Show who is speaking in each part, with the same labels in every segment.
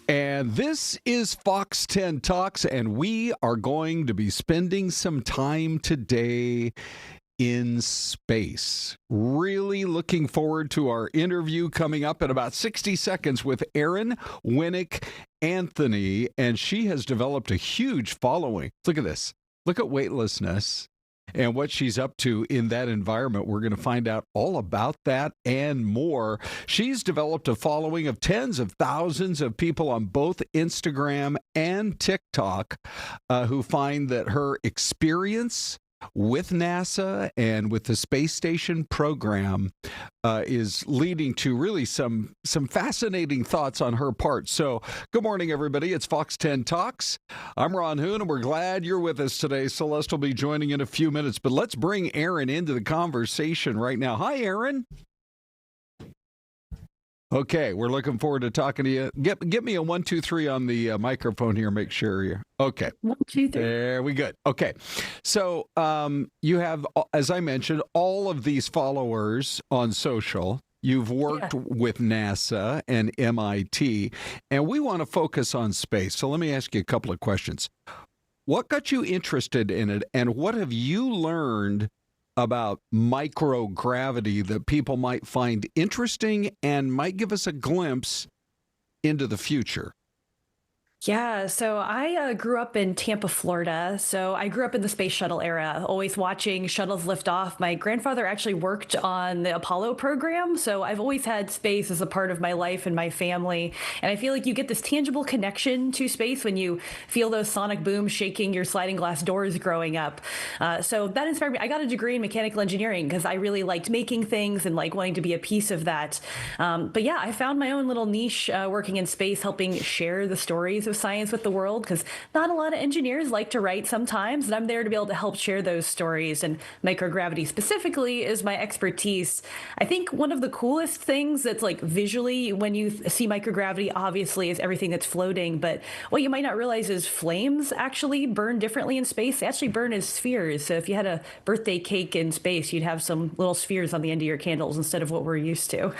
Speaker 1: And this is Fox 10 Talks, and we are going to be spending some time today in space. Really looking forward to our interview coming up in about 60 seconds with Erin Winick Anthony, and she has developed a huge following. Look at this. Look at weightlessness and what she's up to in that environment. We're going to find out all about that and more. She's developed a following of tens of thousands of people on both Instagram and TikTok who find that her experience with NASA and with the space station program is leading to really some fascinating thoughts on her part. So good morning, everybody. It's Fox 10 Talks. I'm Ron Hoon, and we're glad you're with us today. Syleste will be joining in a few minutes, but let's bring Erin into the conversation right now. Hi, Erin. Okay, we're looking forward to talking to you. Get me a 1, 2, 3 on the microphone here. Make sure you're okay.
Speaker 2: 1, 2, 3.
Speaker 1: There we go. Okay, so you have, as I mentioned, all of these followers on social. You've worked with NASA and MIT, and we want to focus on space. So let me ask you a couple of questions. What got you interested in it, and what have you learned about microgravity that people might find interesting and might give us a glimpse into the future?
Speaker 2: Yeah, so I grew up in Tampa, Florida. So I grew up in the space shuttle era, always watching shuttles lift off. My grandfather actually worked on the Apollo program. So I've always had space as a part of my life and my family. And I feel like you get this tangible connection to space when you feel those sonic booms shaking your sliding glass doors growing up. So that inspired me. I got a degree in mechanical engineering because I really liked making things and like wanting to be a piece of that. But yeah, I found my own little niche working in space, helping share the stories of science with the world, because not a lot of engineers like to write sometimes, and I'm there to be able to help share those stories. And microgravity specifically is my expertise. I think one of the coolest things that's like visually when you see microgravity obviously is everything that's floating, but what you might not realize is flames actually burn differently in space. They actually burn as spheres. So if you had a birthday cake in space, you'd have some little spheres on the end of your candles instead of what we're used to.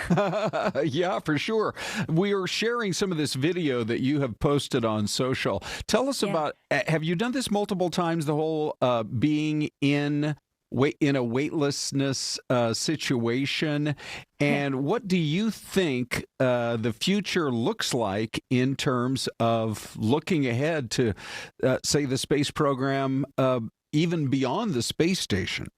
Speaker 1: Yeah, for sure. We are sharing some of this video that you have posted on social. Tell us about, have you done this multiple times, the whole being in a weightlessness situation? And what do you think the future looks like in terms of looking ahead to, say, the space program, even beyond the space station?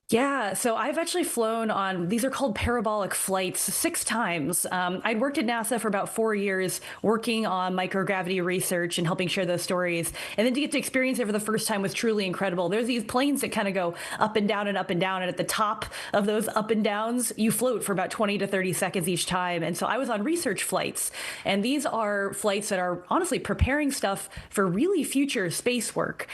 Speaker 2: Yeah, so I've actually flown on, these are called parabolic flights, 6 times. I'd worked at NASA for about 4 years working on microgravity research and helping share those stories. And then to get to experience it for the first time was truly incredible. There's these planes that kind of go up and down and up and down. And at the top of those up and downs, you float for about 20 to 30 seconds each time. And so I was on research flights. And these are flights that are honestly preparing stuff for really future space work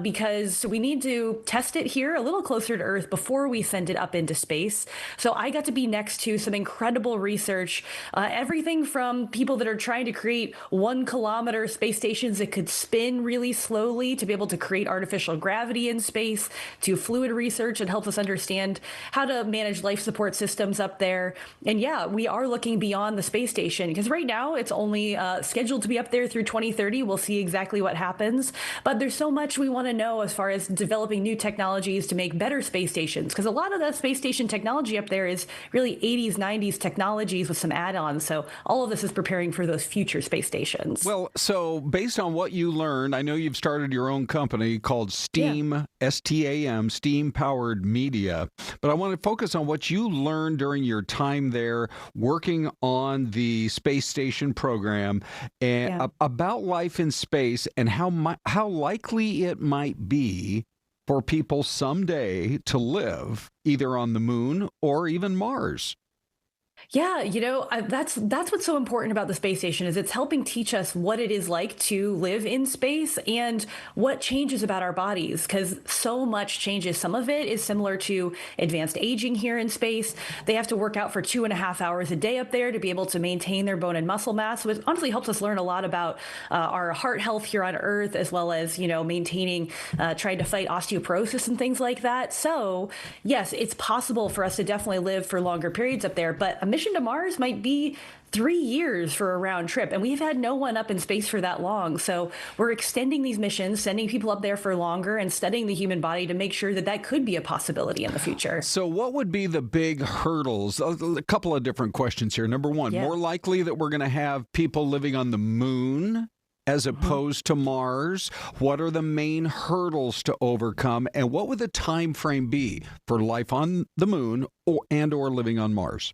Speaker 2: because we need to test it here a little closer to Earth before we send it up into space. So I got to be next to some incredible research, everything from people that are trying to create 1-kilometer space stations that could spin really slowly to be able to create artificial gravity in space, to fluid research that helps us understand how to manage life support systems up there. And yeah, we are looking beyond the space station because right now it's only scheduled to be up there through 2030. We'll see exactly what happens. But there's so much we want to know as far as developing new technologies to make better space stations, because a lot of the space station technology up there is really 80s, 90s technologies with some add-ons. So all of this is preparing for those future space stations.
Speaker 1: Well, so based on what you learned, I know you've started your own company called STEAM, S-T-A-M, Steam Powered Media, but I want to focus on what you learned during your time there working on the space station program and about life in space and how likely it might be for people someday to live either on the moon or even Mars.
Speaker 2: Yeah, that's what's so important about the space station is it's helping teach us what it is like to live in space and what changes about our bodies, because so much changes. Some of it is similar to advanced aging here in space. They have to work out for 2.5 hours a day up there to be able to maintain their bone and muscle mass, which honestly helps us learn a lot about our heart health here on Earth, as well as, maintaining, trying to fight osteoporosis and things like that. So yes, it's possible for us to definitely live for longer periods up there, but a mission to Mars might be 3 years for a round trip, and we've had no one up in space for that long. So we're extending these missions, sending people up there for longer, and studying the human body to make sure that that could be a possibility in the future.
Speaker 1: So what would be the big hurdles? A couple of different questions here. Number one, more likely that we're going to have people living on the moon as opposed to Mars? What are the main hurdles to overcome, and what would the time frame be for life on the moon or living on Mars?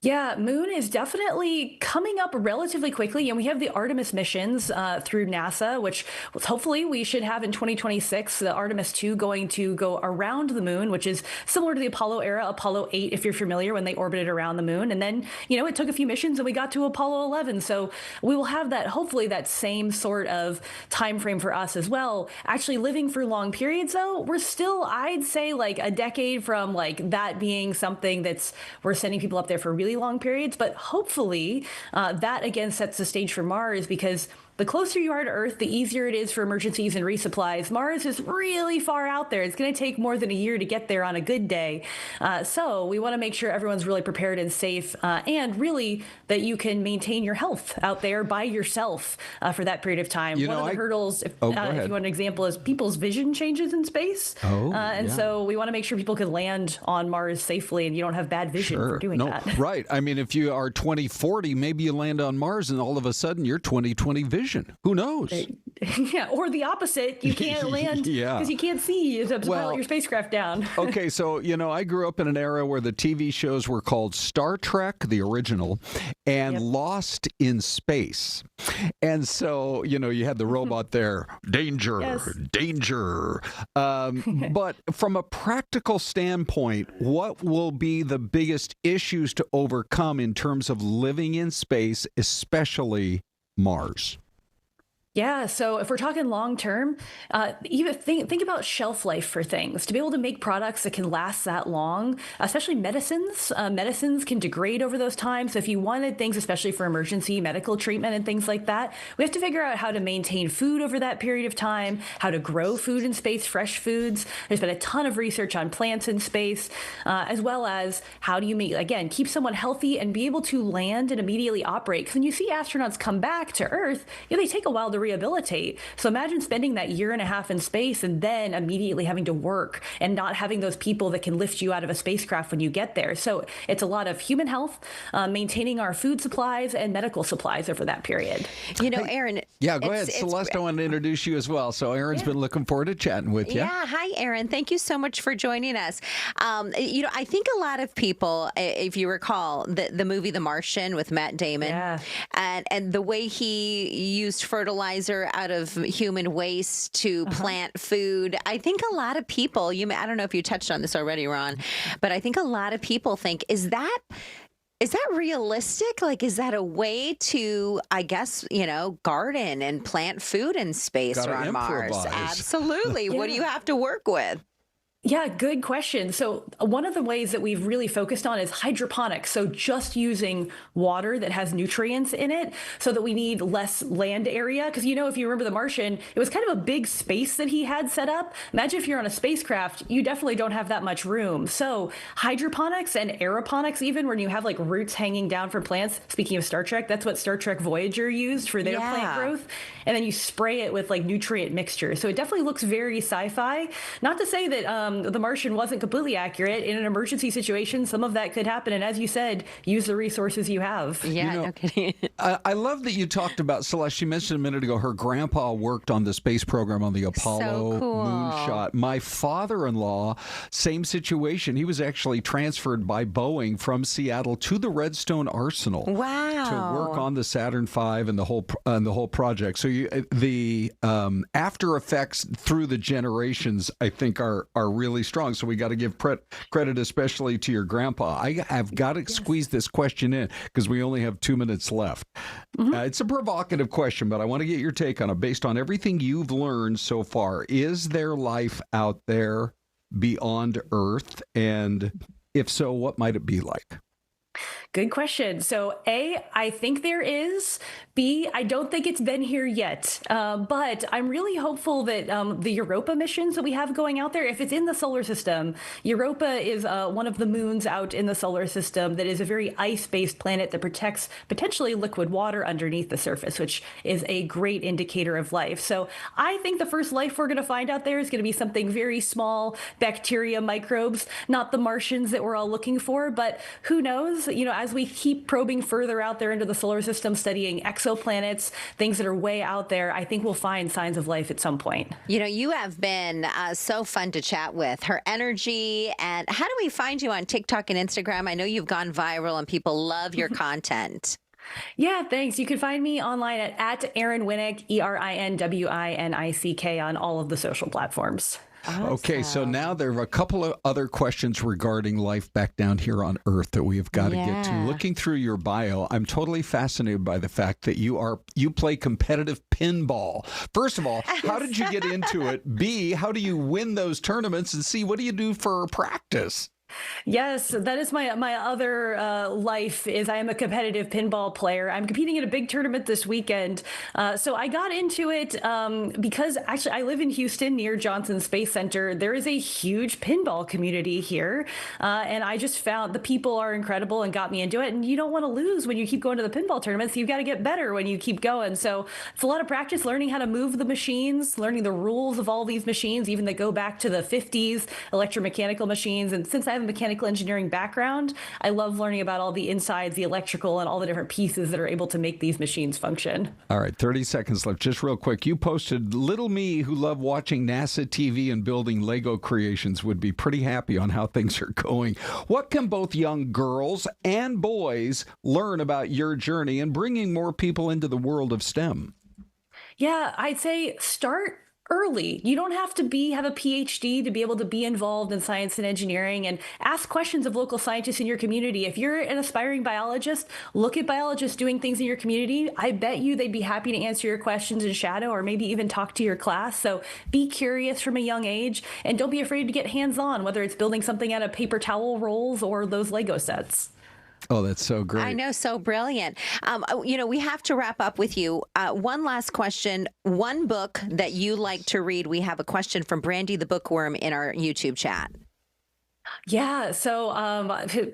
Speaker 2: Yeah, Moon is definitely coming up relatively quickly, and we have the Artemis missions through NASA, which hopefully we should have in 2026. The Artemis 2 going to go around the Moon, which is similar to the Apollo era, Apollo 8, if you're familiar, when they orbited around the Moon. And then, it took a few missions and we got to Apollo 11. So we will have that, hopefully that same sort of time frame for us as well. Actually living for long periods, though, we're still, I'd say, like a decade from like that being something we're sending people up there for really long periods, but hopefully that again sets the stage for Mars, because the closer you are to Earth, the easier it is for emergencies and resupplies. Mars is really far out there. It's going to take more than a year to get there on a good day. So we want to make sure everyone's really prepared and safe, and really that you can maintain your health out there by yourself for that period of time. One of the hurdles, if you want an example, is people's vision changes in space. So we want to make sure people can land on Mars safely and you don't have bad vision for doing that.
Speaker 1: Right. I mean, if you are 2040, maybe you land on Mars and all of a sudden you're 20/20 vision. Who knows?
Speaker 2: Yeah, or the opposite. You can't land because you can't see. You have to pilot your spacecraft down.
Speaker 1: Okay, so, I grew up in an era where the TV shows were called Star Trek, the original, and Lost in Space. And so, you had the robot there, danger, danger. But from a practical standpoint, what will be the biggest issues to overcome in terms of living in space, especially Mars?
Speaker 2: Yeah, so if we're talking long term, even think about shelf life for things. To be able to make products that can last that long, especially medicines. Medicines can degrade over those times. So if you wanted things, especially for emergency medical treatment and things like that, we have to figure out how to maintain food over that period of time, how to grow food in space, fresh foods. There's been a ton of research on plants in space, as well as how do you keep someone healthy and be able to land and immediately operate. Because when you see astronauts come back to Earth, they take a while to rehabilitate. So imagine spending that year and a half in space and then immediately having to work and not having those people that can lift you out of a spacecraft when you get there. So it's a lot of human health, maintaining our food supplies and medical supplies over that period.
Speaker 3: Erin.
Speaker 1: Yeah, go ahead. Celeste, I want to introduce you as well. So Erin's been looking forward to chatting with you.
Speaker 3: Yeah. Hi, Erin. Thank you so much for joining us. I think a lot of people, if you recall the movie The Martian with Matt Damon, and the way he used fertilizer out of human waste to plant food. I think a lot of people, I don't know if you touched on this already, Ron, but I think a lot of people think, is that realistic? Like, is that a way to, I guess, garden and plant food in space or on Mars? Absolutely. What do you have to work with?
Speaker 2: Yeah, good question. So one of the ways that we've really focused on is hydroponics. So just using water that has nutrients in it so that we need less land area. Because, if you remember The Martian, it was kind of a big space that he had set up. Imagine if you're on a spacecraft, you definitely don't have that much room. So hydroponics and aeroponics, even when you have like roots hanging down from plants. Speaking of Star Trek, that's what Star Trek Voyager used for their plant growth. And then you spray it with like nutrient mixture. So it definitely looks very sci-fi. Not to say that The Martian wasn't completely accurate. In an emergency situation, some of that could happen. And as you said, use the resources you have.
Speaker 3: Yeah, no kidding.
Speaker 1: I love that you talked about, Celeste, she mentioned a minute ago, her grandpa worked on the space program on the Apollo moonshot. My father-in-law, same situation. He was actually transferred by Boeing from Seattle to the Redstone Arsenal.
Speaker 3: Wow.
Speaker 1: To work on the Saturn V and the whole project. So the after effects through the generations, I think, are really strong. So we got to give credit especially to your grandpa. I have got to squeeze this question in because we only have 2 minutes left. It's a provocative question, but I want to get your take on it. Based on everything you've learned so far, is there life out there beyond Earth? And if so, what might it be like?
Speaker 2: Good question. So, A, I think there is. B, I don't think it's been here yet. But I'm really hopeful that the Europa missions that we have going out there, if it's in the solar system, Europa is one of the moons out in the solar system that is a very ice-based planet that protects potentially liquid water underneath the surface, which is a great indicator of life. So I think the first life we're going to find out there is going to be something very small, bacteria, microbes, not the Martians that we're all looking for, but who knows? You know, as we keep probing further out there into the solar system, studying exoplanets, things that are way out there, I think we'll find signs of life at some point.
Speaker 3: You know, you have been so fun to chat with. Her energy, and how do we find you on TikTok and Instagram? I know you've gone viral and people love your content.
Speaker 2: Yeah, thanks. You can find me online at Erin Winick, ErinWinick on all of the social platforms.
Speaker 3: Awesome.
Speaker 1: Okay, so now there are a couple of other questions regarding life back down here on Earth that we have got to get to. Looking through your bio, I'm totally fascinated by the fact that you play competitive pinball. First of all, how did you get into it? B, how do you win those tournaments? And C, what do you do for practice?
Speaker 2: Yes, that is my other life. Is I am a competitive pinball player. I'm competing in a big tournament this weekend. So I got into it because actually I live in Houston near Johnson Space Center. There is a huge pinball community here, and I just found the people are incredible and got me into it. And you don't want to lose when you keep going to the pinball tournaments. You've got to get better when you keep going. So it's a lot of practice, learning how to move the machines, learning the rules of all these machines, even that go back to the 50s, electromechanical machines. And since I have a mechanical engineering background, I love learning about all the insides, the electrical, and all the different pieces that are able to make these machines function.
Speaker 1: All right, 30 seconds left. Just real quick, you posted, little me who loved watching NASA TV and building Lego creations would be pretty happy on how things are going. What can both young girls and boys learn about your journey and bringing more people into the world of STEM?
Speaker 2: Yeah, I'd say start early. You don't have to have a PhD to be able to be involved in science and engineering, and ask questions of local scientists in your community. If you're an aspiring biologist, look at biologists doing things in your community. I bet you they'd be happy to answer your questions in shadow or maybe even talk to your class. So be curious from a young age, and don't be afraid to get hands-on, whether it's building something out of paper towel rolls or those Lego sets.
Speaker 1: Oh, that's so great.
Speaker 3: I know, so brilliant. You know, we have to wrap up with you. One last question. One book that you like to read. We have a question from Brandy the Bookworm in our YouTube chat.
Speaker 2: Yeah, so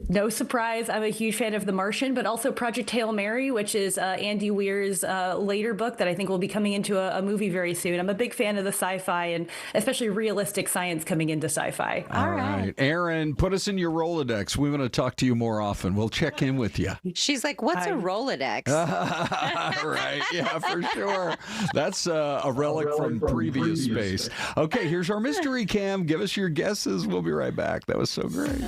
Speaker 2: no surprise, I'm a huge fan of The Martian, but also Project Hail Mary, which is Andy Weir's later book that I think will be coming into a movie very soon. I'm a big fan of the sci-fi and especially realistic science coming into sci-fi.
Speaker 1: All right. Erin, put us in your Rolodex. We want to talk to you more often. We'll check in with you.
Speaker 3: She's like, what's a Rolodex?
Speaker 1: Right, yeah, for sure. That's a relic from previous space. Okay, here's our mystery cam. Give us your guesses. We'll be right back. That was so great.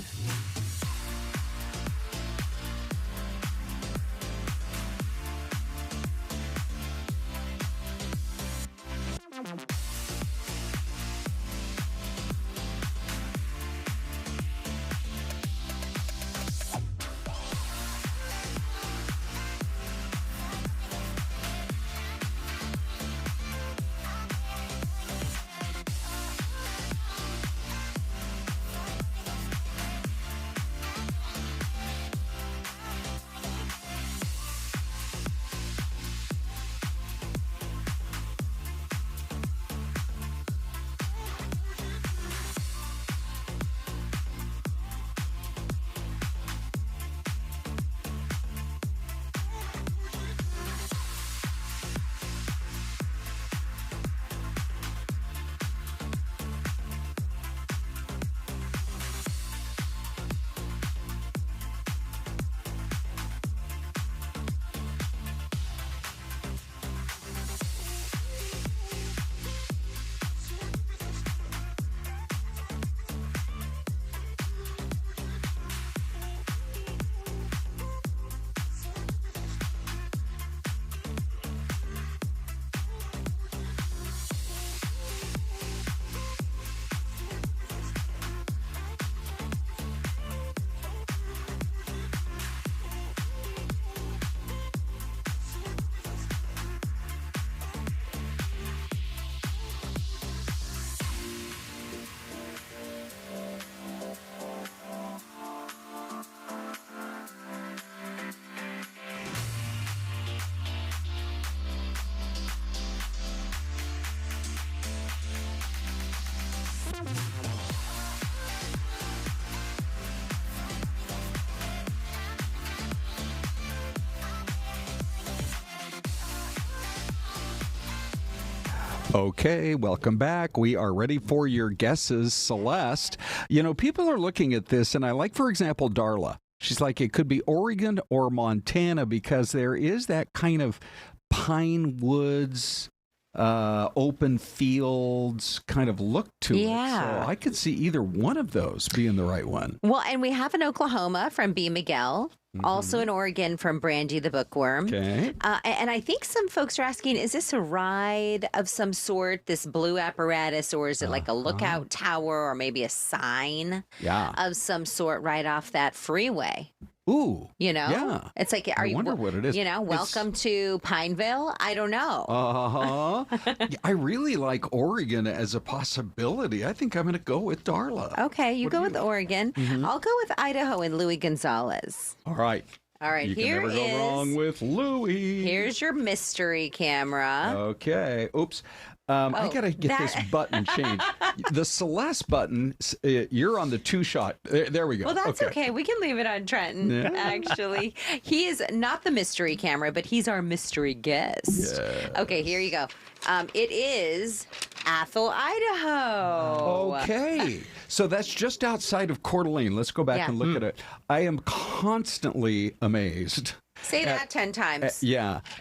Speaker 1: Okay, welcome back. We are ready for your guesses, Syleste. You know, people are looking at this, and I like, for example, Darla. She's like, it could be Oregon or Montana because there is that kind of pine woods, open fields kind of look to it. So I could see either one of those being the right one.
Speaker 3: Well, and we have in Oklahoma from B. Miguel. Also in Oregon from Brandy the Bookworm.
Speaker 1: Okay.
Speaker 3: And I think some folks are asking, is this a ride of some sort, this blue apparatus, or is it like a lookout tower or maybe a sign of some sort right off that freeway?
Speaker 1: Ooh.
Speaker 3: You know?
Speaker 1: Yeah.
Speaker 3: It's like,
Speaker 1: I wonder what it is.
Speaker 3: You know, welcome to Pineville? I don't know.
Speaker 1: I really like Oregon as a possibility. I think I'm going to go with Darla.
Speaker 3: Okay, you go with Oregon. I'll go with Idaho and Louis Gonzalez.
Speaker 1: All right.
Speaker 3: You
Speaker 1: can never go wrong with Louis.
Speaker 3: Here's your mystery camera.
Speaker 1: Okay. Oops. I got to get this button changed. The Syleste button, you're on the two-shot. There we go.
Speaker 3: Well, that's okay. We can leave it on Trenton, actually. He is not the mystery camera, but he's our mystery guest.
Speaker 1: Yeah.
Speaker 3: Okay, here you go. It is Athol, Idaho.
Speaker 1: Okay. So that's just outside of Coeur d'Alene. Let's go back and look at it. I am constantly amazed.
Speaker 3: Say that 10 times.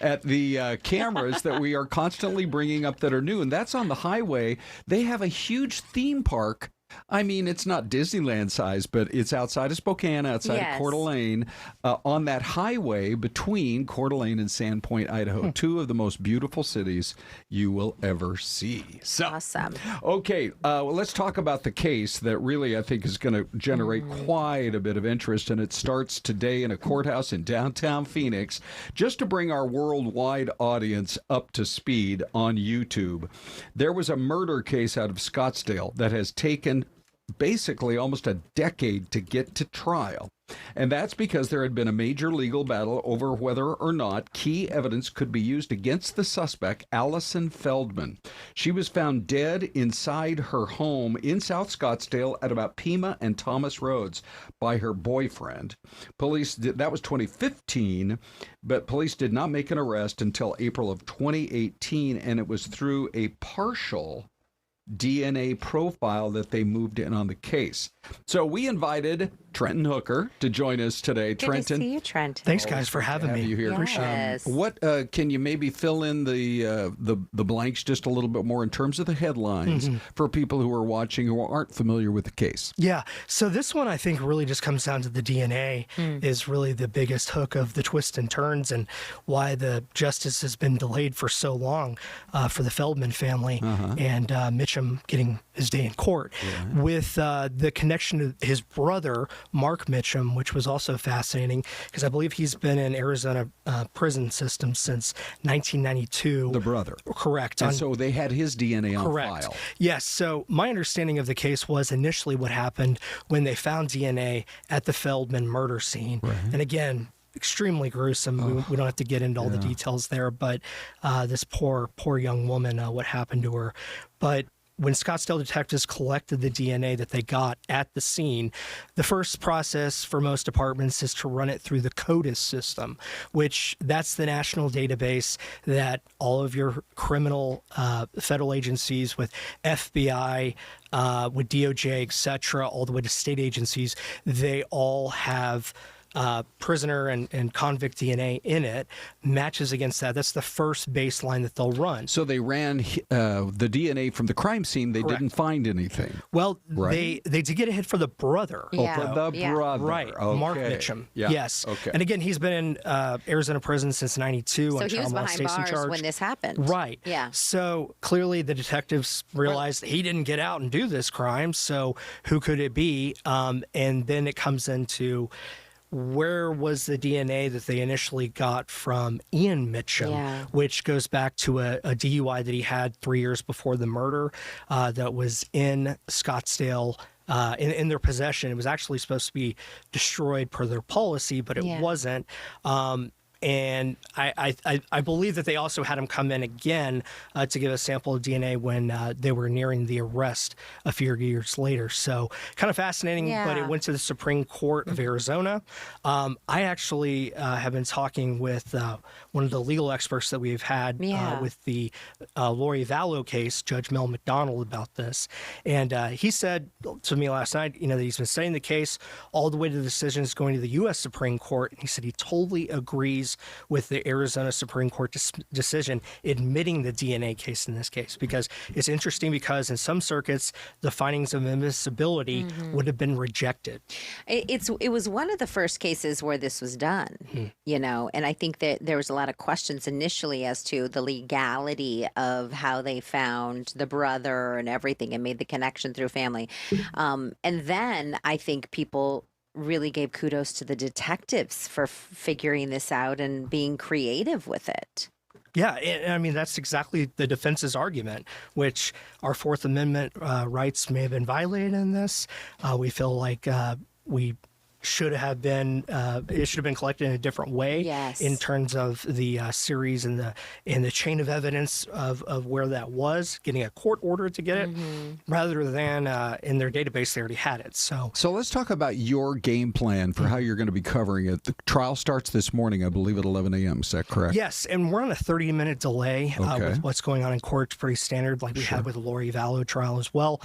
Speaker 1: At the cameras that we are constantly bringing up that are new. And that's on the highway. They have a huge theme park. I mean, it's not Disneyland size, but it's outside of Spokane, outside of Coeur d'Alene, on that highway between Coeur d'Alene and Sandpoint, Idaho. Two of the most beautiful cities you will ever see. So,
Speaker 3: awesome.
Speaker 1: Okay, well, let's talk about the case that really I think is going to generate quite a bit of interest, and it starts today in a courthouse in downtown Phoenix. Just to bring our worldwide audience up to speed on YouTube, there was a murder case out of Scottsdale that has taken basically almost a decade to get to trial. And that's because there had been a major legal battle over whether or not key evidence could be used against the suspect, Allison Feldman. She was found dead inside her home in South Scottsdale at about Pima and Thomas Roads by her boyfriend. That was 2015, but police did not make an arrest until April of 2018, and it was through a partial DNA profile that they moved in on the case. So we invited Trenton Hooker to join us today.
Speaker 3: Good
Speaker 1: Trenton,
Speaker 3: to see you, Trenton.
Speaker 4: Thanks, guys, for having me.
Speaker 1: You here.
Speaker 3: Yes.
Speaker 1: What can you maybe fill in the blanks just a little bit more in terms of the headlines for people who are watching who aren't familiar with the case?
Speaker 4: Yeah. So this one, I think, really just comes down to the DNA is really the biggest hook of the twists and turns and why the justice has been delayed for so long for the Feldman family and Mitchum getting his day in court with the connection to his brother, Mark Mitchum, which was also fascinating because I believe he's been in Arizona prison system since 1992.
Speaker 1: The brother.
Speaker 4: Correct.
Speaker 1: And so they had his DNA on file.
Speaker 4: Yes. So my understanding of the case was initially what happened when they found DNA at the Feldman murder scene. And again, extremely gruesome. We don't have to get into all the details there, but this poor young woman, what happened to her. But when Scottsdale detectives collected the DNA that they got at the scene, the first process for most departments is to run it through the CODIS system, which that's the national database that all of your criminal federal agencies with FBI, with DOJ, et cetera, all the way to state agencies, they all have prisoner and convict DNA in it, matches against that. That's the first baseline that they'll run.
Speaker 1: So they ran the DNA from the crime scene. They didn't find anything.
Speaker 4: Well, they did get a hit for the brother.
Speaker 1: For the brother.
Speaker 4: Right.
Speaker 1: Okay.
Speaker 4: Mark Mitchum.
Speaker 1: Yeah.
Speaker 4: Yes.
Speaker 1: Okay.
Speaker 4: And again, he's been in Arizona prison since 92
Speaker 3: So
Speaker 4: on
Speaker 3: he was
Speaker 4: child
Speaker 3: behind
Speaker 4: molestation
Speaker 3: bars
Speaker 4: charge.
Speaker 3: when this happened.
Speaker 4: Right.
Speaker 3: Yeah.
Speaker 4: So clearly the detectives realized he didn't get out and do this crime, so who could it be? And then it comes into where was the DNA that they initially got from Ian Mitchum, which goes back to a DUI that he had 3 years before the murder that was in Scottsdale. In their possession. It was actually supposed to be destroyed per their policy, but it wasn't. And I believe that they also had him come in again to give a sample of DNA when they were nearing the arrest a few years later. So kind of fascinating, but it went to the Supreme Court of Arizona. I actually have been talking with one of the legal experts that we've had with the Lori Vallow case, Judge Mel McDonald, about this. And he said to me last night, that he's been studying the case all the way to the decisions going to the U.S. Supreme Court. And he said he totally agrees with the Arizona Supreme Court decision admitting the DNA case in this case, because it's interesting because in some circuits, the findings of admissibility would have been rejected.
Speaker 3: It was one of the first cases where this was done, and I think that there was a lot of questions initially as to the legality of how they found the brother and everything and made the connection through family. And then I think people really gave kudos to the detectives for figuring this out and being creative with it.
Speaker 4: Yeah, I mean, that's exactly the defense's argument, which our Fourth Amendment rights may have been violated in this. We feel like we should have been it should have been collected in a different way in terms of the series and the chain of evidence of where that was, getting a court order to get it rather than in their database they already had it. So
Speaker 1: let's talk about your game plan for how you're going to be covering it. The trial starts this morning, I believe, at 11 a.m. Is that correct?
Speaker 4: Yes, and we're on a 30-minute delay with what's going on in court. It's pretty standard, like we had with the Lori Vallow trial as well.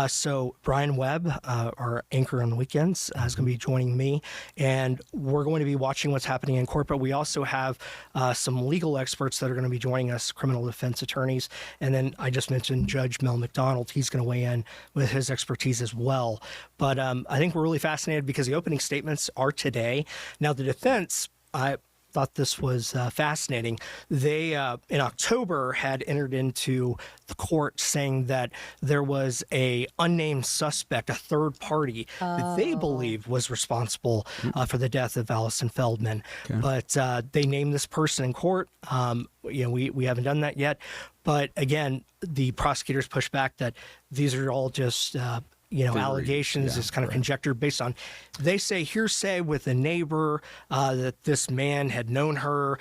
Speaker 4: So Brian Webb, our anchor on the weekends, is going to be joining me, and we're going to be watching what's happening in court. But we also have some legal experts that are going to be joining us, criminal defense attorneys. And then I just mentioned Judge Mel McDonald. He's going to weigh in with his expertise as well. But I think we're really fascinated because the opening statements are today. Now, the defense, I thought this was fascinating. They, in October, had entered into the court saying that there was a unnamed suspect, a third party, that they believe was responsible for the death of Allison Feldman. But they named this person in court. We haven't done that yet. But again, the prosecutors pushed back that these are all just allegations, is kind of conjecture based on, they say hearsay with a neighbor that this man had known her,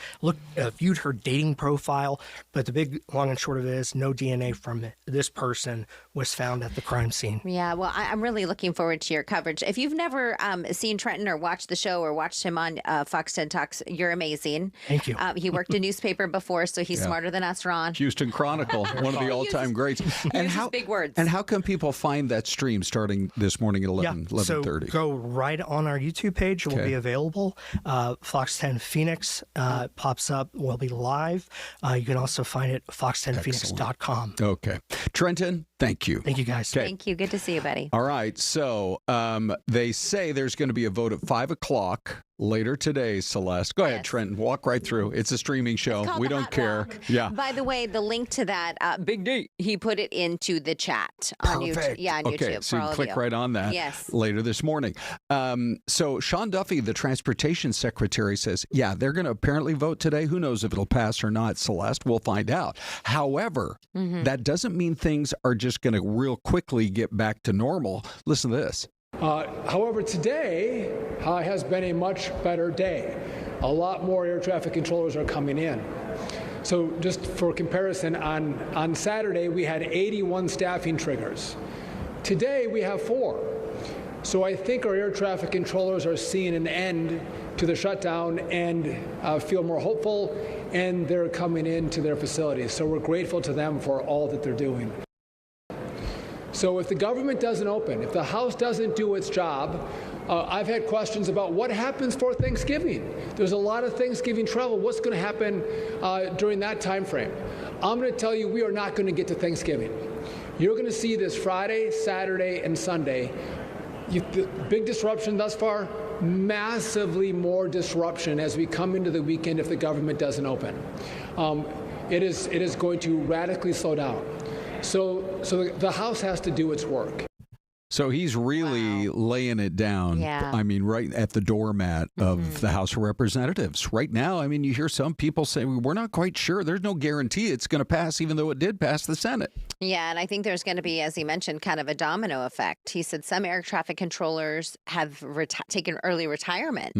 Speaker 4: viewed her dating profile. But the big, long and short of it is no DNA from this person was found at the crime scene.
Speaker 3: Yeah, well, I'm really looking forward to your coverage. If you've never seen Trenton or watched the show or watched him on Fox 10 Talks, you're amazing.
Speaker 4: Thank you.
Speaker 3: He worked a newspaper before, so he's smarter than us, Ron.
Speaker 1: Houston Chronicle, one of the all-time greats.
Speaker 3: And how big words.
Speaker 1: And how can people find that stream starting this morning at 11:30?
Speaker 4: So go right on our YouTube page. It will be available. Fox 10 Phoenix pops up. We'll be live. You can also find it at fox10phoenix.com.
Speaker 1: Okay. Trenton, thank you.
Speaker 4: Thank you, guys.
Speaker 1: Okay.
Speaker 3: Thank you. Good to see you, buddy.
Speaker 1: All right. So they say there's going to be a vote at 5 o'clock later today, Celeste. Go ahead, Trenton. Walk right through. It's a streaming show. We don't care. Yeah.
Speaker 3: By the way, the link to that, Big D, he put it into the chat on YouTube. Yeah, on
Speaker 1: okay,
Speaker 3: YouTube.
Speaker 1: So you click right on that later this morning. So Sean Duffy, the transportation secretary, says, they're going to apparently vote today. Who knows if it'll pass or not, Celeste? We'll find out. However, that doesn't mean things are just going to real quickly get back to normal. Listen to this.
Speaker 5: However, today has been a much better day. A lot more air traffic controllers are coming in. So just for comparison, on Saturday, we had 81 staffing triggers. Today, we have 4. So I think our air traffic controllers are seeing an end to the shutdown and feel more hopeful, and they're coming into their facilities. So we're grateful to them for all that they're doing. So if the government doesn't open, if the House doesn't do its job, I've had questions about what happens for Thanksgiving. There's a lot of Thanksgiving travel. What's going to happen during that time frame? I'm going to tell you we are not going to get to Thanksgiving. You're going to see this Friday, Saturday, and Sunday. The big disruption thus far, massively more disruption as we come into the weekend if the government doesn't open. It is going to radically slow down. So the House has to do its work.
Speaker 1: So he's really laying it down.
Speaker 3: Yeah.
Speaker 1: I mean, right at the doormat of the House of Representatives. Right now, I mean, you hear some people say, we're not quite sure. There's no guarantee it's going to pass, even though it did pass the Senate.
Speaker 3: Yeah, and I think there's going to be, as he mentioned, kind of a domino effect. He said some air traffic controllers have taken early retirement,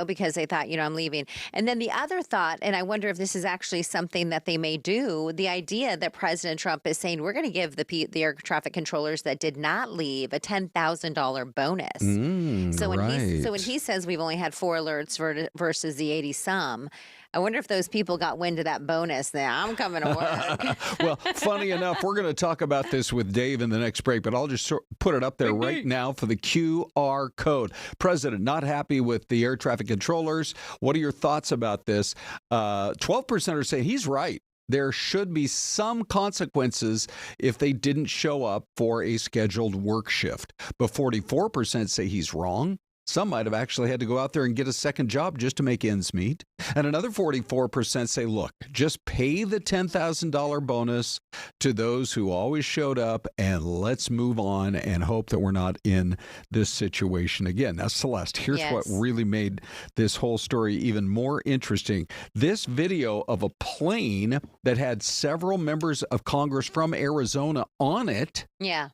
Speaker 3: because they thought, I'm leaving. And then the other thought, and I wonder if this is actually something that they may do, the idea that President Trump is saying, we're going to give the air traffic controllers that did not leave a $10,000 bonus. So when he says we've only had 4 alerts versus the 80-some, I wonder if those people got wind of that bonus. I'm coming to work.
Speaker 1: Well, funny enough, we're going to talk about this with Dave in the next break, but I'll just put it up there right now for the QR code. President not happy with the air traffic controllers. What are your thoughts about this? 12% are saying he's right. There should be some consequences if they didn't show up for a scheduled work shift. But 44% say he's wrong. Some might have actually had to go out there and get a second job just to make ends meet. And another 44% say, look, just pay the $10,000 bonus to those who always showed up, and let's move on and hope that we're not in this situation again. Now, Celeste, here's what really made this whole story even more interesting. This video of a plane that had several members of Congress from Arizona on it.
Speaker 3: Yeah.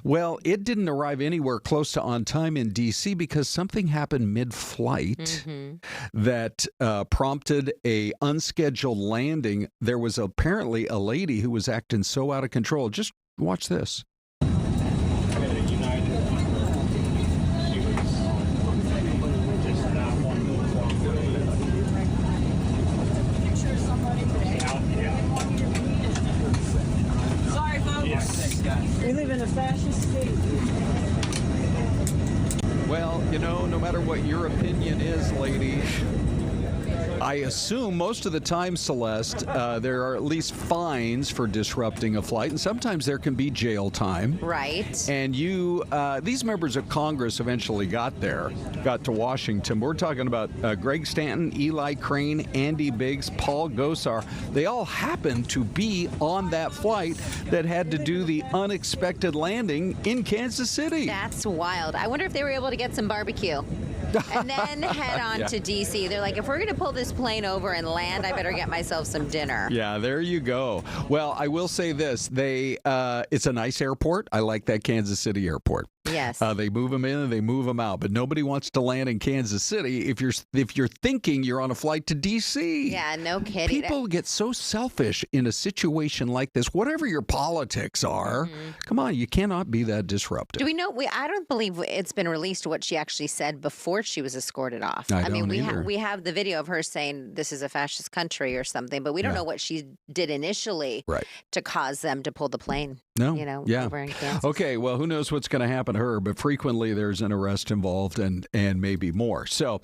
Speaker 1: Well, it didn't arrive anywhere close to on time in D.C. because something happened mid-flight that prompted a unscheduled landing. There was apparently a lady who was acting so out of control. Just watch this.
Speaker 6: We live in a fascist state.
Speaker 1: Well, no matter what your opinion is, lady, I assume most of the time, Celeste, there are at least fines for disrupting a flight, and sometimes there can be jail time.
Speaker 3: Right.
Speaker 1: And these members of Congress eventually got to Washington. We're talking about Greg Stanton, Eli Crane, Andy Biggs, Paul Gosar. They all happened to be on that flight that had to do the unexpected landing in Kansas City.
Speaker 3: That's wild. I wonder if they were able to get some barbecue. And then head on to D.C. They're like, if we're going to pull this plane over and land, I better get myself some dinner.
Speaker 1: Yeah, there you go. Well, I will say this. It's a nice airport. I like that Kansas City airport.
Speaker 3: Yes.
Speaker 1: They move them in and they move them out, but nobody wants to land in Kansas City if you're thinking you're on a flight to D.C.
Speaker 3: Yeah, no kidding.
Speaker 1: People get so selfish in a situation like this. Whatever your politics are, come on, you cannot be that disruptive.
Speaker 3: Do we know? I don't believe it's been released what she actually said before she was escorted off.
Speaker 1: I mean,
Speaker 3: we have the video of her saying this is a fascist country or something, but we don't know what she did initially to cause them to pull the plane.
Speaker 1: No.
Speaker 3: Over in Kansas.
Speaker 1: Okay, well, who knows what's going to happen to her, but frequently there's an arrest involved and maybe more. So,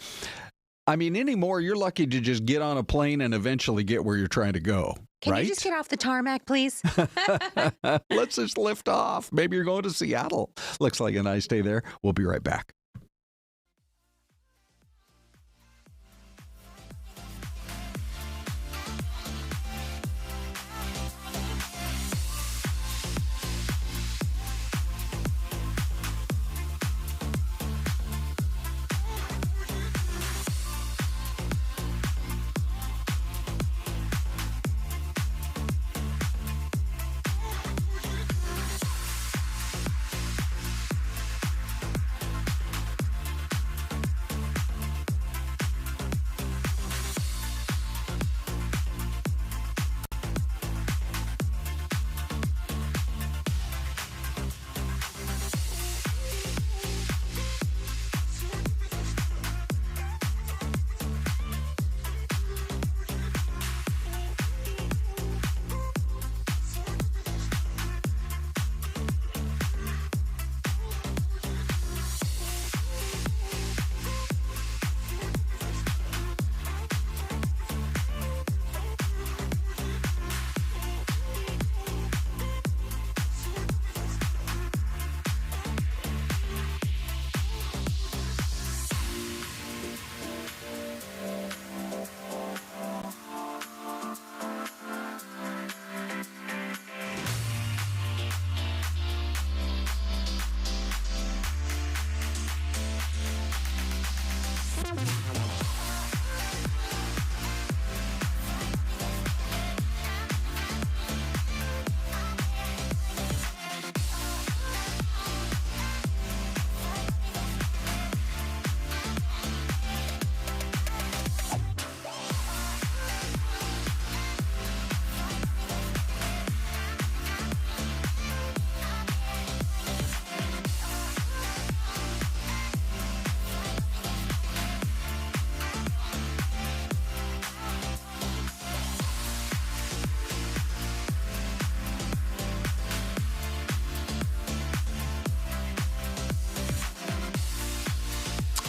Speaker 1: I mean, anymore, you're lucky to just get on a plane and eventually get where you're trying to go.
Speaker 3: Can you just get off the tarmac, please?
Speaker 1: Let's just lift off. Maybe you're going to Seattle. Looks like a nice day there. We'll be right back.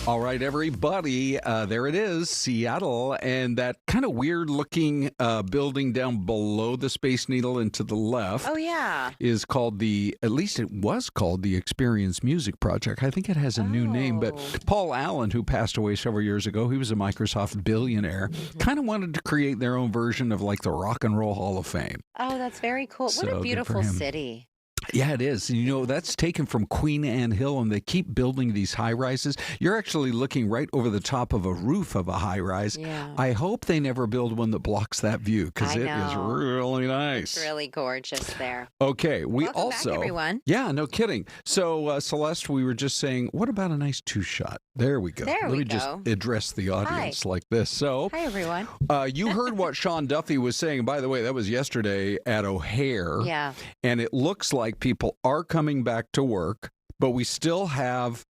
Speaker 1: All right, everybody, there it is, Seattle, and that kind of weird-looking building down below the Space Needle and to the left.
Speaker 3: Oh, yeah.
Speaker 1: Is called at least it was called the Experience Music Project. I think it has a new name, but Paul Allen, who passed away several years ago, he was a Microsoft billionaire, kind of wanted to create their own version of like the Rock and Roll Hall of Fame.
Speaker 3: Oh, that's very cool. What a beautiful city.
Speaker 1: Yeah, it is. You know, that's taken from Queen Anne Hill, and they keep building these high-rises. You're actually looking right over the top of a roof of a high-rise. Yeah. I hope they never build one that blocks that view, because it is really nice.
Speaker 3: It's really gorgeous there.
Speaker 1: Okay,
Speaker 3: Welcome back, everyone.
Speaker 1: Yeah, no kidding. So, Celeste, we were just saying, what about a nice two-shot? There we go. Let me just address the audience like this. So,
Speaker 3: hi, everyone.
Speaker 1: You heard what Sean Duffy was saying. By the way, that was yesterday at O'Hare.
Speaker 3: Yeah.
Speaker 1: And it looks like people are coming back to work, but we still have,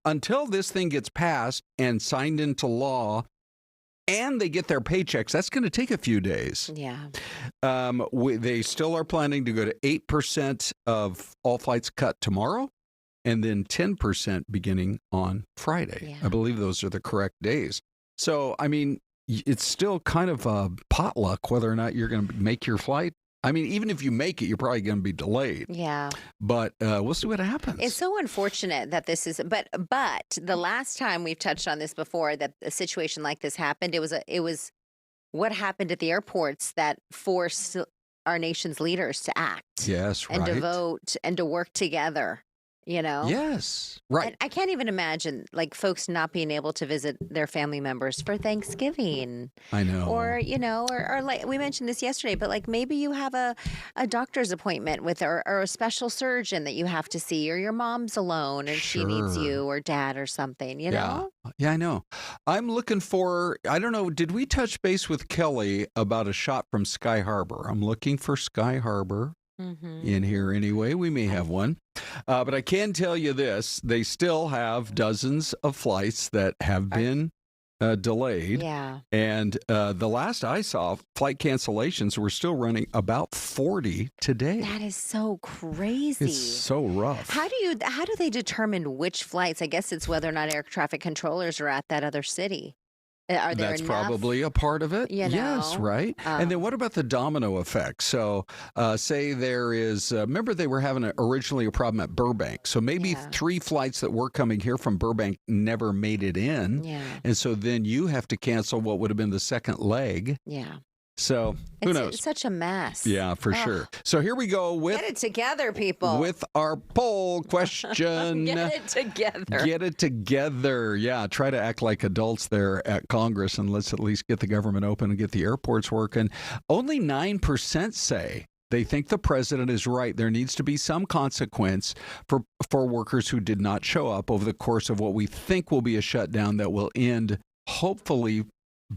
Speaker 1: until this thing gets passed and signed into law and they get their paychecks, that's going to take a few days.
Speaker 3: Yeah.
Speaker 1: They still are planning to go to 8% of all flights cut tomorrow and then 10% beginning on Friday. Yeah. I believe those are the correct days. So, it's still kind of a potluck whether or not you're going to make your flight. Even if you make it, you're probably going to be delayed.
Speaker 3: Yeah.
Speaker 1: But we'll see what happens.
Speaker 3: It's so unfortunate that this is, but the last time we've touched on this before, that a situation like this happened, it was what happened at the airports that forced our nation's leaders to act.
Speaker 1: Yes, right.
Speaker 3: And to vote and to work together. You know?
Speaker 1: Yes, right.
Speaker 3: I can't even imagine folks not being able to visit their family members for Thanksgiving.
Speaker 1: I know.
Speaker 3: Or, or like we mentioned this yesterday, but maybe you have a doctor's appointment with or a special surgeon that you have to see, or your mom's alone and she needs you, or dad or something, you know?
Speaker 1: Yeah, I know. I'm looking for, I don't know, did we touch base with Kelly about a shot from Sky Harbor? I'm looking for Sky Harbor. In here anyway. We may have one. But I can tell you this. They still have dozens of flights that have been delayed.
Speaker 3: Yeah.
Speaker 1: And the last I saw, flight cancellations were still running about 40 today.
Speaker 3: That is so crazy.
Speaker 1: It's so rough.
Speaker 3: How do they determine which flights? I guess it's whether or not air traffic controllers are at that other city.
Speaker 1: That's enough? Probably a part of it. Yes, right. And then what about the domino effect? So say there is, remember they were having originally a problem at Burbank. So maybe 3 flights that were coming here from Burbank never made it in. Yeah. And so then you have to cancel what would have been the second leg.
Speaker 3: Yeah.
Speaker 1: So who knows?
Speaker 3: It's such a mess.
Speaker 1: Yeah, for sure. So here we go with
Speaker 3: Get it together, people.
Speaker 1: With our poll question.
Speaker 3: Get it together.
Speaker 1: Get it together. Yeah, try to act like adults there at Congress, and let's at least get the government open and get the airports working. Only 9% say they think the president is right. There needs to be some consequence for workers who did not show up over the course of what we think will be a shutdown that will end hopefully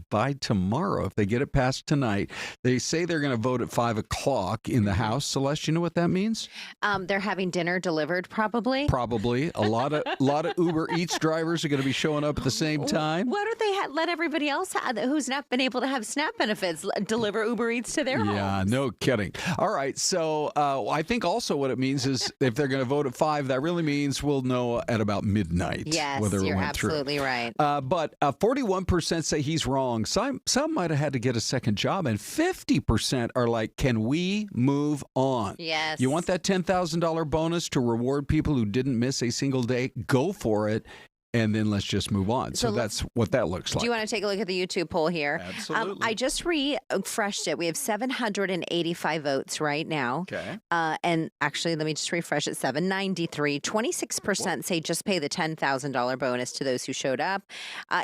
Speaker 1: by tomorrow, if they get it passed tonight. They say they're going to vote at 5 o'clock in the House. Celeste, you know what that means?
Speaker 3: They're having dinner delivered, probably.
Speaker 1: Probably. A lot of Uber Eats drivers are going to be showing up at the same time.
Speaker 3: Why don't they let everybody else who's not been able to have SNAP benefits deliver Uber Eats to their homes?
Speaker 1: Yeah, no kidding. All right, so I think also what it means is if they're going to vote at 5, that really means we'll know at about midnight whether it went through.
Speaker 3: Yes, you're absolutely right.
Speaker 1: But 41% say he's wrong. Some might have had to get a second job, and 50% are like, can we move on?
Speaker 3: Yes.
Speaker 1: You want that $10,000 bonus to reward people who didn't miss a single day? Go for it. And then let's just move on. So that's what that looks like.
Speaker 3: Do you want to take a look at the YouTube poll here?
Speaker 1: Absolutely.
Speaker 3: I just refreshed it. We have 785 votes right now.
Speaker 1: Okay.
Speaker 3: And actually, let me just refresh it. 793. 26% say just pay the $10,000 bonus to those who showed up.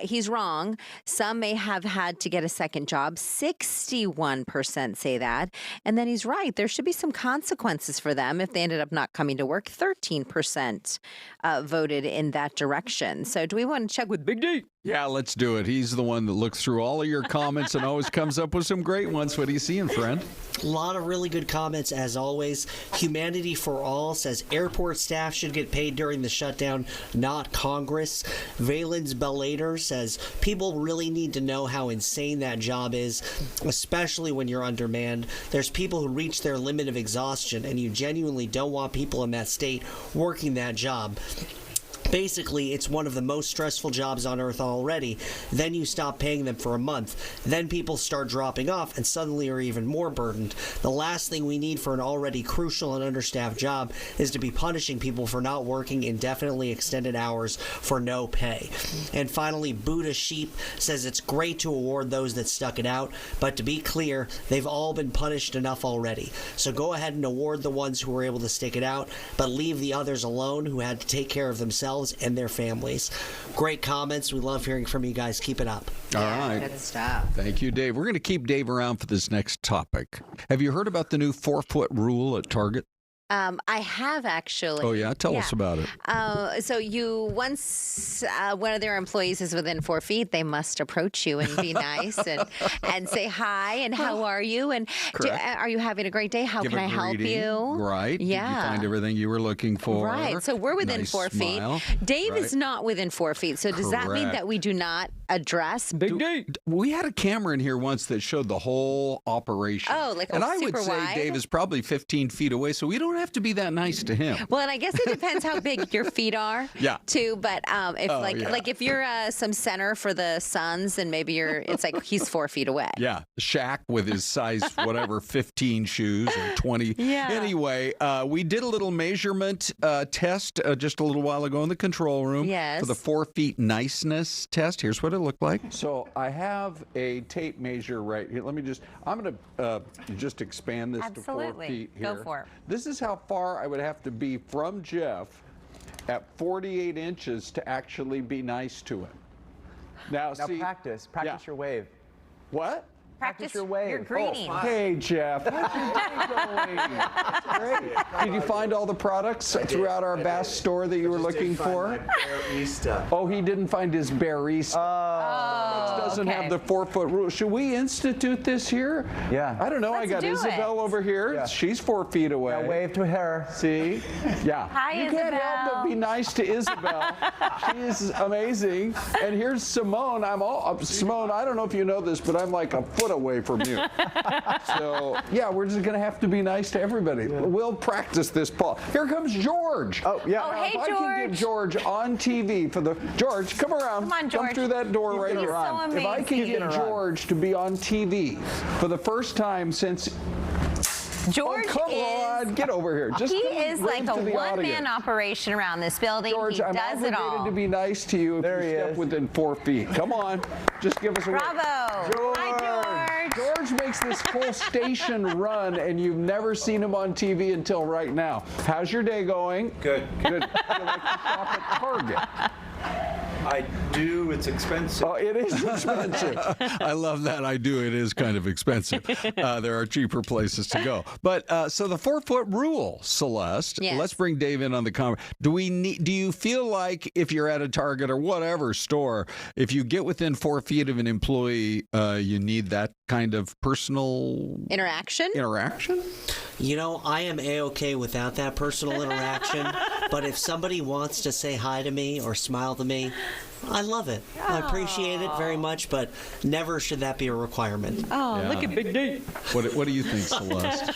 Speaker 3: He's wrong. Some may have had to get a second job. 61% say that. And then he's right. There should be some consequences for them if they ended up not coming to work. 13% voted in that direction. So do we want to check with Big D?
Speaker 1: Yeah, let's do it. He's the one that looks through all of your comments and always comes up with some great ones. What are you seeing, friend?
Speaker 7: A lot of really good comments, as always. Humanity for All says airport staff should get paid during the shutdown, not Congress. Valens Bellator says people really need to know how insane that job is, especially when you're undermanned. There's people who reach their limit of exhaustion, and you genuinely don't want people in that state working that job. Basically, it's one of the most stressful jobs on earth already. Then you stop paying them for a month. Then people start dropping off and suddenly are even more burdened. The last thing we need for an already crucial and understaffed job is to be punishing people for not working indefinitely extended hours for no pay. And finally, Buddha Sheep says it's great to award those that stuck it out, but to be clear, they've all been punished enough already. So go ahead and award the ones who were able to stick it out, but leave the others alone who had to take care of themselves and their families. Great comments. We love hearing from you guys. Keep it up.
Speaker 1: All right.
Speaker 3: Good stuff.
Speaker 1: Thank you, Dave. We're going to keep Dave around for this next topic. Have you heard about the new 4-foot rule at Target?
Speaker 3: I have actually.
Speaker 1: Oh, yeah? Tell us about it.
Speaker 3: So once one of their employees is within 4 feet, they must approach you and be nice and say hi and how are you and are you having a great day? How
Speaker 1: Give
Speaker 3: can
Speaker 1: a
Speaker 3: I help
Speaker 1: greeting,
Speaker 3: you?
Speaker 1: Right.
Speaker 3: Yeah.
Speaker 1: Did you find everything you were looking for?
Speaker 3: Right. So we're within
Speaker 1: Nice
Speaker 3: 4
Speaker 1: smile.
Speaker 3: feet. Dave
Speaker 1: Right.
Speaker 3: is not within 4 feet. So does that mean
Speaker 1: Correct.
Speaker 3: that we do not address Big Dave?
Speaker 1: We had a camera in here once that showed the whole operation.
Speaker 3: Oh, like
Speaker 1: and I would
Speaker 3: super
Speaker 1: say
Speaker 3: wide?
Speaker 1: Dave is probably 15 feet away, so we don't have to be that nice to him.
Speaker 3: Well, and I guess it depends how big your feet are.
Speaker 1: Yeah.
Speaker 3: Too, but if
Speaker 1: yeah.
Speaker 3: if you're some center for the Suns, and maybe it's like he's 4 feet away.
Speaker 1: Yeah, Shaq with his size, whatever, 15 shoes or 20.
Speaker 3: Yeah.
Speaker 1: Anyway, we did a little measurement test just a little while ago in the control room.
Speaker 3: Yes.
Speaker 1: For the 4 feet niceness test. Here's what it looked like. So I have a tape measure right here. Let me I'm going to just expand this to 4 feet here.
Speaker 3: Go for it.
Speaker 1: This is how far I would have to be from Jeff at 48 inches to actually be nice to him. Now see,
Speaker 8: practice
Speaker 1: yeah.
Speaker 8: your wave.
Speaker 1: What?
Speaker 3: Practice
Speaker 8: your wave.
Speaker 3: your greeting.
Speaker 1: Hey, Jeff. How's your day going? Great. Did you find all the products throughout our vast store that you were looking for? Oh, he didn't find his barista. Doesn't have the 4-foot rule. Should we institute this here?
Speaker 8: Yeah.
Speaker 1: I don't know.
Speaker 3: Let's
Speaker 1: I got
Speaker 3: do
Speaker 1: Isabel
Speaker 3: it.
Speaker 1: over here.
Speaker 8: Yeah.
Speaker 1: She's 4 feet away.
Speaker 8: Now wave to her.
Speaker 1: See? Yeah.
Speaker 3: Hi,
Speaker 1: you can't help but be nice to Isabel. She's amazing. And here's Simone. Simone, I don't know if you know this, but I'm like a foot away from you. So, yeah, we're just going to have to be nice to everybody. Yeah. We'll practice this, Paul. Here comes George.
Speaker 8: Oh, yeah.
Speaker 3: Oh,
Speaker 1: Now,
Speaker 3: hey,
Speaker 1: if I can get George on TV for the... George, come around.
Speaker 3: Come on, George.
Speaker 1: Come through that door right
Speaker 3: He's
Speaker 1: here.
Speaker 3: so amazing.
Speaker 1: If I can get George to be on TV for the first time since...
Speaker 3: George
Speaker 1: come on, get over here. Just
Speaker 9: He is like a
Speaker 1: audience.
Speaker 9: one-man operation around this building.
Speaker 1: George,
Speaker 9: He
Speaker 1: I'm
Speaker 9: does it
Speaker 1: obligated
Speaker 9: all.
Speaker 1: to be nice to you if
Speaker 8: There
Speaker 1: you
Speaker 8: he
Speaker 1: step
Speaker 8: is.
Speaker 1: within 4 feet. Come on, just give us a wave.
Speaker 9: Bravo.
Speaker 1: George.
Speaker 9: Hi, George.
Speaker 1: George makes this whole station run, and you've never seen him on TV until right now. How's your day going?
Speaker 10: Good.
Speaker 1: Good. You like to shop at Target?
Speaker 10: I do. It's expensive.
Speaker 1: Oh, it is expensive. I love that. I do. It is kind of expensive. There are cheaper places to go. But so the 4-foot rule, Celeste.
Speaker 3: Yes.
Speaker 1: Let's bring Dave in on the comment. Do you feel like if you're at a Target or whatever store, if you get within 4 feet of an employee, you need that kind of personal
Speaker 3: Interaction?
Speaker 7: You know, I am A-okay without that personal interaction, but if somebody wants to say hi to me or smile to me, I love it. I appreciate it very much, but never should that be a requirement.
Speaker 3: Oh,
Speaker 1: Yeah.
Speaker 3: look at Big Dave.
Speaker 1: What do you think, Celeste?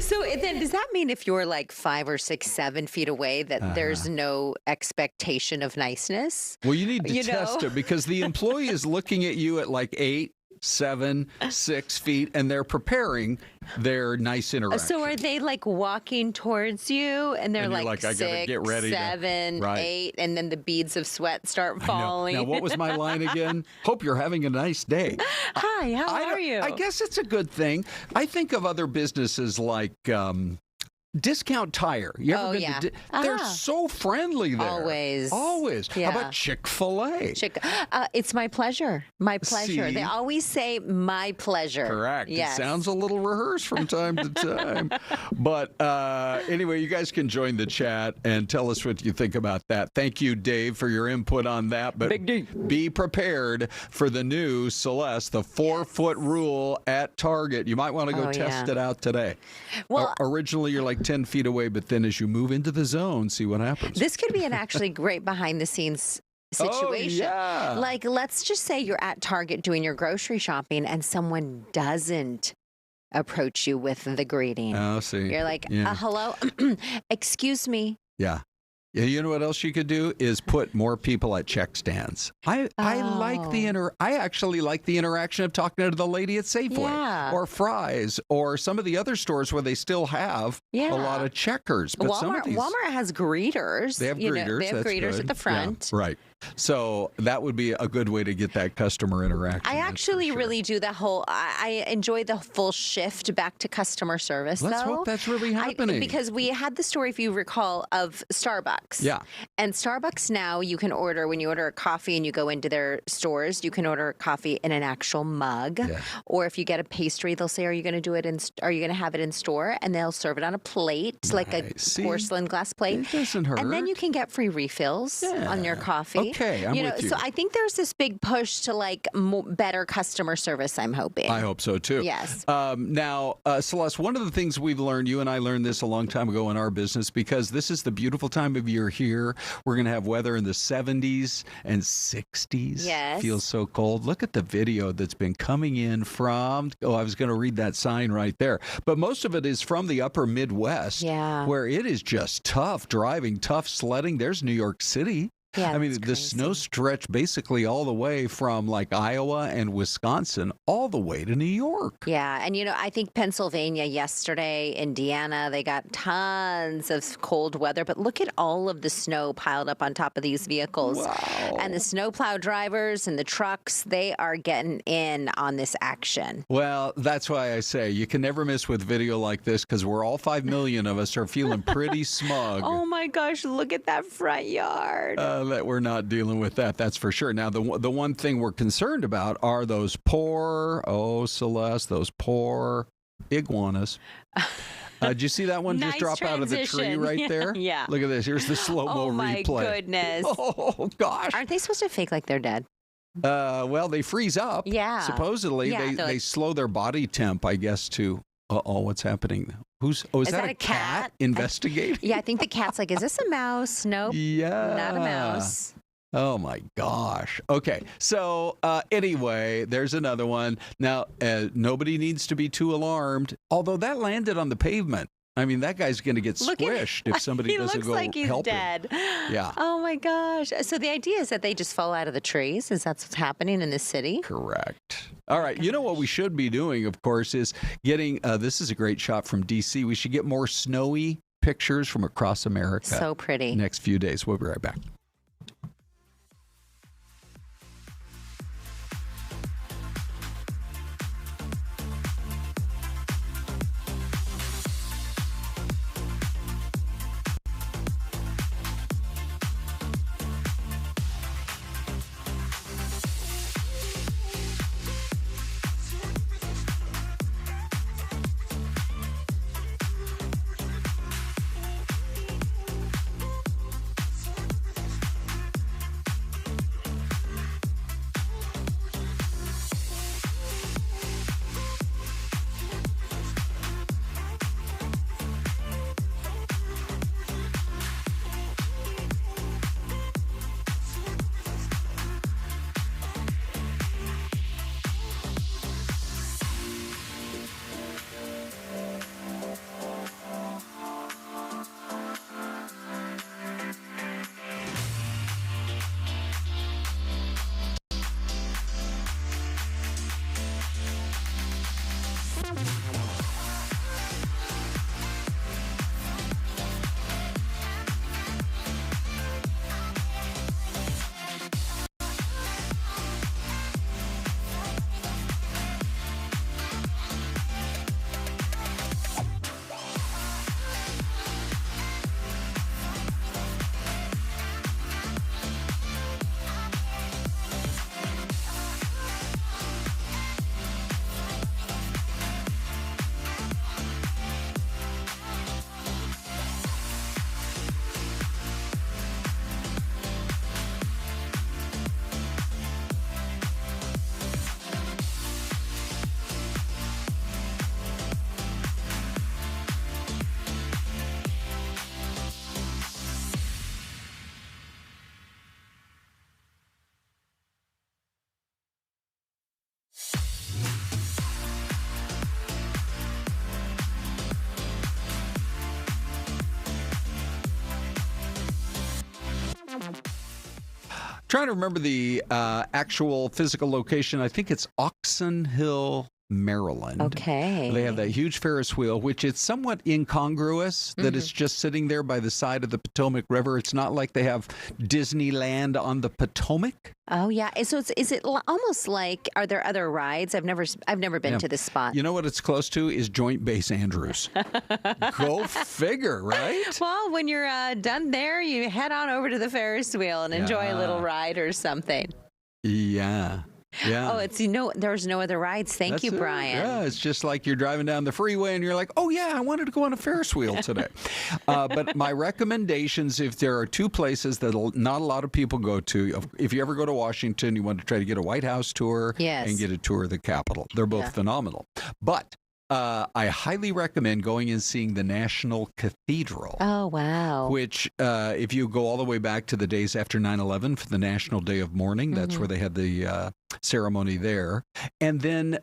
Speaker 3: So then does that mean if you're like 5 or 6, 7 feet away that there's no expectation of niceness?
Speaker 1: Well, you need to test it because the employee is looking at you at like 8, 7, 6 feet, and they're preparing their nice interaction.
Speaker 3: So are they like walking towards you and they're
Speaker 1: And you're
Speaker 3: like
Speaker 1: like, I gotta
Speaker 3: 6,
Speaker 1: get ready to-
Speaker 3: 7,
Speaker 1: Right.
Speaker 3: 8, and then the beads of sweat start
Speaker 1: I know.
Speaker 3: falling?
Speaker 1: Now, what was my line again? Hope you're having a nice day.
Speaker 3: Hi, how are you?
Speaker 1: I guess it's a good thing. I think of other businesses like Discount Tire. You ever
Speaker 3: Oh,
Speaker 1: been
Speaker 3: yeah.
Speaker 1: to They're so friendly there.
Speaker 3: Always.
Speaker 1: How
Speaker 3: Yeah.
Speaker 1: about Chick-fil-A?
Speaker 3: It's my pleasure. My pleasure.
Speaker 1: See?
Speaker 3: They always say my pleasure.
Speaker 1: Correct.
Speaker 3: Yes.
Speaker 1: It sounds a little rehearsed from time to time. But anyway, you guys can join the chat and tell us what you think about that. Thank you, Dave, for your input on that. But be prepared for the new Celeste, the 4-foot rule at Target. You might want to go test it out today.
Speaker 3: Well,
Speaker 1: originally you're like 10 feet away, but then as you move into the zone, see what happens.
Speaker 3: This could be an actually great behind the scenes situation.
Speaker 1: Oh, yeah.
Speaker 3: Like, let's just say you're at Target doing your grocery shopping and someone doesn't approach you with the greeting.
Speaker 1: Oh, see.
Speaker 3: You're like,
Speaker 1: Yeah.
Speaker 3: hello? Excuse me.
Speaker 1: Yeah. You know what else you could do is put more people at check stands. I actually like the interaction of talking to the lady at Safeway or Fry's or some of the other stores where they still have a lot of checkers. But
Speaker 3: Walmart has greeters.
Speaker 1: They have greeters.
Speaker 3: They have greeters at the front.
Speaker 1: Yeah, right. So that would be a good way to get that customer interaction.
Speaker 3: I actually really do the whole. I enjoy the full shift back to customer service.
Speaker 1: Let's hope that's really happening.
Speaker 3: Because we had the story, if you recall, of Starbucks.
Speaker 1: Yeah.
Speaker 3: And Starbucks now, you can order, when you order a coffee and you go into their stores, you can order coffee in an actual mug. Yeah. Or if you get a pastry, they'll say, "Are you going to do it are you going to have it in store?" And they'll serve it on a plate, like a porcelain glass plate.
Speaker 1: It doesn't hurt.
Speaker 3: And then you can get free refills on your coffee.
Speaker 1: Okay, I'm with you.
Speaker 3: So I think there's this big push to like better customer service, I'm hoping.
Speaker 1: I hope so too.
Speaker 3: Yes.
Speaker 1: Now, Syleste, one of the things we've learned, you and I learned this a long time ago in our business, because this is the beautiful time of year here. We're going to have weather in the 70s and 60s.
Speaker 3: Yes.
Speaker 1: Feels so cold. Look at the video that's been coming in from, I was going to read that sign right there. But most of it is from the upper Midwest, where it is just tough driving, tough sledding. There's New York City.
Speaker 3: Yeah,
Speaker 1: I mean, the snow stretched basically all the way from like Iowa and Wisconsin all the way to New York.
Speaker 3: Yeah. And, I think Pennsylvania yesterday, Indiana, they got tons of cold weather. But look at all of the snow piled up on top of these vehicles.
Speaker 1: Wow.
Speaker 3: And the snowplow drivers and the trucks, they are getting in on this action.
Speaker 1: Well, that's why I say you can never miss with video like this, because we're all 5 million of us are feeling pretty smug.
Speaker 3: Oh, my gosh. Look at that front yard.
Speaker 1: That we're not dealing with that, that's for sure. Now, the one thing we're concerned about are those poor, Syleste, those poor iguanas. Did you see that one just drop out of the tree right there?
Speaker 3: Yeah.
Speaker 1: Look at this. Here's the slow-mo replay.
Speaker 3: Oh, my goodness.
Speaker 1: Oh, gosh.
Speaker 3: Aren't they supposed to fake like they're dead?
Speaker 1: Well, they freeze up.
Speaker 3: Yeah.
Speaker 1: Supposedly, they slow their body temp, I guess, to... what's happening? Is that a cat investigating?
Speaker 3: Yeah, I think the cat's like, is this a mouse? Nope.
Speaker 1: Yeah.
Speaker 3: Not a mouse.
Speaker 1: Oh, my gosh. Okay. So anyway, there's another one. Now, nobody needs to be too alarmed, although that landed on the pavement. I mean, that guy's going to get squished if somebody doesn't go help him.
Speaker 3: He looks like he's dead.
Speaker 1: Yeah.
Speaker 3: Oh, my gosh. So the idea is that they just fall out of the trees? Is that what's happening in this city?
Speaker 1: Correct. All right. You know what we should be doing, of course, is getting, this is a great shot from D.C. We should get more snowy pictures from across America.
Speaker 3: So pretty.
Speaker 1: Next few days. We'll be right back. trying to remember the actual physical location. I think it's Oxon Hill, Maryland.
Speaker 3: Okay.
Speaker 1: They have that huge Ferris wheel, which is somewhat incongruous that it's just sitting there by the side of the Potomac River. It's not like they have Disneyland on the Potomac.
Speaker 3: Oh yeah. So is it almost like, are there other rides? I've never been to this spot.
Speaker 1: You know what it's close to is Joint Base Andrews. Go figure, right?
Speaker 3: Well, when you're done there, you head on over to the Ferris wheel and enjoy a little ride or something.
Speaker 1: Yeah. Yeah.
Speaker 3: Oh, there's no other rides. Thank you, Brian.
Speaker 1: Yeah, it's just like you're driving down the freeway and you're like, oh, yeah, I wanted to go on a Ferris wheel today. But my recommendations, if there are two places that not a lot of people go to, if you ever go to Washington, you want to try to get a White House tour and get a tour of the Capitol. They're both phenomenal. But I highly recommend going and seeing the National Cathedral.
Speaker 3: Oh, wow.
Speaker 1: Which, if you go all the way back to the days after 9/11 for the National Day of Mourning, that's where they had the ceremony there. And then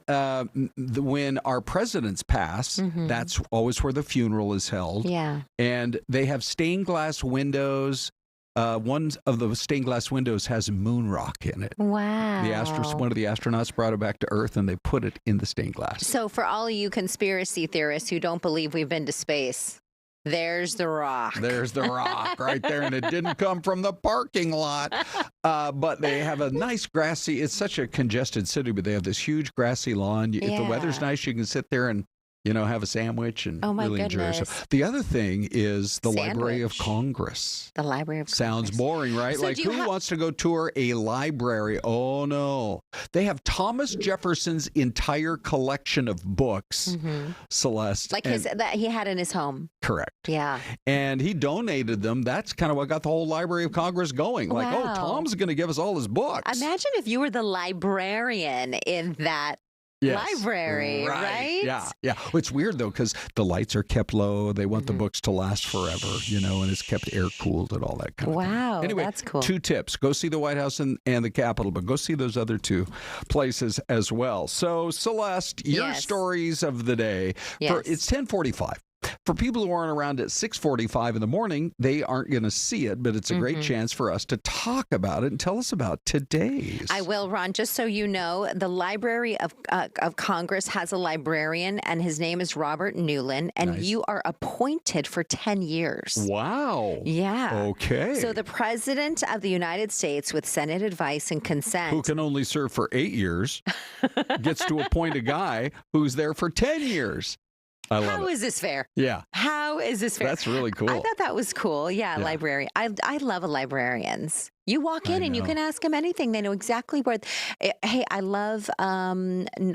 Speaker 1: when our presidents pass, that's always where the funeral is held.
Speaker 3: Yeah.
Speaker 1: And they have stained glass windows. One of the stained glass windows has moon rock in it.
Speaker 3: Wow.
Speaker 1: One of the astronauts brought it back to Earth and they put it in the stained glass.
Speaker 3: So for all of you conspiracy theorists who don't believe we've been to space, there's the rock.
Speaker 1: There's the rock right there, and it didn't come from the parking lot. But they have a nice grassy, it's such a congested city, but they have this huge grassy lawn. If the weather's nice, you can sit there and have a sandwich and really enjoy yourself. The other thing is the Library of Congress.
Speaker 3: The Library of Congress.
Speaker 1: Sounds boring, right?
Speaker 3: So
Speaker 1: who wants to go tour a library? Oh, no. They have Thomas Jefferson's entire collection of books, Celeste.
Speaker 3: Like that he had in his home.
Speaker 1: Correct.
Speaker 3: Yeah.
Speaker 1: And he donated them. That's kind of what got the whole Library of Congress going. Like, oh, Tom's going to give us all his books.
Speaker 3: Imagine if you were the librarian in that library, right?
Speaker 1: Yeah. It's weird, though, because the lights are kept low. They want the books to last forever, and it's kept air-cooled and all that kind of thing.
Speaker 3: Wow,
Speaker 1: anyway,
Speaker 3: that's cool.
Speaker 1: 2 tips. Go see the White House and the Capitol, but go see those other 2 places as well. So, Celeste, your stories of the day. It's 10:45. For people who aren't around at 6:45 in the morning, they aren't going to see it, but it's a great chance for us to talk about it and tell us about today's.
Speaker 3: I will, Ron. Just so you know, the Library of Congress has a librarian, and his name is Robert Newland, and you are appointed for 10 years.
Speaker 1: Wow.
Speaker 3: Yeah.
Speaker 1: Okay.
Speaker 3: So the President of the United States, with Senate advice and consent,
Speaker 1: who can only serve for 8 years, gets to appoint a guy who's there for 10 years. How
Speaker 3: is this fair?
Speaker 1: Yeah.
Speaker 3: How is this fair?
Speaker 1: That's really cool.
Speaker 3: I thought that was cool. Yeah, librarian. I love librarians. You walk in and you can ask them anything. They know exactly where. Hey, I love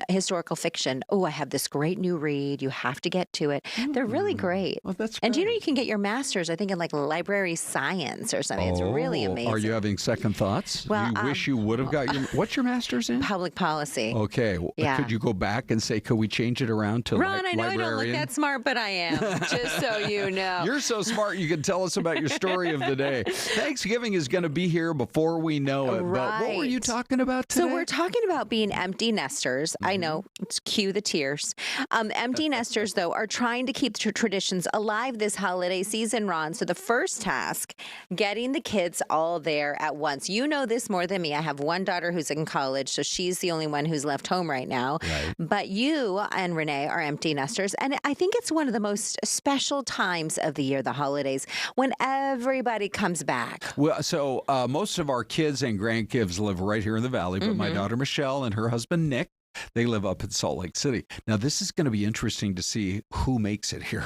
Speaker 3: historical fiction. Oh, I have this great new read. You have to get to it. They're really great.
Speaker 1: Well, that's great.
Speaker 3: And you can get your master's, I think, in like library science or something. It's really amazing.
Speaker 1: Are you having second thoughts?
Speaker 3: Well,
Speaker 1: you wish you would have got your. What's your master's in?
Speaker 3: Public policy.
Speaker 1: Okay.
Speaker 3: Yeah.
Speaker 1: Could you go back and say, could we change it around to
Speaker 3: Ron, I know
Speaker 1: librarian?
Speaker 3: I don't look that smart, but I am. Just so you know.
Speaker 1: You're so smart. You can tell us about your story of the day. Thanksgiving is going to be here before we know it.
Speaker 3: Right.
Speaker 1: But what were you talking about today?
Speaker 3: So we're talking about being empty nesters. I know. Let's cue the tears. Empty nesters, though, are trying to keep the traditions alive this holiday season, Ron. So the first task, getting the kids all there at once. You know this more than me. I have one daughter who's in college, so she's the only one who's left home right now.
Speaker 1: Right.
Speaker 3: But you and Renee are empty nesters. And I think it's one of the most special times of the year, the holidays, when everybody comes back.
Speaker 1: Well, so most of our kids and grandkids live right here in the Valley, but my daughter Michelle and her husband Nick, they live up in Salt Lake City. Now, this is going to be interesting to see who makes it here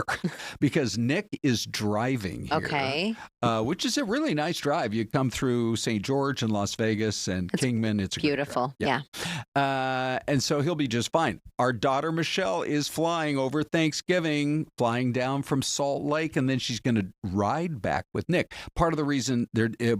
Speaker 1: because Nick is driving here, which is a really nice drive. You come through St. George and Las Vegas and Kingman. It's
Speaker 3: beautiful. Yeah.
Speaker 1: And so he'll be just fine. Our daughter Michelle is flying over Thanksgiving, flying down from Salt Lake, and then she's going to ride back with Nick. Part of the reason,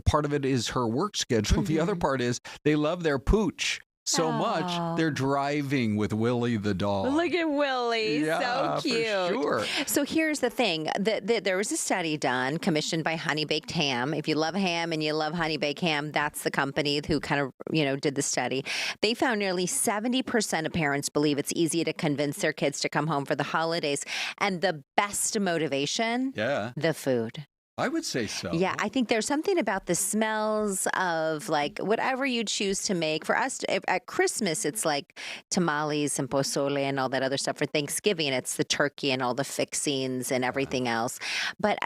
Speaker 1: part of it is her work schedule. The other part is they love their pooch so much, they're driving with Willie the dog.
Speaker 3: Look at Willie.
Speaker 1: Yeah,
Speaker 3: so cute.
Speaker 1: For sure.
Speaker 3: So here's the thing. There was a study done, commissioned by Honey Baked Ham. If you love ham and you love Honey Baked Ham, that's the company who kind of, did the study. They found nearly 70% of parents believe it's easy to convince their kids to come home for the holidays. And the best motivation, the food.
Speaker 1: I would say so.
Speaker 3: Yeah, I think there's something about the smells of like whatever you choose to make. For us, at Christmas, it's like tamales and pozole and all that other stuff. For Thanksgiving, it's the turkey and all the fixings and everything else. But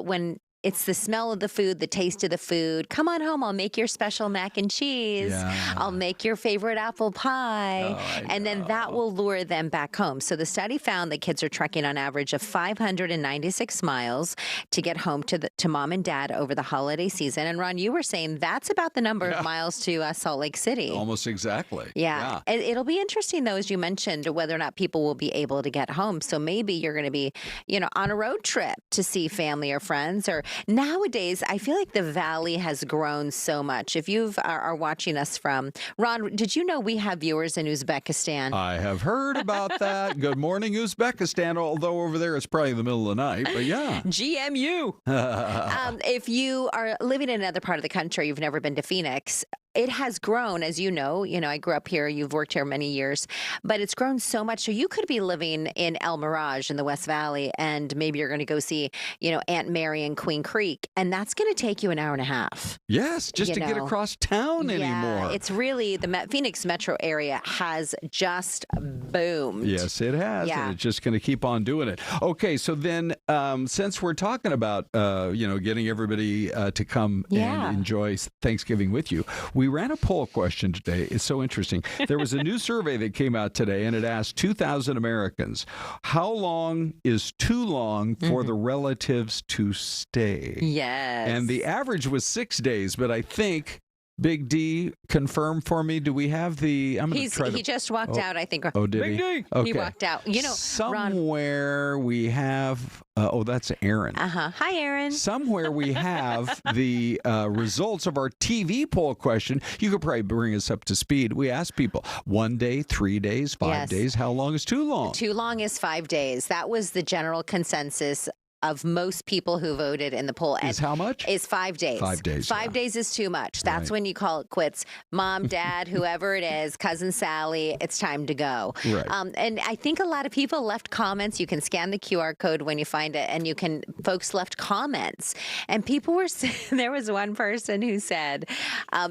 Speaker 3: when it's the smell of the food, the taste of the food. Come on home. I'll make your special mac and cheese.
Speaker 1: Yeah.
Speaker 3: I'll make your favorite apple pie. And then that will lure them back home. So the study found that kids are trekking on average of 596 miles to get home to mom and dad over the holiday season. And Ron, you were saying that's about the number of miles to Salt Lake City.
Speaker 1: Almost exactly.
Speaker 3: Yeah. It'll be interesting, though, as you mentioned, whether or not people will be able to get home. So maybe you're going to be, on a road trip to see family or friends. Or nowadays, I feel like the Valley has grown so much. If you are watching us from, Ron, did you know we have viewers in Uzbekistan?
Speaker 1: I have heard about that. Good morning, Uzbekistan, although over there it's probably the middle of the night, but yeah.
Speaker 3: GMU. If you are living in another part of the country, you've never been to Phoenix, it has grown, as you know, I grew up here, you've worked here many years, but it's grown so much. So you could be living in El Mirage in the West Valley, and maybe you're going to go see, Aunt Mary and Queen Creek, and that's going to take you an hour and a half.
Speaker 1: Yes, just to get across town anymore.
Speaker 3: It's really, the Phoenix metro area has just boomed.
Speaker 1: Yes, it has, and it's just going to keep on doing it. Okay, so then since we're talking about, getting everybody to come and enjoy Thanksgiving with you, we ran a poll question today. It's so interesting. There was a new survey that came out today, and it asked 2,000 Americans, how long is too long for the relatives to stay?
Speaker 3: Yes.
Speaker 1: And the average was 6 days, but I think Big D, confirm for me. Do we have the?
Speaker 3: He just walked out. I think.
Speaker 1: Oh, did
Speaker 3: Big
Speaker 1: he?
Speaker 3: D.
Speaker 1: Okay.
Speaker 3: He walked out.
Speaker 1: Somewhere we have. That's Erin.
Speaker 3: Hi, Erin.
Speaker 1: Somewhere we have the results of our TV poll question. You could probably bring us up to speed. We asked people 1 day, 3 days, 5 days. How long is too long?
Speaker 3: Too long is 5 days. That was the general consensus of most people who voted in the poll.
Speaker 1: Is how much?
Speaker 3: Is 5 days.
Speaker 1: 5 days.
Speaker 3: 5 days is too much. That's when you call it quits. Mom, dad, whoever it is, cousin Sally, it's time to go.
Speaker 1: Right.
Speaker 3: And I think a lot of people left comments. You can scan the QR code when you find it, and folks left comments. And people were, there was one person who said,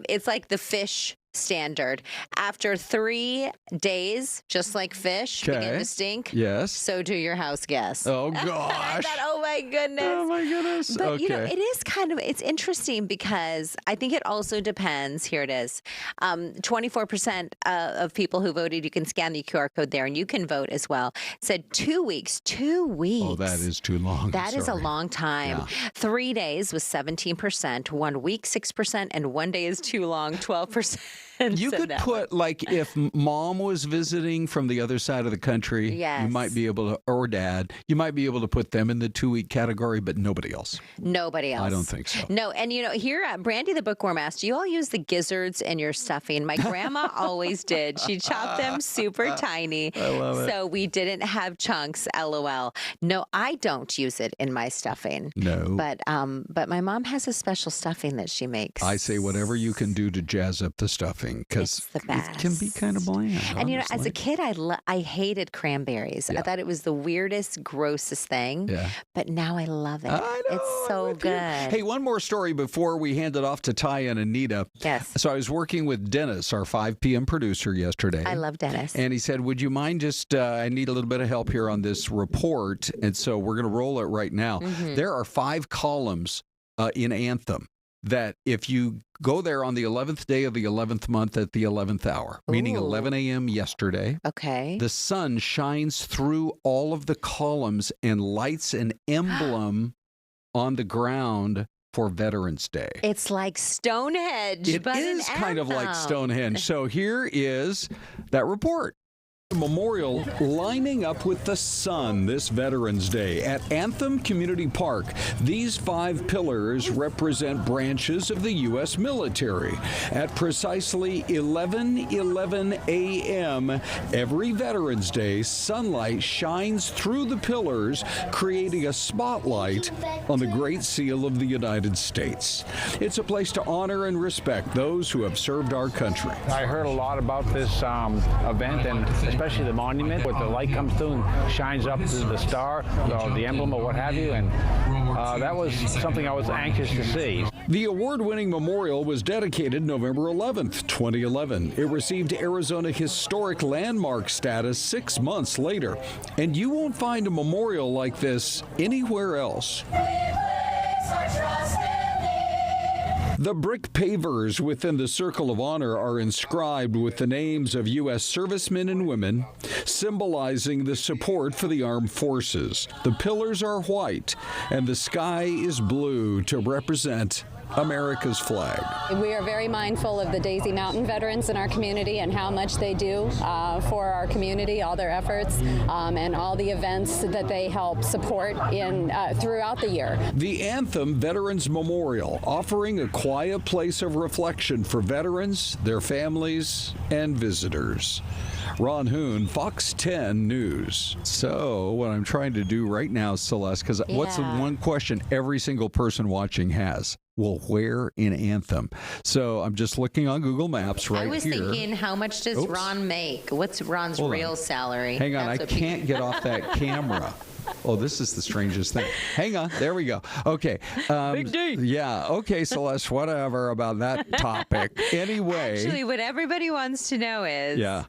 Speaker 3: it's like the fish standard. After 3 days, just like fish begin to stink, so do your house guests.
Speaker 1: Oh, gosh.
Speaker 3: I thought, oh, my goodness.
Speaker 1: Oh, my goodness.
Speaker 3: But,
Speaker 1: okay.
Speaker 3: it is it's interesting because I think it also depends. Here it is. 24% of people who voted, you can scan the QR code there, and you can vote as well, said 2 weeks. 2 weeks.
Speaker 1: Oh, that is too long.
Speaker 3: That is a long time.
Speaker 1: Yeah.
Speaker 3: 3 days was 17%, 1 week 6%, and 1 day is too long, 12%.
Speaker 1: You could put, like, if mom was visiting from the other side of the country, you might be able to, or dad, you might be able to put them in the 2 week category, but nobody else.
Speaker 3: Nobody else.
Speaker 1: I don't think so.
Speaker 3: No, and here at Brandy the Bookworm asked, do you all use the gizzards in your stuffing? My grandma always did. She chopped them super tiny.
Speaker 1: I love it.
Speaker 3: So we didn't have chunks, LOL. No, I don't use it in my stuffing.
Speaker 1: No.
Speaker 3: But my mom has a special stuffing that she makes.
Speaker 1: I say whatever you can do to jazz up the stuffing, because it can be kind of bland.
Speaker 3: And as a kid, I hated cranberries. I thought it was the weirdest, grossest thing.
Speaker 1: Yeah.
Speaker 3: But now I love it.
Speaker 1: I know,
Speaker 3: it's so good.
Speaker 1: Hey, one more story before we hand it off to Ty and Anita.
Speaker 3: Yes.
Speaker 1: So I was working with Dennis, our 5 p.m. producer, yesterday.
Speaker 3: I love Dennis.
Speaker 1: And he said, would you mind just, I need a little bit of help here on this report. And so we're going to roll it right now.
Speaker 3: Mm-hmm.
Speaker 1: There are 5 columns in Anthem that if you go there on the 11th day of the 11th month at the 11th hour, meaning 11 a.m. yesterday,
Speaker 3: the
Speaker 1: sun shines through all of the columns and lights an emblem on the ground for Veterans Day.
Speaker 3: It's like Stonehenge.
Speaker 1: It is kind of like Stonehenge. So here is that report. Memorial lining up with the sun this Veterans Day at Anthem Community Park. These 5 pillars represent branches of the U.S. military. At precisely 11:11 a.m. every Veterans Day, sunlight shines through the pillars, creating a spotlight on the Great Seal of the United States. It's a place to honor and respect those who have served our country.
Speaker 8: I heard a lot about this event, and especially especially the monument, where the light comes through and shines up to the star, or the emblem, or what have you, and that was something I was anxious to see.
Speaker 1: The award-winning memorial was dedicated November 11th, 2011. It received Arizona Historic Landmark status 6 months later, and you won't find a memorial like this anywhere else. The brick pavers within the Circle of Honor are inscribed with the names of U.S. servicemen and women, symbolizing the support for the armed forces. The pillars are white, and the sky is blue to represent America's flag.
Speaker 11: We are very mindful of the Daisy Mountain veterans in our community and how much they do for our community, all their efforts, and all the events that they help support in throughout the year.
Speaker 1: The Anthem Veterans Memorial, offering a quiet place of reflection for veterans, their families, and visitors. Ron Hoon, Fox 10 News. So what I'm trying to do right now, Celeste, because what's the one question every single person watching has? Well, where in Anthem? So I'm just looking on Google Maps right here.
Speaker 3: I was thinking, how much does Ron make? What's Ron's real salary?
Speaker 1: Hang on, I can't get off that camera. Oh, this is the strangest thing. Hang on. There we go. Okay.
Speaker 3: Big D.
Speaker 1: Yeah. Okay, Celeste, whatever about that topic. Anyway.
Speaker 3: Actually, what everybody wants to know is...
Speaker 1: Yeah.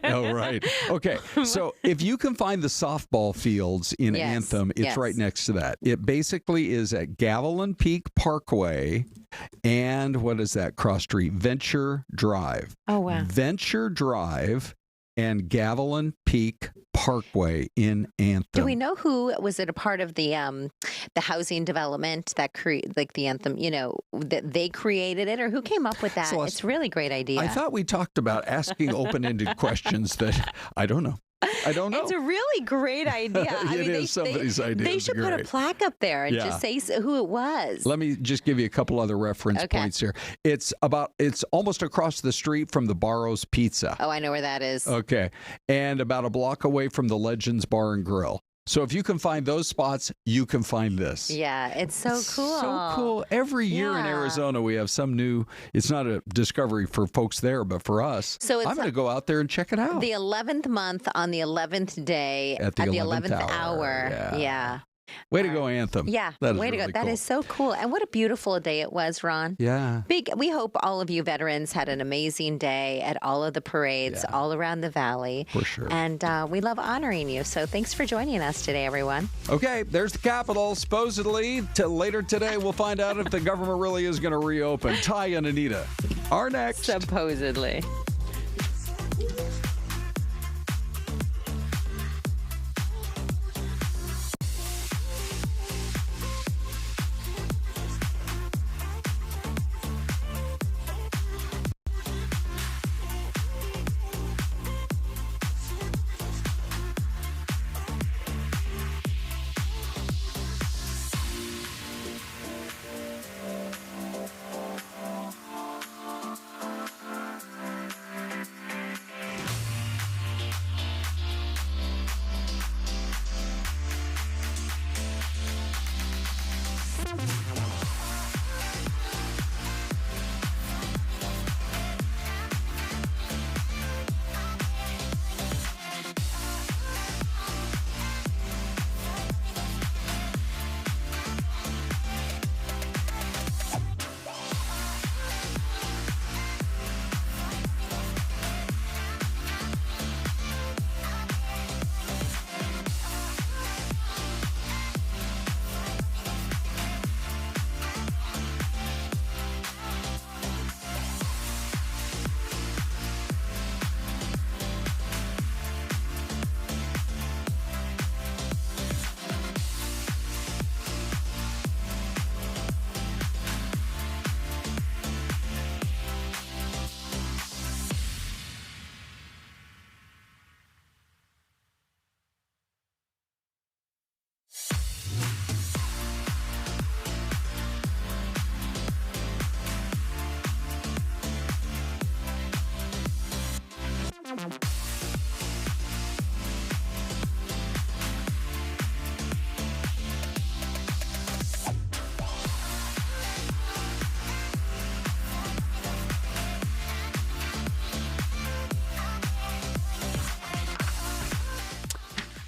Speaker 1: Oh, right. Okay. So if you can find the softball fields in Anthem, it's right next to that. It basically is at Gavilan Peak Parkway and what is that cross street? Venture Drive.
Speaker 3: Oh, wow.
Speaker 1: Venture Drive and Gavilan Peak Parkway in Anthem.
Speaker 3: Do we know who was it a part of the housing development that like the Anthem, you know, that they created it, or who came up with that?
Speaker 1: Celeste,
Speaker 3: it's a really great idea.
Speaker 1: I thought we talked about asking open-ended questions that I don't know. I don't know.
Speaker 3: It's a really great idea.
Speaker 1: It is somebody's idea.
Speaker 3: They should put a plaque up there and just say who it was.
Speaker 1: Let me just give you a couple other reference points here. It's almost across the street from the Barrows Pizza.
Speaker 3: Oh, I know where that is.
Speaker 1: Okay. And about a block away from the Legends Bar and Grill. So if you can find those spots, you can find this.
Speaker 3: Yeah, it's so cool.
Speaker 1: So cool. Every year in Arizona, we have some new, it's not a discovery for folks there, but for us,
Speaker 3: so
Speaker 1: I'm going to go out there and check it out.
Speaker 3: The 11th month on the 11th day
Speaker 1: at the 11th
Speaker 3: hour. Yeah.
Speaker 1: Way to go, Anthem.
Speaker 3: Yeah, way to go. That is so cool. And what a beautiful day it was, Ron.
Speaker 1: Yeah.
Speaker 3: We hope all of you veterans had an amazing day at all of the parades all around the valley.
Speaker 1: For sure.
Speaker 3: And we love honoring you. So thanks for joining us today, everyone.
Speaker 1: Okay, there's the Capitol. Supposedly, later today, we'll find out if the government really is going to reopen. Ty and Anita are next.
Speaker 3: Supposedly.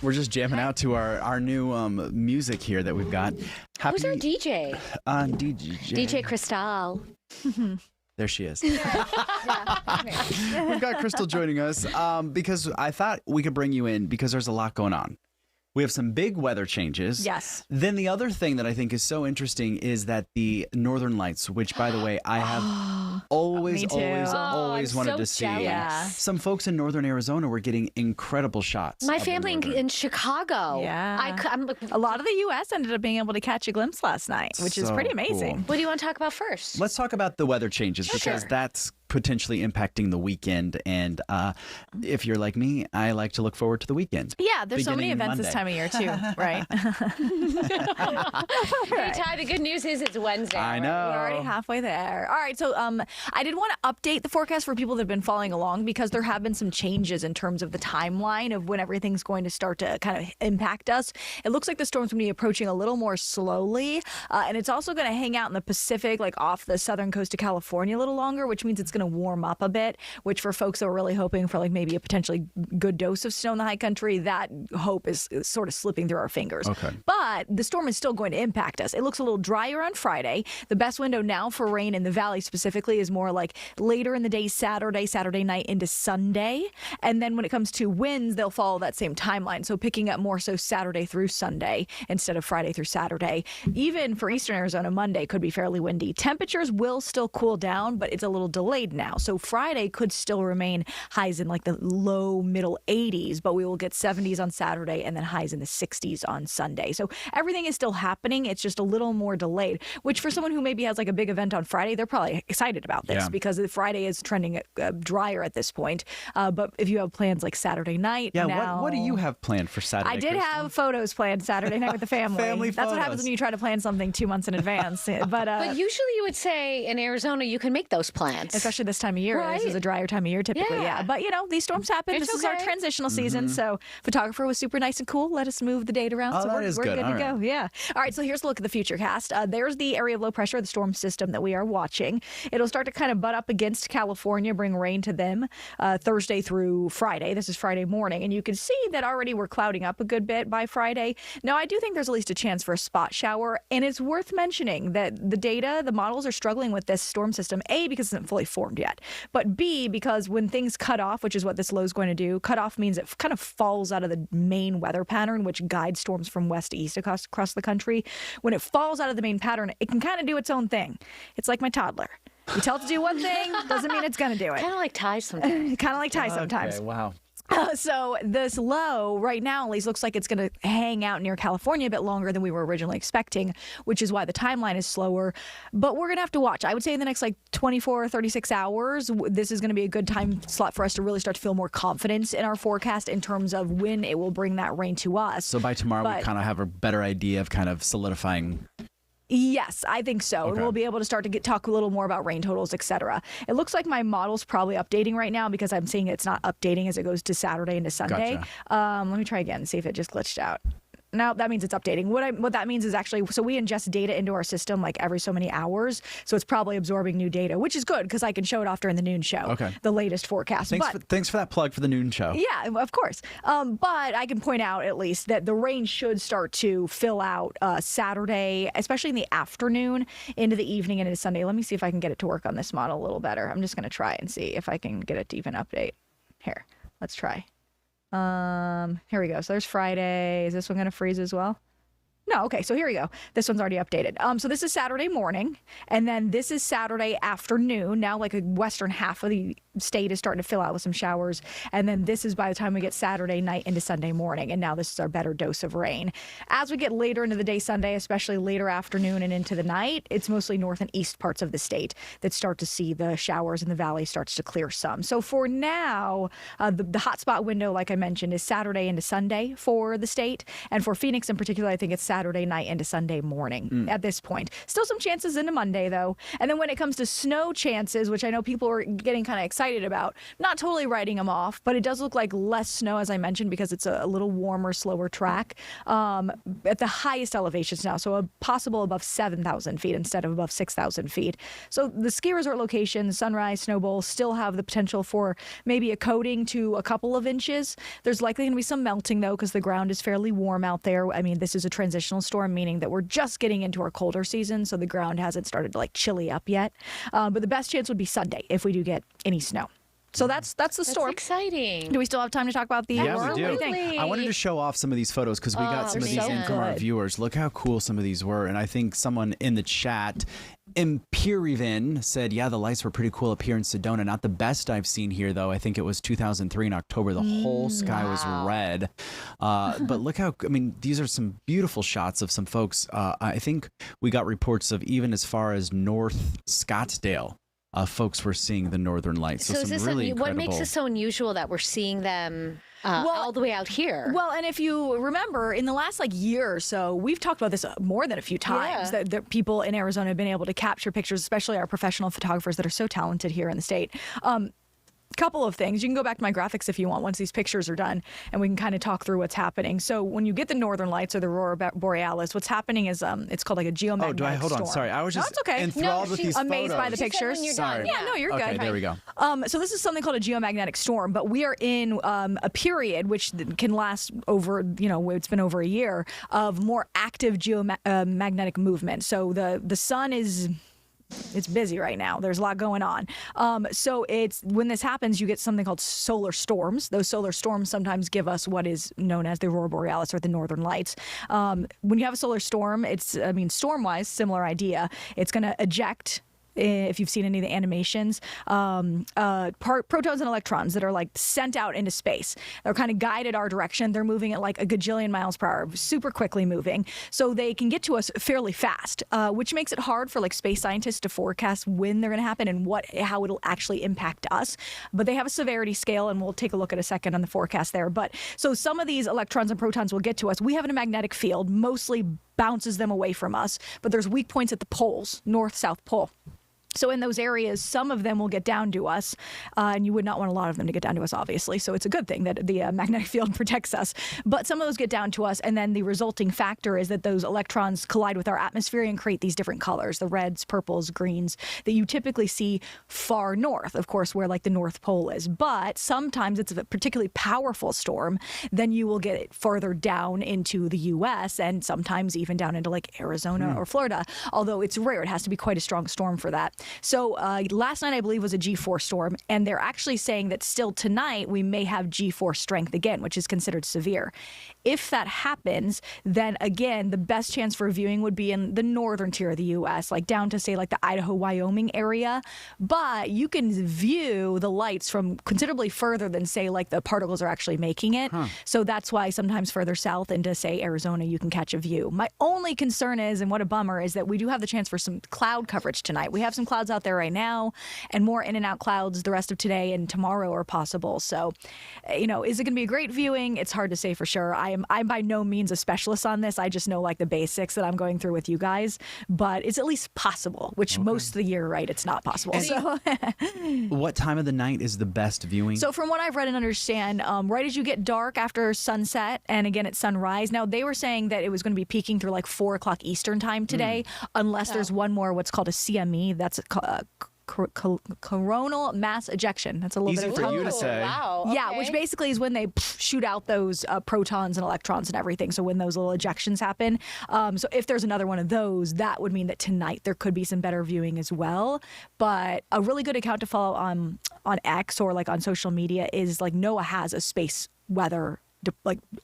Speaker 12: We're just jamming out to our new music here that we've got.
Speaker 13: Who's our DJ? DJ Cristal.
Speaker 12: There she is. We've got Crystal joining us because I thought we could bring you in because there's a lot going on. We have some big weather changes.
Speaker 14: Yes.
Speaker 12: Then the other thing that I think is so interesting is that the Northern Lights, which, by the way, I have always wanted to see.
Speaker 13: Yeah.
Speaker 12: Some folks in Northern Arizona were getting incredible shots.
Speaker 13: My family in Chicago.
Speaker 14: Yeah.
Speaker 13: I'm
Speaker 14: a lot of the U.S. ended up being able to catch a glimpse last night, which is pretty amazing.
Speaker 12: Cool.
Speaker 13: What do you want to talk about first?
Speaker 12: Let's talk about the weather changes because that's potentially impacting the weekend. And if you're like me, I like to look forward to the weekend.
Speaker 14: Yeah, there's so many events this time of year too, right?
Speaker 13: Hey, Ty, the good news is it's Wednesday.
Speaker 12: I know.
Speaker 14: We're already halfway there. All right, so I did want to update the forecast for people that have been following along because there have been some changes in terms of the timeline of when everything's going to start to kind of impact us. It looks like the storm's going to be approaching a little more slowly, and it's also going to hang out in the Pacific, like off the southern coast of California a little longer, which means it's going to warm up a bit, which for folks that were really hoping for like maybe a potentially good dose of snow in the high country, that hope is sort of slipping through our fingers.
Speaker 12: Okay.
Speaker 14: But the storm is still going to impact us. It looks a little drier on Friday. The best window now for rain in the valley specifically is more like later in the day, Saturday night into Sunday. And then when it comes to winds, they'll follow that same timeline. So picking up more so Saturday through Sunday instead of Friday through Saturday. Even for eastern Arizona, Monday could be fairly windy. Temperatures will still cool down, but it's a little delayed now. So Friday could still remain highs in like the low middle 80s, but we will get 70s on Saturday and then highs in the 60s on Sunday. So everything is still happening. It's just a little more delayed, which for someone who maybe has like a big event on Friday, they're probably excited about this because Friday is trending drier at this point. But if you have plans like Saturday night,
Speaker 12: what do you have planned for Saturday?
Speaker 14: I did have photos planned Saturday night with the family. That's what happens when you try to plan something 2 months in advance. But
Speaker 13: usually you would say in Arizona you can make those plans,
Speaker 14: especially this time of year.
Speaker 13: Right?
Speaker 14: This is a drier time of year typically. Yeah. But you know, these storms happen. This is our transitional season. So photographer was super nice and cool. Let us move the date around. So we're good to go. Yeah. All right. So here's a look at the future cast. There's the area of low pressure, the storm system that we are watching. It'll start to kind of butt up against California, bring rain to them Thursday through Friday. This is Friday morning. And you can see that already we're clouding up a good bit by Friday. Now, I do think there's at least a chance for a spot shower. And it's worth mentioning that the models are struggling with this storm system, A, because it isn't fully formed yet, but B, because when things cut off, which is what this low is going to do, cut off means it kind of falls out of the main weather pattern, which guides storms from west to east across the country. When it falls out of the main pattern, it can kind of do its own thing. It's like my toddler. You tell it to do one thing, doesn't mean it's going to do it.
Speaker 13: Kind of like Ty sometimes.
Speaker 12: Okay, wow.
Speaker 14: So this low right now at least looks like it's going to hang out near California a bit longer than we were originally expecting, which is why the timeline is slower. But we're going to have to watch. I would say in the next 24 or 36 hours, this is going to be a good time slot for us to really start to feel more confidence in our forecast in terms of when it will bring that rain to us.
Speaker 12: So by tomorrow, we kind of have a better idea of kind of solidifying.
Speaker 14: Yes, I think so. Okay. And we'll be able to start to talk a little more about rain totals, etc. It looks like my model's probably updating right now because I'm seeing it's not updating as it goes to Saturday into Sunday. Gotcha. Let me try again and see if it just glitched out. No, that means it's updating. What that means is actually, so we ingest data into our system like every so many hours. So it's probably absorbing new data, which is good because I can show it off during the noon show, the latest forecast.
Speaker 12: Thanks for that plug for the noon show.
Speaker 14: Yeah, of course. But I can point out at least that the rain should start to fill out Saturday, especially in the afternoon into the evening and into Sunday. Let me see if I can get it to work on this model a little better. I'm just going to try and see if I can get it to even update. Here, let's try. Here we go. So there's Friday. Is this one going to freeze as well? No. Okay. So here we go. This one's already updated. So this is Saturday morning, and then this is Saturday afternoon. Now, like a western half of the state is starting to fill out with some showers, and then this is by the time we get Saturday night into Sunday morning, and now this is our better dose of rain. As we get later into the day Sunday, especially later afternoon and into the night, it's mostly north and east parts of the state that start to see the showers, and the valley starts to clear some. So for now, the hotspot window, like I mentioned, is Saturday into Sunday for the state, and for Phoenix in particular, I think it's Saturday night into Sunday morning at this point. Still some chances into Monday, though. And then when it comes to snow chances, which I know people are getting kind of excited about, not totally writing them off, but it does look like less snow, as I mentioned, because it's a little warmer, slower track at the highest elevations now. So a possible above 7,000 feet instead of above 6,000 feet. So the ski resort locations, Sunrise, Snow Bowl, still have the potential for maybe a coating to a couple of inches. There's likely going to be some melting, though, because the ground is fairly warm out there. I mean, this is a transitional storm, meaning that we're just getting into our colder season, so the ground hasn't started to chilly up yet. But the best chance would be Sunday if we do get any snow. So that's the storm.
Speaker 13: That's exciting.
Speaker 14: Do we still have time to talk about the
Speaker 12: Yeah, we do.
Speaker 14: What do you think?
Speaker 12: I wanted to show off some of these photos because we got some of these in from our viewers. Look how cool some of these were. And I think someone in the chat, Imperivan, said, yeah, the lights were pretty cool up here in Sedona. Not the best I've seen here, though. I think it was 2003 in October. The whole sky was red. But look how, these are some beautiful shots of some folks. I think we got reports of even as far as North Scottsdale. Folks were seeing the northern lights. So
Speaker 13: is this
Speaker 12: really
Speaker 13: what makes it so unusual that we're seeing them all the way out here?
Speaker 14: Well, and if you remember, in the last year or so, we've talked about this more than a few times, that people in Arizona have been able to capture pictures, especially our professional photographers that are so talented here in the state. Couple of things. You can go back to my graphics if you want once these pictures are done, and we can kind of talk through what's happening. So when you get the northern lights or the aurora borealis, what's happening is it's called a geomagnetic storm.
Speaker 12: Hold on. Sorry, I was just enthralled with these
Speaker 14: amazed
Speaker 12: photos.
Speaker 14: by the pictures.
Speaker 12: Sorry.
Speaker 14: Yeah, no, you're good.
Speaker 12: Okay, there we go.
Speaker 14: So this is something called a geomagnetic storm, but we are in a period which can last over, it's been over a year of more active geomagnetic movement. So the sun is... It's busy right now. There's a lot going on. So when this happens, you get something called solar storms. Those solar storms sometimes give us what is known as the aurora borealis or the northern lights. When you have a solar storm, storm-wise, similar idea. It's going to eject, if you've seen any of the animations, protons and electrons that are sent out into space. They're kind of guided our direction. They're moving at a gajillion miles per hour, super quickly moving. So they can get to us fairly fast, which makes it hard for space scientists to forecast when they're going to happen and how it'll actually impact us. But they have a severity scale, and we'll take a look at a second on the forecast there. But so some of these electrons and protons will get to us. We have a magnetic field, mostly bounces them away from us, but there's weak points at the poles, north-south pole. So in those areas, some of them will get down to us, and you would not want a lot of them to get down to us, obviously. So it's a good thing that the magnetic field protects us. But some of those get down to us, and then the resulting factor is that those electrons collide with our atmosphere and create these different colors, the reds, purples, greens, that you typically see far north, of course, where the North Pole is. But sometimes it's a particularly powerful storm, then you will get it further down into the U.S. and sometimes even down into Arizona or Florida, although it's rare. It has to be quite a strong storm for that. So last night, I believe, was a G4 storm, and they're actually saying that still tonight we may have G4 strength again, which is considered severe. If that happens, then again, the best chance for viewing would be in the northern tier of the U.S., down to, say, the Idaho, Wyoming area. But you can view the lights from considerably further than, say, the particles are actually making it. So that's why sometimes further south into, say, Arizona, you can catch a view. My only concern is, and what a bummer, is that we do have the chance for some cloud coverage tonight. We have some clouds out there right now, and more in and out clouds the rest of today and tomorrow are possible. So, is it going to be a great viewing? It's hard to say for sure. I'm by no means a specialist on this. I just know the basics that I'm going through with you guys, but it's at least possible, which most of the year, right, it's not possible. So
Speaker 12: what time of the night is the best viewing?
Speaker 14: So from what I've read and understand, right as you get dark after sunset, and again at sunrise. Now, they were saying that it was going to be peaking through 4 o'clock Eastern time today, unless there's one more what's called a CME. That's coronal mass ejection. That's a little
Speaker 12: easy
Speaker 14: bit
Speaker 12: for you to say.
Speaker 13: Wow. Okay.
Speaker 14: Yeah, which basically is when they shoot out those protons and electrons and everything. So when those little ejections happen. So if there's another one of those, that would mean that tonight there could be some better viewing as well. But a really good account to follow on X or on social media is NOAA has a space weather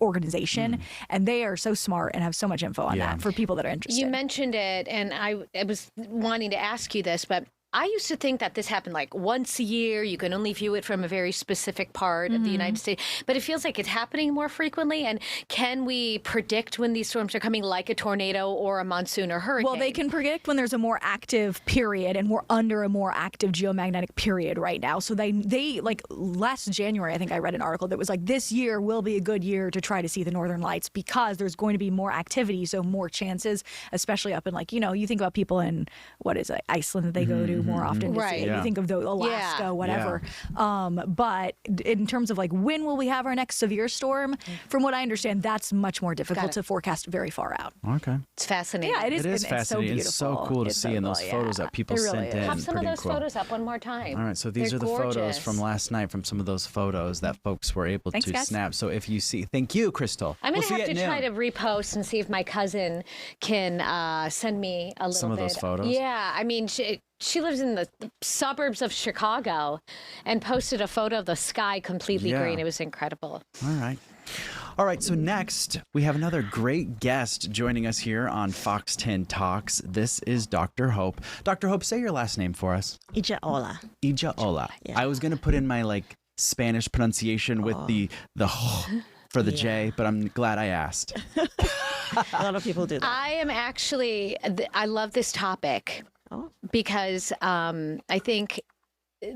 Speaker 14: organization, and they are so smart and have so much info on that for people that are interested.
Speaker 13: You mentioned it, and I was wanting to ask you this, but I used to think that this happened like once a year. You can only view it from a very specific part of the United States. But it feels like it's happening more frequently. And can we predict when these storms are coming, like a tornado or a monsoon or hurricane?
Speaker 14: Well, they can predict when there's a more active period, and we're under a more active geomagnetic period right now. So they like last January, I think I read an article that was like, this year will be a good year to try to see the northern lights because there's going to be more activity, so more chances, especially up in like, you think about people in, what is it, Iceland that they go to more often.
Speaker 13: Right.
Speaker 14: You think of the Alaska, whatever. But in terms of like when will we have our next severe storm, from what I understand, that's much more difficult to forecast very far out.
Speaker 12: Okay.
Speaker 13: It's fascinating.
Speaker 14: Yeah, it is.
Speaker 12: It is fascinating.
Speaker 14: It's so beautiful.
Speaker 12: It's so cool to see in those photos that people sent in.
Speaker 13: Have some of
Speaker 12: Pretty
Speaker 13: those
Speaker 12: cool.
Speaker 13: photos up one more time.
Speaker 12: All right, so these
Speaker 13: They're
Speaker 12: are the
Speaker 13: gorgeous.
Speaker 12: photos from last night from some of those photos that folks were able
Speaker 14: Thanks,
Speaker 12: to
Speaker 14: guys.
Speaker 12: snap. So if you see, thank you, Crystal.
Speaker 13: I'm going
Speaker 12: We'll
Speaker 13: to
Speaker 12: see
Speaker 13: have
Speaker 12: you
Speaker 13: to
Speaker 12: at
Speaker 13: try to
Speaker 12: noon.
Speaker 13: repost and see if my cousin can send me a little
Speaker 12: Some of
Speaker 13: bit.
Speaker 12: those photos?
Speaker 13: Yeah, I mean, she lives in the suburbs of Chicago and posted a photo of the sky completely green. It was incredible.
Speaker 12: All right, so next we have another great guest joining us here on Fox 10 Talks. This is Dr. Hope. Dr. Hope, say your last name for us.
Speaker 15: Ijaola.
Speaker 12: Ijaola. Yeah. I was going to put in my Spanish pronunciation with the for the J, but I'm glad I asked.
Speaker 15: A lot of people do that.
Speaker 13: I am actually, I love this topic because I think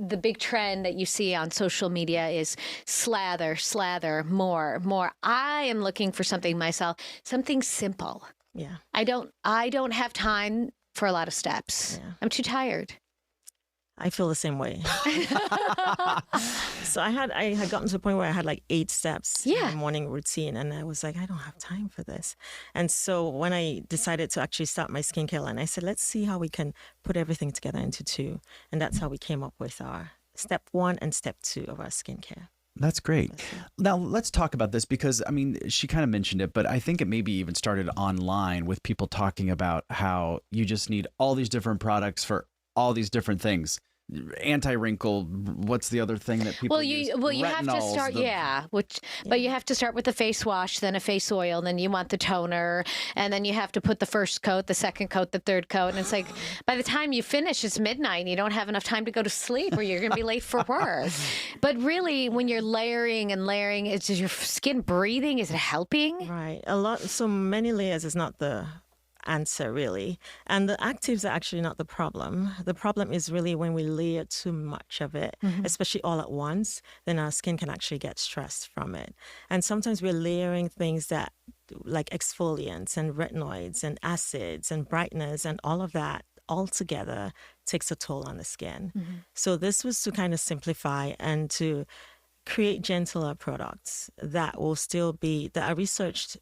Speaker 13: the big trend that you see on social media is slather, more. I am looking for something myself, something simple.
Speaker 15: Yeah.
Speaker 13: I don't have time for a lot of steps.
Speaker 15: Yeah.
Speaker 13: I'm too tired.
Speaker 15: I feel the same way. So I had gotten to the point where I had like 8 steps in my morning routine, and I was like, I don't have time for this. And so when I decided to actually start my skincare line, I said, let's see how we can put everything together into 2. And that's how we came up with our step 1 and step 2 of our skincare.
Speaker 12: That's great. Now, let's talk about this because, I mean, she kind of mentioned it, but I think it maybe even started online with people talking about how you just need all these different products for all these different things. Anti-wrinkle, what's the other thing that people use?
Speaker 13: You have to start, but you have to start with the face wash, then a face oil, then you want the toner, and then you have to put the first coat, the second coat, the third coat, and it's like, by the time you finish, it's midnight, and you don't have enough time to go to sleep, or you're going to be late for work. But really, when you're layering, is your skin breathing? Is it helping?
Speaker 15: Right. So many layers is not the answer, really. And the actives are actually not the problem. The problem is really when we layer too much of it, especially all at once, then our skin can actually get stressed from it. And sometimes we're layering things that like exfoliants and retinoids and acids and brighteners, and all of that all together takes a toll on the skin. So this was to kind of simplify and to create gentler products that will still be, that are researched,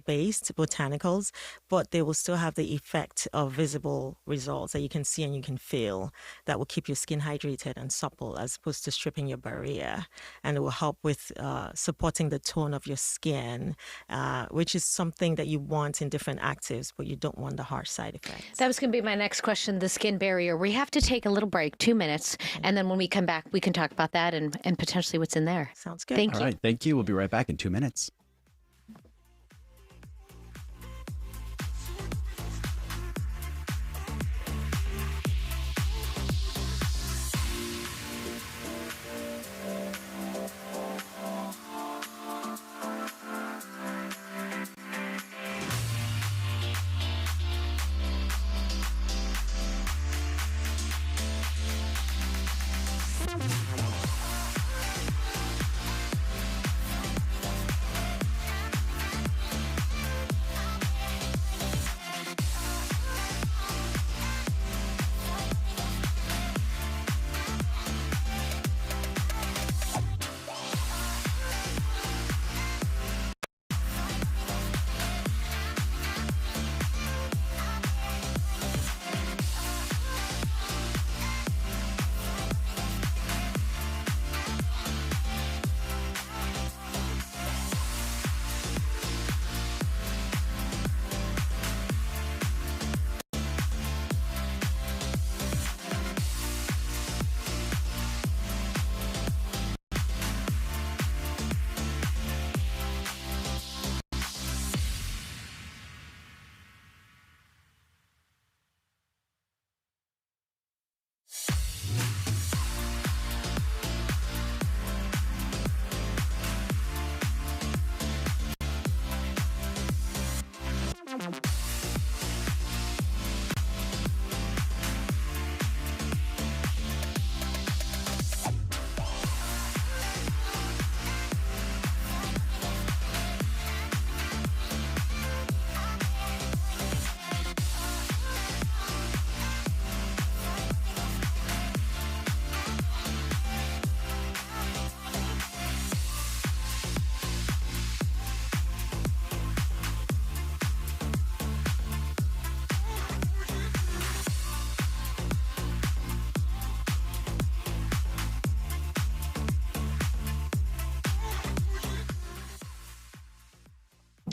Speaker 15: based botanicals, but they will still have the effect of visible results that you can see and you can feel, that will keep your skin hydrated and supple as opposed to stripping your barrier. And it will help with supporting the tone of your skin, which is something that you want in different actives, but you don't want the harsh side effects.
Speaker 13: That was going to be my next question, the skin barrier. We have to take a little break, 2 minutes, and then when we come back, we can talk about that and potentially what's in there.
Speaker 15: Sounds good.
Speaker 13: Thank you.
Speaker 12: All right, thank you. We'll be right back in 2 minutes.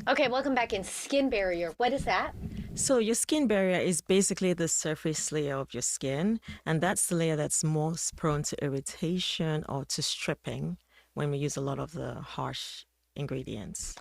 Speaker 13: Okay, welcome back in skin barrier. What is that?
Speaker 15: So your skin barrier is basically the surface layer of your skin, and that's the layer that's most prone to irritation or to stripping when we use a lot of the harsh ingredients.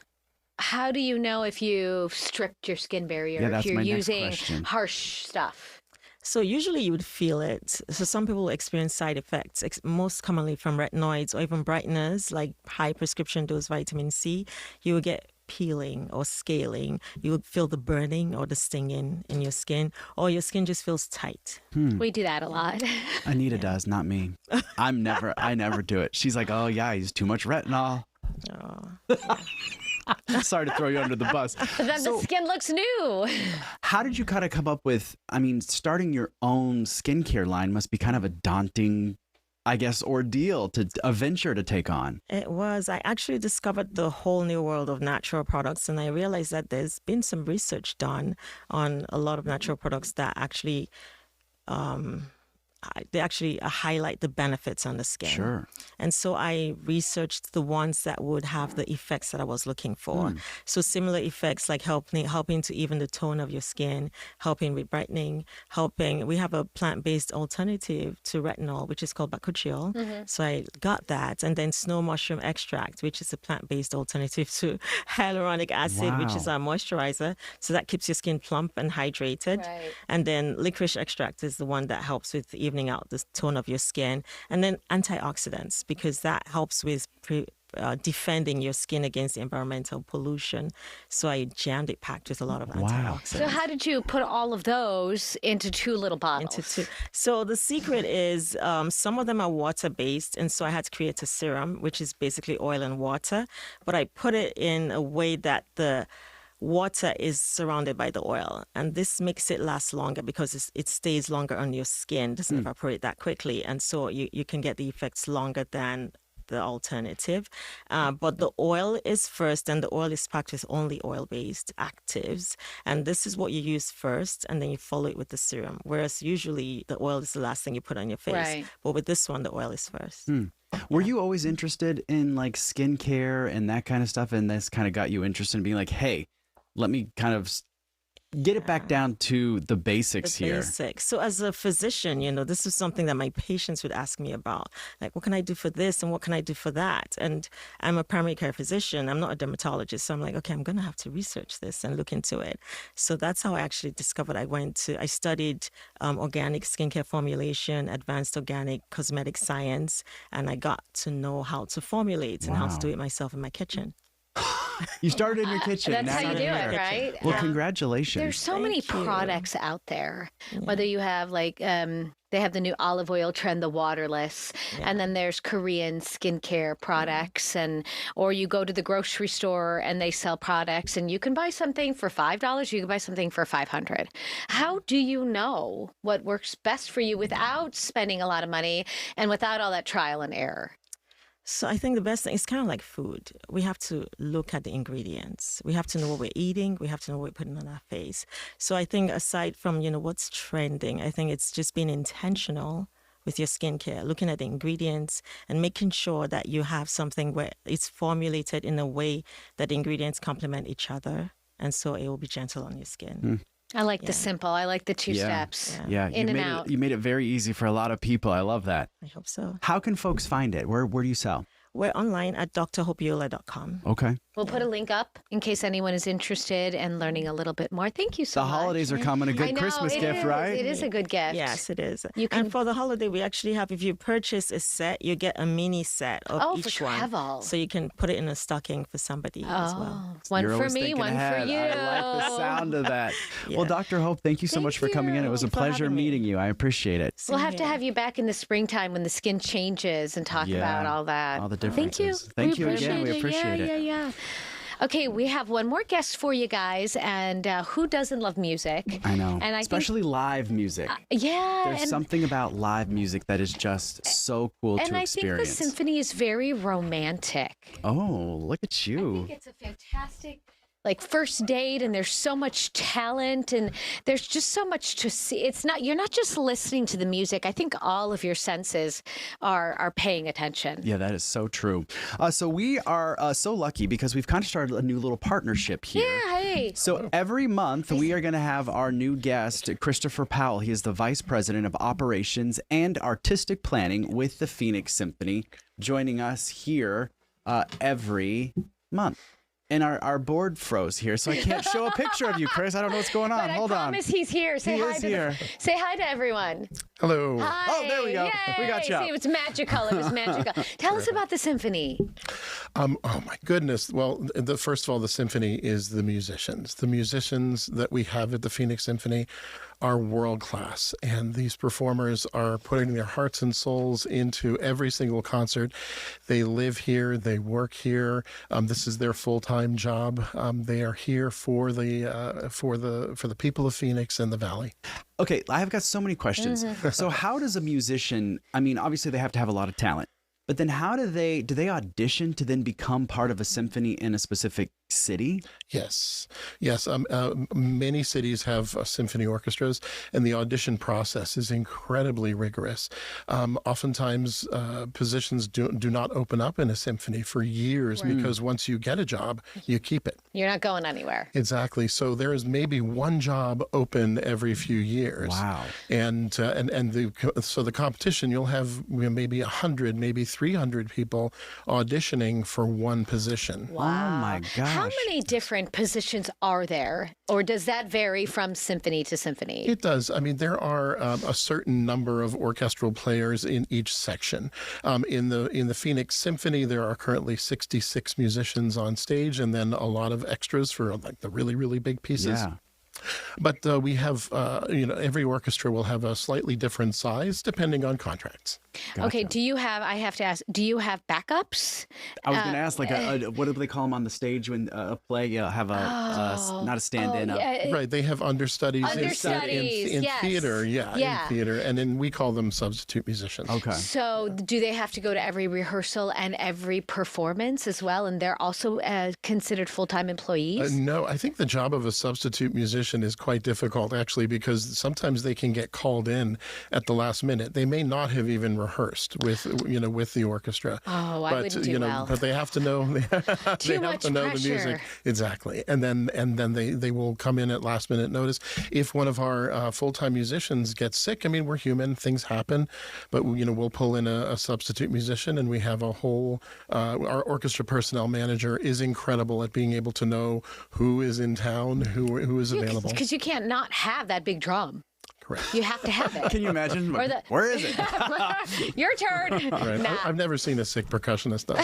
Speaker 13: How do you know if you've stripped your skin barrier, if you're using harsh stuff?
Speaker 15: So usually you would feel it. So some people experience side effects, most commonly from retinoids or even brighteners like high prescription dose vitamin C. You will get peeling or scaling. You would feel the burning or the stinging in your skin, or your skin just feels tight.
Speaker 13: We do that a lot.
Speaker 12: Anita does, not me. I never do it. She's like, oh yeah, I use too much retinol. Sorry to throw you under the bus.
Speaker 13: But then the skin looks new.
Speaker 12: How did you kind of come up with, I mean, starting your own skincare line must be kind of a daunting, I guess, ordeal, a venture to take on.
Speaker 15: It was. I actually discovered the whole new world of natural products, and I realized that there's been some research done on a lot of natural products that actually highlight the benefits on the skin.
Speaker 12: Sure.
Speaker 15: And so I researched the ones that would have the effects that I was looking for. So similar effects like helping to even the tone of your skin, helping with brightening, we have a plant-based alternative to retinol, which is called bakuchiol. So I got that. And then snow mushroom extract, which is a plant-based alternative to hyaluronic acid, which is our moisturizer. So that keeps your skin plump and hydrated. Right. And then licorice extract is the one that helps with evening out the tone of your skin. And then antioxidants, because that helps with defending your skin against environmental pollution. So I jammed it packed with a lot of antioxidants.
Speaker 13: So how did you put all of those into 2 little bottles?
Speaker 15: So the secret is some of them are water-based, and so I had to create a serum, which is basically oil and water, but I put it in a way that the water is surrounded by the oil, and this makes it last longer because it stays longer on your skin, doesn't evaporate that quickly, and so you can get the effects longer than the alternative. But the oil is first, and the oil is packed with only oil-based actives, and this is what you use first, and then you follow it with the serum, whereas usually the oil is the last thing you put on your face. Right. But with this one, the oil is first.
Speaker 12: Were you always interested in like skincare and that kind of stuff, and this kind of got you interested in being like, hey, let me kind of get it back down to the basics here.
Speaker 15: So as a physician, this is something that my patients would ask me about. Like, what can I do for this and what can I do for that? And I'm a primary care physician. I'm not a dermatologist. So I'm like, okay, I'm going to have to research this and look into it. So that's how I actually discovered. I studied organic skincare formulation, advanced organic cosmetic science, and I got to know how to formulate and how to do it myself in my kitchen.
Speaker 12: You started in your kitchen.
Speaker 13: That's how you do it, right?
Speaker 12: Well, congratulations.
Speaker 13: There's so many products out there. Whether you have like, they have the new olive oil trend, the waterless, and then there's Korean skincare products, or you go to the grocery store and they sell products, and you can buy something for $5, you can buy something for $500. How do you know what works best for you without spending a lot of money and without all that trial and error?
Speaker 15: So I think the best thing is kind of like food. We have to look at the ingredients. We have to know what we're eating. We have to know what we're putting on our face. So I think aside from, what's trending, I think it's just being intentional with your skincare, looking at the ingredients and making sure that you have something where it's formulated in a way that the ingredients complement each other. And so it will be gentle on your skin.
Speaker 13: I like the simple. I like the 2 steps. In and out.
Speaker 12: You made it very easy for a lot of people. I love that.
Speaker 15: I hope so.
Speaker 12: How can folks find it? Where do you sell?
Speaker 15: We're online at drhopiola.com.
Speaker 12: Okay.
Speaker 13: We'll put a link up in case anyone is interested in learning a little bit more. Thank you so much.
Speaker 12: The holidays are coming. A good Christmas gift, right?
Speaker 13: It is a good gift.
Speaker 15: Yes, it is. And for the holiday, we actually have, if you purchase a set, you get a mini set of each one. So you can put it in a stocking for somebody as well.
Speaker 13: One for me, one for you.
Speaker 12: I like the sound of that. Well, Dr. Hope, thank you so much for coming in. It was a pleasure meeting you. I appreciate it.
Speaker 13: We'll have to have you back in the springtime when the skin changes and talk about all that.
Speaker 12: All the differences. Thank you again. We appreciate it.
Speaker 13: Yeah. Okay, we have one more guest for you guys, and who doesn't love music?
Speaker 12: I know,
Speaker 13: and
Speaker 12: especially live music. There's something about live music that is just so cool to experience.
Speaker 13: And I think the symphony is very romantic.
Speaker 12: Oh, look at you.
Speaker 13: I think it's a fantastic first date, and there's so much talent, and there's just so much to see. You're not just listening to the music. I think all of your senses are paying attention.
Speaker 12: Yeah, that is so true. So we are so lucky because we've kind of started a new little partnership here.
Speaker 13: Yeah, hey.
Speaker 12: So every month we are going to have our new guest, Christopher Powell. He is the Vice President of Operations and Artistic Planning with the Phoenix Symphony, joining us here every month. And our board froze here, so I can't show a picture of you, Chris. I don't know what's going on. Hold on.
Speaker 13: I promise he's here. Say hi to everyone.
Speaker 16: Hello.
Speaker 13: Hi.
Speaker 12: Oh, there we go.
Speaker 13: Yay.
Speaker 12: We got you.
Speaker 13: See, it was magical. It was magical. Tell us about the symphony.
Speaker 16: Oh my goodness. Well, first of all, the symphony is the musicians. The musicians that we have at the Phoenix Symphony are world class, and these performers are putting their hearts and souls into every single concert. They live here, they work here. This is their full-time job. They are here for the people of Phoenix and the Valley.
Speaker 12: Okay, I've got so many questions. So how does a musician, I mean, obviously they have to have a lot of talent, but then how do they audition to then become part of a symphony in a specific city?
Speaker 16: Yes. Many cities have symphony orchestras, and the audition process is incredibly rigorous. Oftentimes, positions do not open up in a symphony for years because once you get a job, you keep it.
Speaker 13: You're not going anywhere.
Speaker 16: Exactly. So there is maybe one job open every few years.
Speaker 12: Wow.
Speaker 16: And the competition, you'll have maybe 100, maybe 300 people auditioning for one position.
Speaker 13: Wow.
Speaker 12: Oh my gosh.
Speaker 13: How many different positions are there, or does that vary from symphony to symphony?
Speaker 16: It does. I mean, there are a certain number of orchestral players in each section. In the Phoenix Symphony, there are currently 66 musicians on stage, and then a lot of extras for like the really, really big pieces.
Speaker 12: Yeah.
Speaker 16: But we have, every orchestra will have a slightly different size depending on contracts.
Speaker 13: Gotcha. Okay, I have to ask, do you have backups?
Speaker 12: I was going to ask, what do they call them on the stage when a play have not a stand-in?
Speaker 16: Right, they have understudies in
Speaker 13: yes.
Speaker 16: theater, in theater, and then we call them substitute musicians.
Speaker 12: Okay.
Speaker 13: So do they have to go to every rehearsal and every performance as well, and they're also considered full-time employees?
Speaker 16: No, I think the job of a substitute musician is quite difficult, actually, because sometimes they can get called in at the last minute. They may not have even rehearsed with the orchestra.
Speaker 13: Oh, I wouldn't do well.
Speaker 16: But they have to know. They have to know the music exactly, and then they will come in at last minute notice. If one of our full-time musicians gets sick, I mean, we're human; things happen. But we'll pull in a substitute musician, and we have a whole. Our orchestra personnel manager is incredible at being able to know who is in town, who is available.
Speaker 13: Because you can't not have that big drum.
Speaker 16: Correct.
Speaker 13: You have to have it.
Speaker 12: Can you imagine? Where is it?
Speaker 13: Your turn.
Speaker 16: Right.
Speaker 13: Nah.
Speaker 16: I've never seen a sick percussionist, though.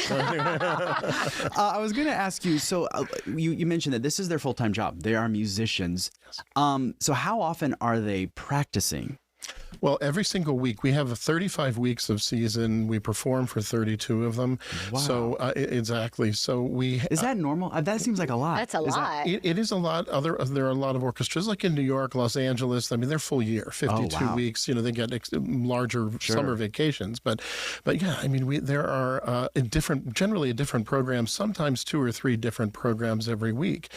Speaker 12: I was going to ask you, so you mentioned that this is their full-time job. They are musicians. Yes. So how often are they practicing?
Speaker 16: Well, every single week. We have 35 weeks of season. We perform for 32 of them.
Speaker 12: Wow.
Speaker 16: So exactly. So we
Speaker 12: is that normal? That seems like a lot.
Speaker 13: That's a lot.
Speaker 16: It is a lot. There are a lot of orchestras like in New York, Los Angeles. I mean, they're full year, 52 weeks. They get larger summer vacations. But yeah, I mean, there are generally a different program. Sometimes 2 or 3 different programs every week.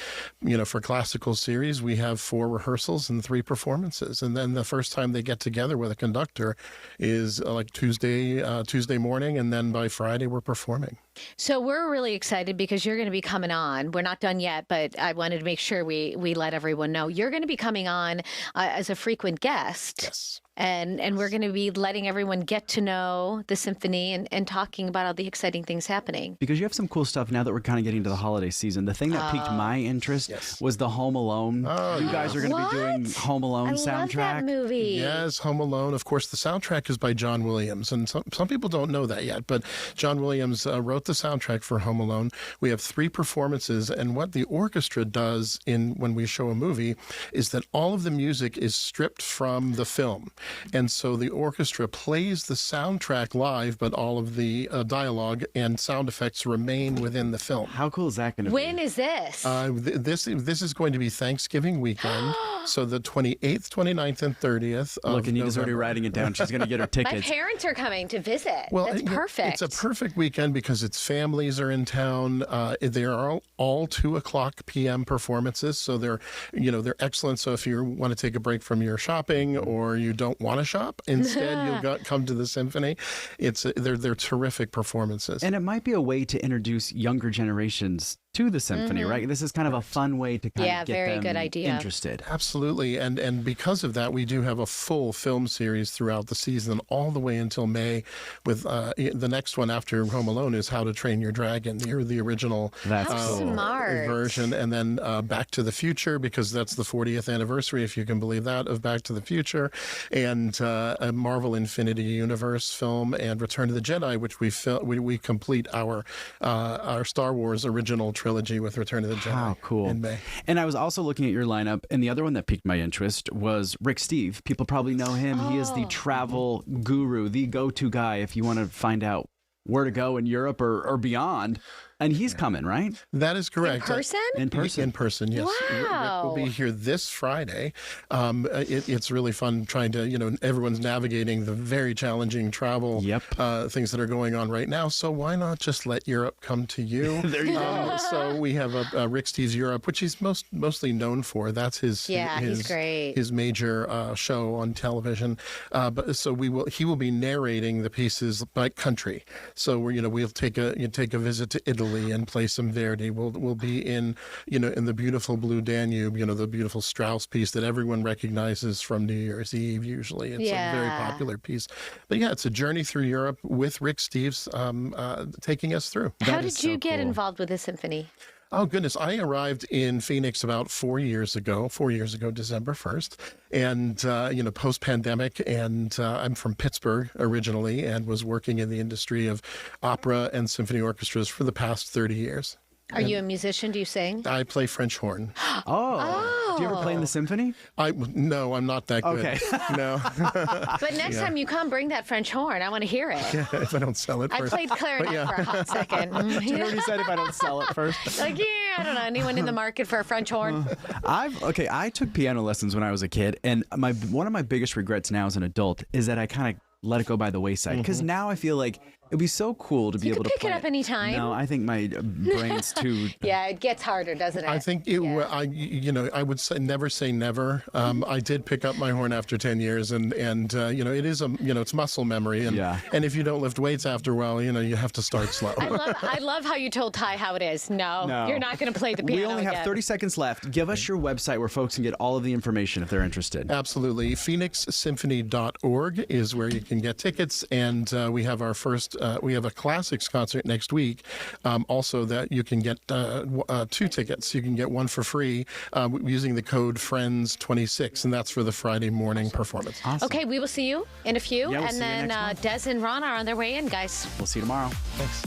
Speaker 16: For classical series, we have 4 rehearsals and 3 performances, and then the first time they get together with a conductor is like Tuesday morning, and then by Friday we're performing.
Speaker 13: So we're really excited because you're going to be coming on. We're not done yet, but I wanted to make sure we let everyone know. You're going to be coming on as a frequent guest.
Speaker 16: Yes.
Speaker 13: And we're going to be letting everyone get to know the symphony and talking about all the exciting things happening.
Speaker 12: Because you have some cool stuff now that we're kind of getting to the holiday season. The thing that piqued my interest was the Home Alone.
Speaker 16: Oh,
Speaker 12: you guys are going to be doing Home Alone soundtrack.
Speaker 13: I love that movie.
Speaker 16: Yes, Home Alone. Of course, the soundtrack is by John Williams. And some people don't know that yet, but John Williams wrote the soundtrack for Home Alone. We have 3 performances. And what the orchestra does when we show a movie is that all of the music is stripped from the film. And so the orchestra plays the soundtrack live, but all of the dialogue and sound effects remain within the film.
Speaker 12: How cool is that going to be?
Speaker 13: When is this?
Speaker 16: This is going to be Thanksgiving weekend. So the 28th, 29th, and 30th.
Speaker 12: Look, Anita's already writing it down. She's going to get her tickets.
Speaker 13: My parents are coming to visit.
Speaker 16: Well,
Speaker 13: that's perfect.
Speaker 16: It's a perfect weekend because its families are in town. They are all 2:00 p.m. performances, so they're excellent. So if you want to take a break from your shopping or you don't want to shop, instead you'll come to the Symphony. They're terrific performances,
Speaker 12: and it might be a way to introduce younger generations to the Symphony, right? This is kind of a fun way to kind of get
Speaker 13: very
Speaker 12: them
Speaker 13: good idea.
Speaker 12: interested.
Speaker 16: Absolutely, and because of that, we do have a full film series throughout the season, all the way until May. With the next one after Home Alone is How to Train Your Dragon, the original version, and then Back to the Future, because that's the 40th anniversary, if you can believe that, of Back to the Future, and a Marvel Infinity Universe film, and Return of the Jedi, which we complete our Star Wars original trilogy with Return of the Jedi.
Speaker 12: How cool.
Speaker 16: In May.
Speaker 12: And I was also looking at your lineup, and the other one that piqued my interest was Rick Steve. People probably know him. He is the travel guru, the go-to guy if you want to find out where to go in Europe or beyond. And he's coming, right?
Speaker 16: That is correct.
Speaker 13: In person?
Speaker 12: In person.
Speaker 16: In person, yes.
Speaker 13: Wow.
Speaker 16: Rick will be here this Friday. It's really fun trying to, everyone's navigating the very challenging travel things that are going on right now. So why not just let Europe come to you?
Speaker 12: There you go.
Speaker 16: So we have a Rick Steves Europe, which he's mostly known for. That's his
Speaker 13: he's great.
Speaker 16: His major show on television. But he will be narrating the pieces by country. So we'll take a visit to Italy and play some Verdi. We'll be in the beautiful Blue Danube, the beautiful Strauss piece that everyone recognizes from New Year's Eve. Usually, it's a very popular piece. But it's a journey through Europe with Rick Steves taking us through.
Speaker 13: How did you get involved with the Symphony?
Speaker 16: Oh, goodness. I arrived in Phoenix about 4 years ago, December 1st, and, post-pandemic, and I'm from Pittsburgh originally and was working in the industry of opera and symphony orchestras for the past 30 years.
Speaker 13: Are you a musician? Do you sing?
Speaker 16: I play French horn.
Speaker 12: Oh. Do you ever play in the Symphony?
Speaker 16: No, I'm not that good.
Speaker 12: Okay.
Speaker 16: No.
Speaker 13: But next time you come, bring that French horn. I want to hear it.
Speaker 16: Yeah, if I don't sell it first.
Speaker 13: I played clarinet for a hot second.
Speaker 12: You already said if I don't sell it first.
Speaker 13: I don't know. Anyone in the market for a French horn?
Speaker 12: I took piano lessons when I was a kid, and one of my biggest regrets now as an adult is that I kind of let it go by the wayside, because now I feel like it'd be so cool to be able to
Speaker 13: pick it up anytime.
Speaker 12: No, I think my brain's too.
Speaker 13: Yeah, it gets harder, doesn't it?
Speaker 16: I think I would say never say never. I did pick up my horn after 10 years, and it is it's muscle memory, and if you don't lift weights after a while, you have to start slow.
Speaker 13: I love how you told Ty how it is. No, you're not going to play the piano.
Speaker 12: We only have 30 seconds left. Give us your website where folks can get all of the information if they're interested.
Speaker 16: Absolutely. PhoenixSymphony.org is where you can get tickets, and we have our first. We have a classics concert next week. Also, that you can get 2 tickets. You can get one for free using the code FRIENDS26, and that's for the Friday morning performance.
Speaker 12: Awesome.
Speaker 13: Okay, we will see you in a few,
Speaker 12: we'll
Speaker 13: and then Des and Ron are on their way in, guys.
Speaker 12: We'll see you tomorrow.
Speaker 16: Thanks.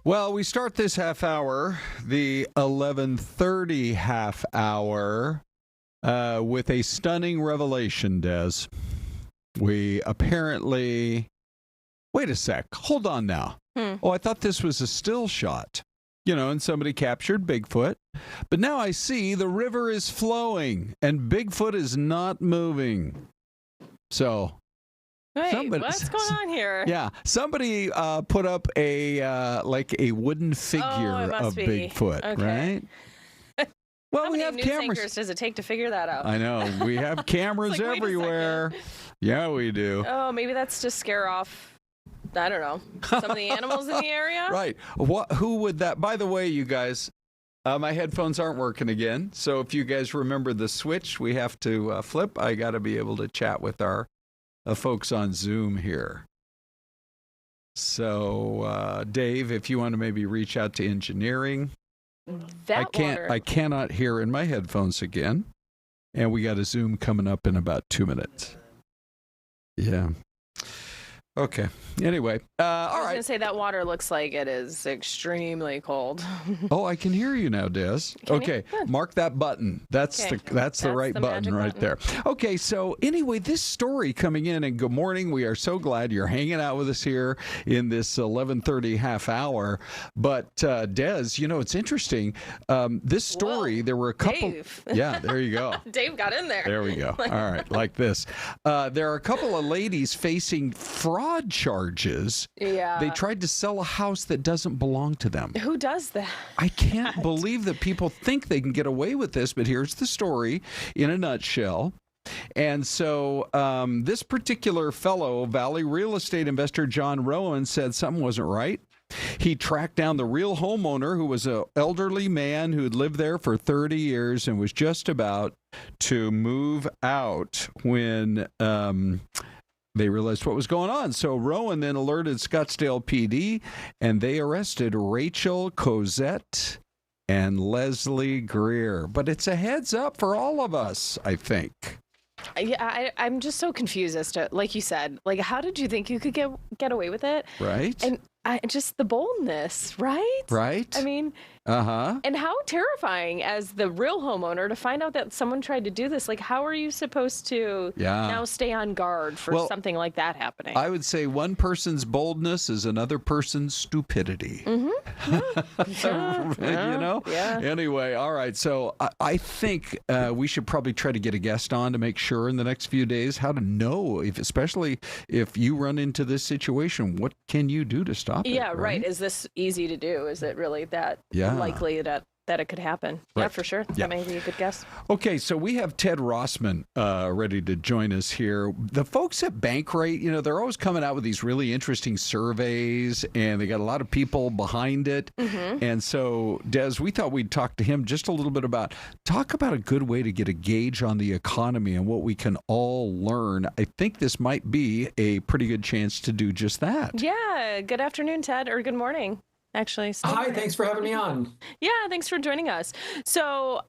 Speaker 1: Well, we start this half hour, the 11:30 half hour, with a stunning revelation, Des. We apparently... Wait a sec. Hold on now. Oh, I thought this was a still shot. And somebody captured Bigfoot. But now I see the river is flowing, and Bigfoot is not moving. So...
Speaker 17: Wait, what's going on here?
Speaker 1: Yeah, somebody put up a wooden figure of Bigfoot, right? Well,
Speaker 17: How
Speaker 1: we
Speaker 17: many
Speaker 1: have
Speaker 17: news
Speaker 1: cameras.
Speaker 17: anchors does it take to figure that out?
Speaker 1: I know we have cameras
Speaker 17: It's like, wait a
Speaker 1: everywhere. Yeah, we do.
Speaker 17: Oh, maybe that's to scare off, I don't know, some of the animals in the area?
Speaker 1: Right. Who would that? By the way, you guys, my headphones aren't working again. So if you guys remember the switch we have to flip, I got to be able to chat with our folks on Zoom here. So, Dave, if you want to maybe reach out to engineering. I cannot hear in my headphones again. And we got a Zoom coming up in about 2 minutes. Yeah. Okay. Anyway, all right.
Speaker 17: I was going to say that water looks like it is extremely cold.
Speaker 1: Oh, I can hear you now, Des. Okay, mark that button. That's the right button right there. Okay, so anyway, this story coming in, and good morning. We are so glad you're hanging out with us here in this 11:30 half hour. But Des, it's interesting. This story, there were a couple.
Speaker 17: Dave.
Speaker 1: Yeah, there you go.
Speaker 17: Dave got in there.
Speaker 1: There we go. All right, like this. There are a couple of ladies facing fraud charges.
Speaker 17: Yeah.
Speaker 1: They tried to sell a house that doesn't belong to them.
Speaker 17: Who does that?
Speaker 1: I can't believe that people think they can get away with this, but here's the story in a nutshell. And so this particular fellow, Valley real estate investor John Rowan, said something wasn't right. He tracked down the real homeowner, who was an elderly man who had lived there for 30 years and was just about to move out when they realized what was going on. So Rowan then alerted Scottsdale PD, and they arrested Rachel Cosette and Leslie Greer. But it's a heads up for all of us, I think.
Speaker 17: Yeah, I'm just so confused as to, like you said, how did you think you could get away with it?
Speaker 1: Right.
Speaker 17: And just the boldness, right?
Speaker 1: Right.
Speaker 17: I mean, and how terrifying as the real homeowner to find out that someone tried to do this. How are you supposed to now stay on guard for something like that happening?
Speaker 1: I would say one person's boldness is another person's stupidity.
Speaker 17: Mm-hmm.
Speaker 1: Yeah. Anyway, all right. So I think we should probably try to get a guest on to make sure in the next few days how to know, especially if you run into this situation, what can you do to stop it?
Speaker 17: Yeah, right. Is this easy to do? Is it really that likely that it could happen?
Speaker 1: Right.
Speaker 17: Yeah, for sure.
Speaker 1: Yeah.
Speaker 17: That may be a good guess.
Speaker 1: Okay, so we have Ted Rossman ready to join us here. The folks at Bankrate, they're always coming out with these really interesting surveys, and they got a lot of people behind it. Mm-hmm. And so, Des, we thought we'd talk to him just a little bit about a good way to get a gauge on the economy and what we can all learn. I think this might be a pretty good chance to do just that.
Speaker 17: Yeah. Good afternoon, Ted, or good morning. Actually.
Speaker 18: Hi, thanks for having me on.
Speaker 17: Yeah, thanks for joining us. So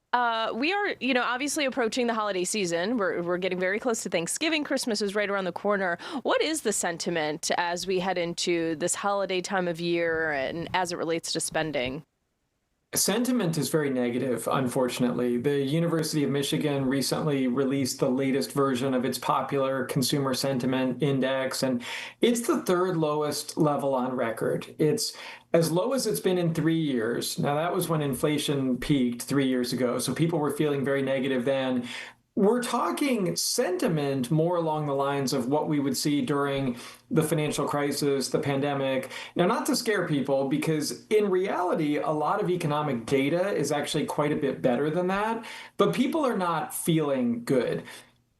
Speaker 17: we are, obviously approaching the holiday season. We're getting very close to Thanksgiving. Christmas is right around the corner. What is the sentiment as we head into this holiday time of year and as it relates to spending?
Speaker 18: Sentiment is very negative, unfortunately. The University of Michigan recently released the latest version of its popular consumer sentiment index, and it's the third lowest level on record. It's as low as it's been in 3 years. Now, that was when inflation peaked 3 years ago, so people were feeling very negative then. We're talking sentiment more along the lines of what we would see during the financial crisis, the pandemic. Now, not to scare people, because in reality, a lot of economic data is actually quite a bit better than that, but people are not feeling good.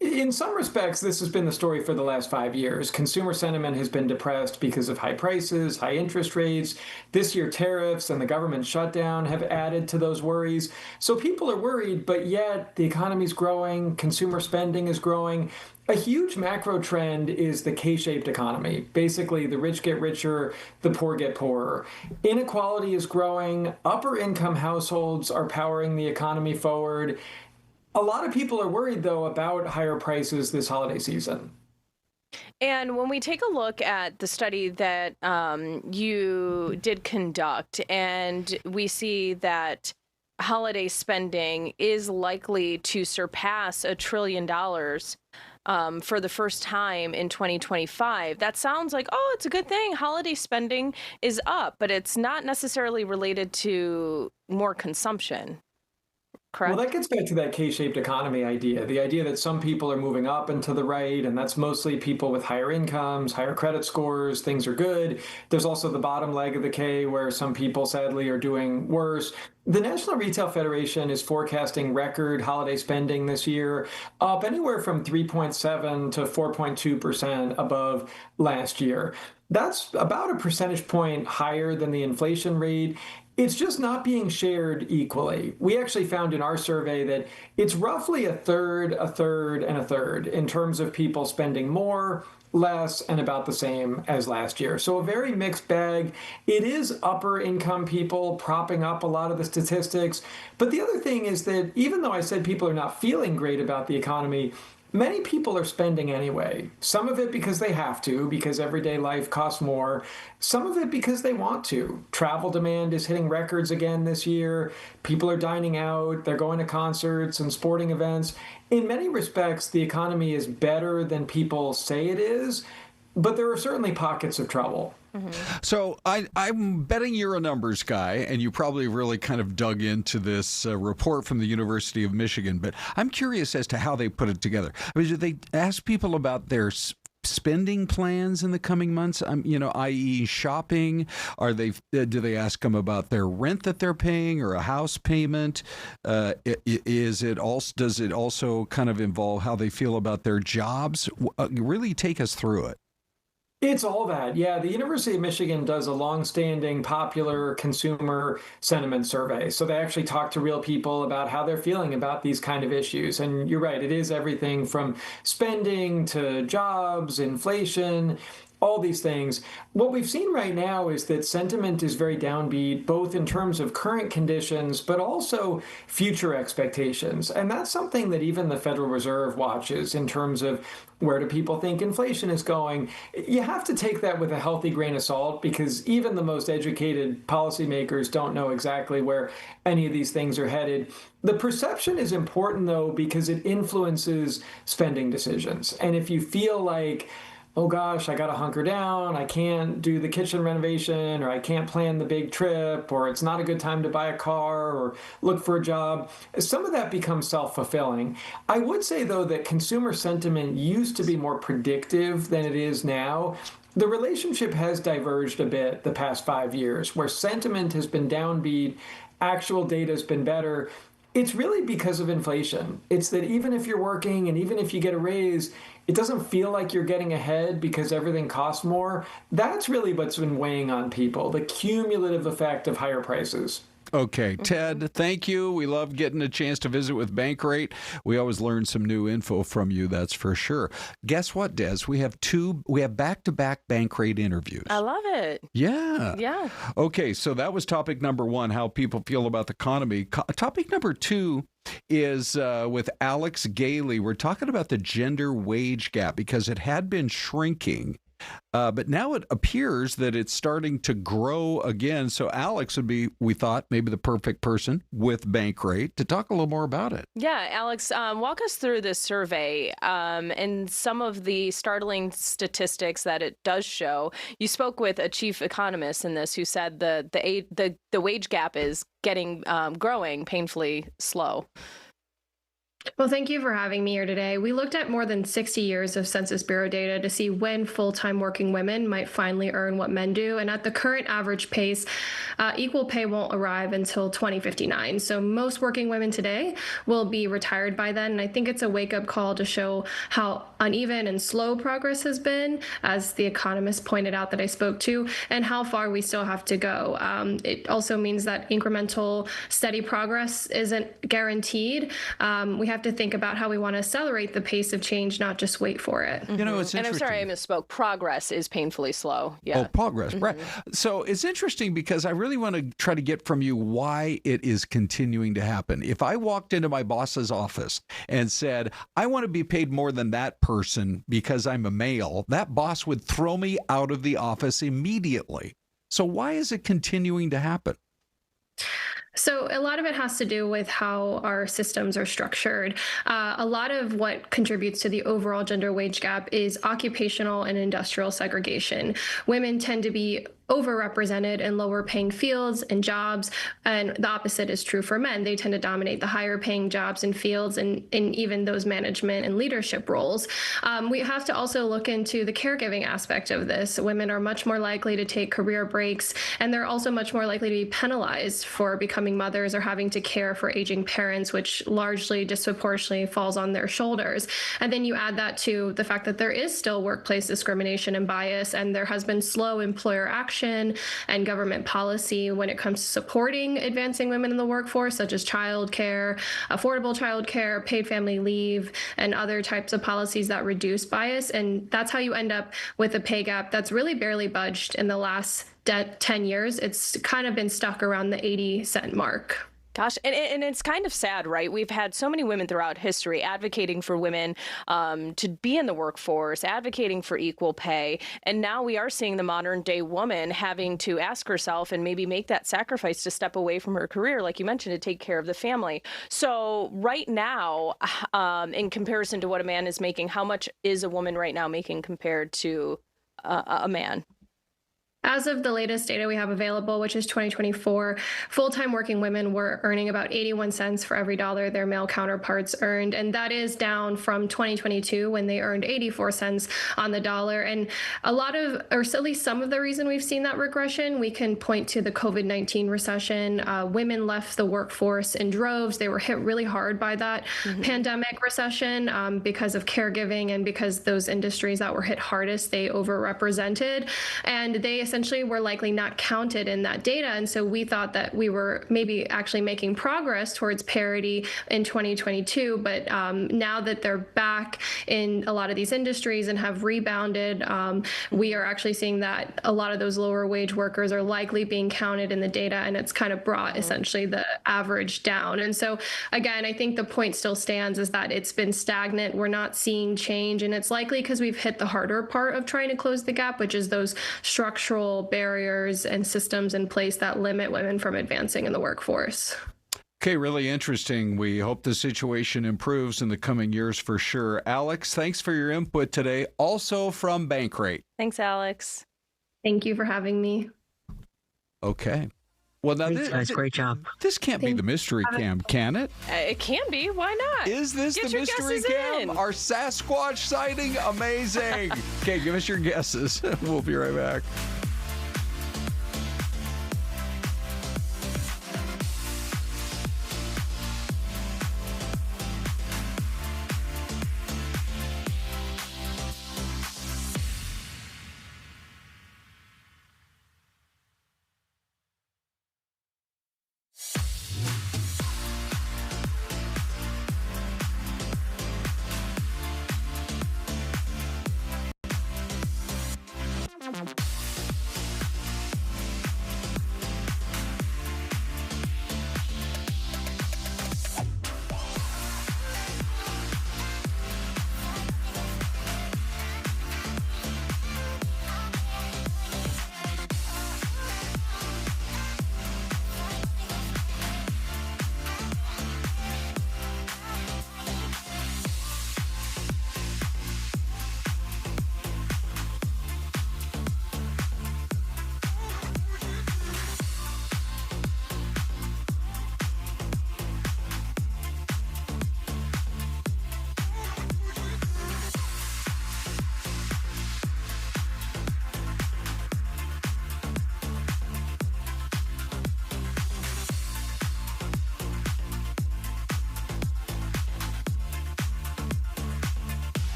Speaker 18: In some respects, this has been the story for the last 5 years. Consumer sentiment has been depressed because of high prices, high interest rates. This year, tariffs and the government shutdown have added to those worries. So people are worried, but yet the economy's growing, consumer spending is growing. A huge macro trend is the K-shaped economy. Basically, the rich get richer, the poor get poorer. Inequality is growing. Upper income households are powering the economy forward. A lot of people are worried, though, about higher prices this holiday season.
Speaker 17: And when we take a look at the study that you did conduct, and we see that holiday spending is likely to surpass $1 trillion for the first time in 2025, that sounds like, oh, it's a good thing. Holiday spending is up, but it's not necessarily related to more consumption. Correct?
Speaker 18: Well, that gets back to that K-shaped economy idea, the idea that some people are moving up and to the right, and that's mostly people with higher incomes, higher credit scores, things are good. There's also the bottom leg of the K where some people sadly are doing worse. The National Retail Federation is forecasting record holiday spending this year, up anywhere from 3.7 to 4.2% above last year. That's about a percentage point higher than the inflation rate. It's just not being shared equally. We actually found in our survey that it's roughly a third, a third, and a third in terms of people spending more, less, and about the same as last year. So a very mixed bag. It is upper income people propping up a lot of the statistics. But the other thing is that even though I said people are not feeling great about the economy, many people are spending anyway. Some of it because they have to, because everyday life costs more. Some of it because they want to. Travel demand is hitting records again this year. People are dining out. They're going to concerts and sporting events. In many respects, the economy is better than people say it is, but there are certainly pockets of trouble.
Speaker 1: So I'm betting you're a numbers guy, and you probably really kind of dug into this report from the University of Michigan. But I'm curious as to how they put it together. I mean, did they ask people about their spending plans in the coming months? I.e., shopping? Do they ask them about their rent that they're paying or a house payment? Does it also kind of involve how they feel about their jobs? Really take us through it.
Speaker 18: It's all that. Yeah, the University of Michigan does a long-standing popular consumer sentiment survey. So they actually talk to real people about how they're feeling about these kind of issues. And you're right, it is everything from spending to jobs, inflation, all these things. What we've seen right now is that sentiment is very downbeat, both in terms of current conditions, but also future expectations. And that's something that even the Federal Reserve watches in terms of where do people think inflation is going. You have to take that with a healthy grain of salt because even the most educated policymakers don't know exactly where any of these things are headed. The perception is important, though, because it influences spending decisions. And if you feel like, oh gosh, I got to hunker down, I can't do the kitchen renovation, or I can't plan the big trip, or it's not a good time to buy a car or look for a job, some of that becomes self-fulfilling. I would say, though, that consumer sentiment used to be more predictive than it is now. The relationship has diverged a bit the past 5 years, where sentiment has been downbeat, actual data has been better. It's really because of inflation. It's that even if you're working and even if you get a raise, it doesn't feel like you're getting ahead because everything costs more. That's really what's been weighing on people, the cumulative effect of higher prices.
Speaker 1: Okay, Ted, thank you. We love getting a chance to visit with Bankrate. We always learn some new info from you, that's for sure. Guess what, Des? We have back-to-back Bankrate interviews.
Speaker 17: I love it.
Speaker 1: Yeah.
Speaker 17: Yeah.
Speaker 1: Okay, so that was topic number one, how people feel about the economy. Topic number two is with Alex Gailey. We're talking about the gender wage gap because it had been shrinking. But now it appears that it's starting to grow again. So Alex would be, we thought, maybe the perfect person with Bankrate to talk a little more about it.
Speaker 17: Yeah, Alex, walk us through this survey and some of the startling statistics that it does show. You spoke with a chief economist in this who said the wage gap is growing painfully slow.
Speaker 19: Well, thank you for having me here today. We looked at more than 60 years of Census Bureau data to see when full-time working women might finally earn what men do. And at the current average pace, equal pay won't arrive until 2059. So most working women today will be retired by then. And I think it's a wake-up call to show how uneven and slow progress has been, as the economist pointed out that I spoke to, and how far we still have to go. It also means that incremental, steady progress isn't guaranteed. We have to think about how we want to accelerate the pace of change, not just wait for it.
Speaker 1: You know, it's interesting.
Speaker 17: And I'm sorry I misspoke. Progress is painfully slow. Yeah.
Speaker 1: Oh, progress. Right. So it's interesting because I really want to try to get from you why it is continuing to happen. If I walked into my boss's office and said, I want to be paid more than that person because I'm a male, that boss would throw me out of the office immediately. So why is it continuing to happen?
Speaker 19: So a lot of it has to do with how our systems are structured. A lot of what contributes to the overall gender wage gap is occupational and industrial segregation. Women tend to be overrepresented in lower paying fields and jobs, and the opposite is true for men. They tend to dominate the higher paying jobs and fields and even those management and leadership roles. We have to also look into the caregiving aspect of this. Women are much more likely to take career breaks, and they're also much more likely to be penalized for becoming mothers or having to care for aging parents, which largely disproportionately falls on their shoulders. And then you add that to the fact that there is still workplace discrimination and bias, and there has been slow employer action and government policy when it comes to supporting advancing women in the workforce, such as childcare, affordable childcare, paid family leave, and other types of policies that reduce bias. And that's how you end up with a pay gap that's really barely budged in the last 10 years. It's kind of been stuck around the 80-cent mark.
Speaker 17: Gosh, and it's kind of sad, right? We've had so many women throughout history advocating for women to be in the workforce, advocating for equal pay. And now we are seeing the modern day woman having to ask herself and maybe make that sacrifice to step away from her career, like you mentioned, to take care of the family. So right now, in comparison to what a man is making, how much is a woman right now making compared to a man?
Speaker 19: As of the latest data we have available, which is 2024, full-time working women were earning about 81 cents for every dollar their male counterparts earned. And that is down from 2022 when they earned 84 cents on the dollar. And a lot of, or at least some of the reason we've seen that regression, we can point to the COVID-19 recession. Women left the workforce in droves. They were hit really hard by that pandemic recession because of caregiving and because those industries that were hit hardest, they overrepresented. And they essentially were likely not counted in that data. And so we thought that we were maybe actually making progress towards parity in 2022. But now that they're back in a lot of these industries and have rebounded, we are actually seeing that a lot of those lower wage workers are likely being counted in the data. And it's kind of brought essentially the average down. And so, again, I think the point still stands is that it's been stagnant. We're not seeing change. And it's likely because we've hit the harder part of trying to close the gap, which is those structural barriers and systems in place that limit women from advancing in the workforce.
Speaker 1: Okay, really interesting. We hope the situation improves in the coming years for sure. Alex, thanks for your input today. Also from Bankrate.
Speaker 17: Thanks, Alex.
Speaker 19: Thank you for having me.
Speaker 1: Okay. Well, now
Speaker 20: Thanks, guys. Great job.
Speaker 1: This can't be the mystery cam, can it?
Speaker 17: It can be. Why not?
Speaker 1: Is this the mystery cam? Our Sasquatch sighting? Amazing. Okay, give us your guesses. We'll be right back.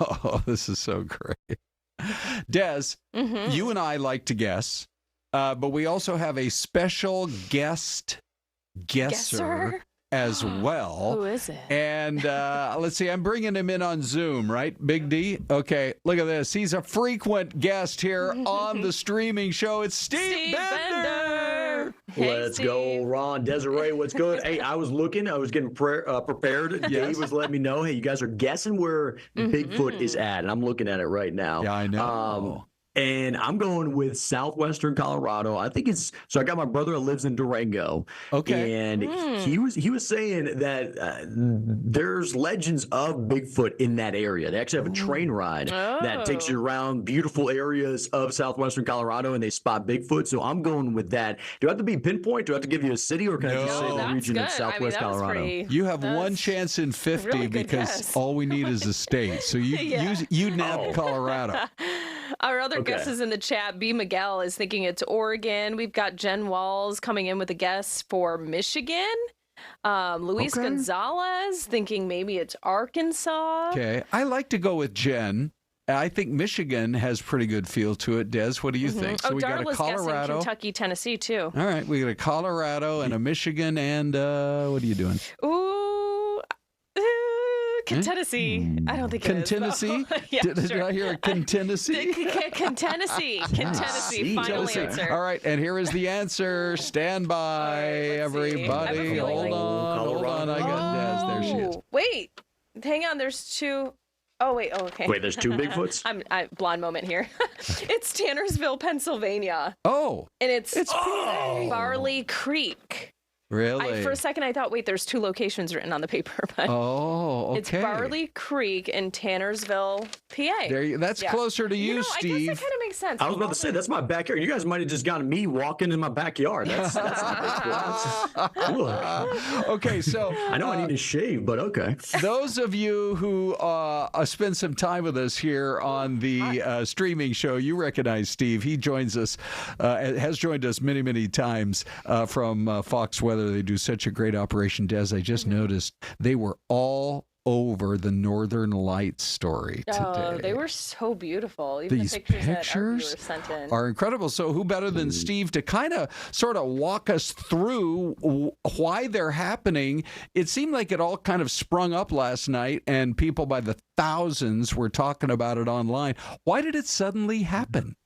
Speaker 1: Oh, this is so great. Des, you and I like to guess, but we also have a special guesser as well.
Speaker 17: Who is it?
Speaker 1: And let's see, I'm bringing him in on Zoom, right? Big D? Okay, look at this. He's a frequent guest here on the streaming show. It's Steve Bender.
Speaker 20: Let's go, Ron. Desiree, what's good? Hey, I was getting prepared. Dave was letting me know, hey, you guys are guessing where Bigfoot is at, and I'm looking at it right now.
Speaker 1: Yeah, I know.
Speaker 20: And I'm going with southwestern Colorado. I think so I got my brother that lives in Durango.
Speaker 1: Okay.
Speaker 20: And he was saying that there's legends of Bigfoot in that area. They actually have a train ride that takes you around beautiful areas of southwestern Colorado, and they spot Bigfoot. So I'm going with that. Do I have to be pinpoint? Do I have to give you a city, or can I just say the region of southwest Colorado?
Speaker 1: You have one chance in 50
Speaker 17: really
Speaker 1: because
Speaker 17: guess.
Speaker 1: all we need is a state. So you nabbed Colorado.
Speaker 17: Our other guesses in the chat, B. Miguel is thinking it's Oregon. We've got Jen Walls coming in with a guess for Michigan. Luis Gonzalez thinking maybe it's Arkansas.
Speaker 1: Okay. I like to go with Jen. I think Michigan has pretty good feel to it. Des, what do you think? So we got a
Speaker 17: Darla's
Speaker 1: Colorado.
Speaker 17: guessing Kentucky, Tennessee, too.
Speaker 1: All right. We got a Colorado and a Michigan. And what are you doing?
Speaker 17: Tennessee. I don't think it is.
Speaker 1: Tennessee?
Speaker 17: Yeah,
Speaker 1: Did I hear a Tennessee?
Speaker 17: Tennessee. Final answer.
Speaker 1: All right, and here is the answer. Stand by, everybody. Hold on. I got Des. There she is.
Speaker 17: Wait, hang on. There's two. Oh, wait. Oh, okay.
Speaker 20: Wait, there's two Bigfoots?
Speaker 17: I'm blonde moment here. It's Tannersville, Pennsylvania.
Speaker 1: Oh.
Speaker 17: And it's Barley Creek.
Speaker 1: Really?
Speaker 17: For a second, I thought, wait, there's two locations written on the paper. But
Speaker 1: okay.
Speaker 17: It's Barley Creek in Tannersville, PA.
Speaker 1: That's closer to you, Steve.
Speaker 17: I guess that kind of makes sense.
Speaker 20: I was about to say, that's my backyard. You guys might have just gotten me walking in my backyard. That's not Bigfoot.
Speaker 1: Okay, so
Speaker 20: I know I need to shave, but okay.
Speaker 1: Those of you who spend some time with us here on the streaming show, you recognize Steve. He joins us, has joined us many, many times from Fox Weather. They do such a great operation. Des, I just noticed they were all over the Northern Lights story today.
Speaker 17: Oh, they were so beautiful. Even
Speaker 1: These
Speaker 17: the pictures that our
Speaker 1: pictures
Speaker 17: viewers sent in
Speaker 1: are incredible. So who better than Steve to kind of sort of walk us through why they're happening? It seemed like it all kind of sprung up last night, and people by the thousands were talking about it online. Why did it suddenly happen?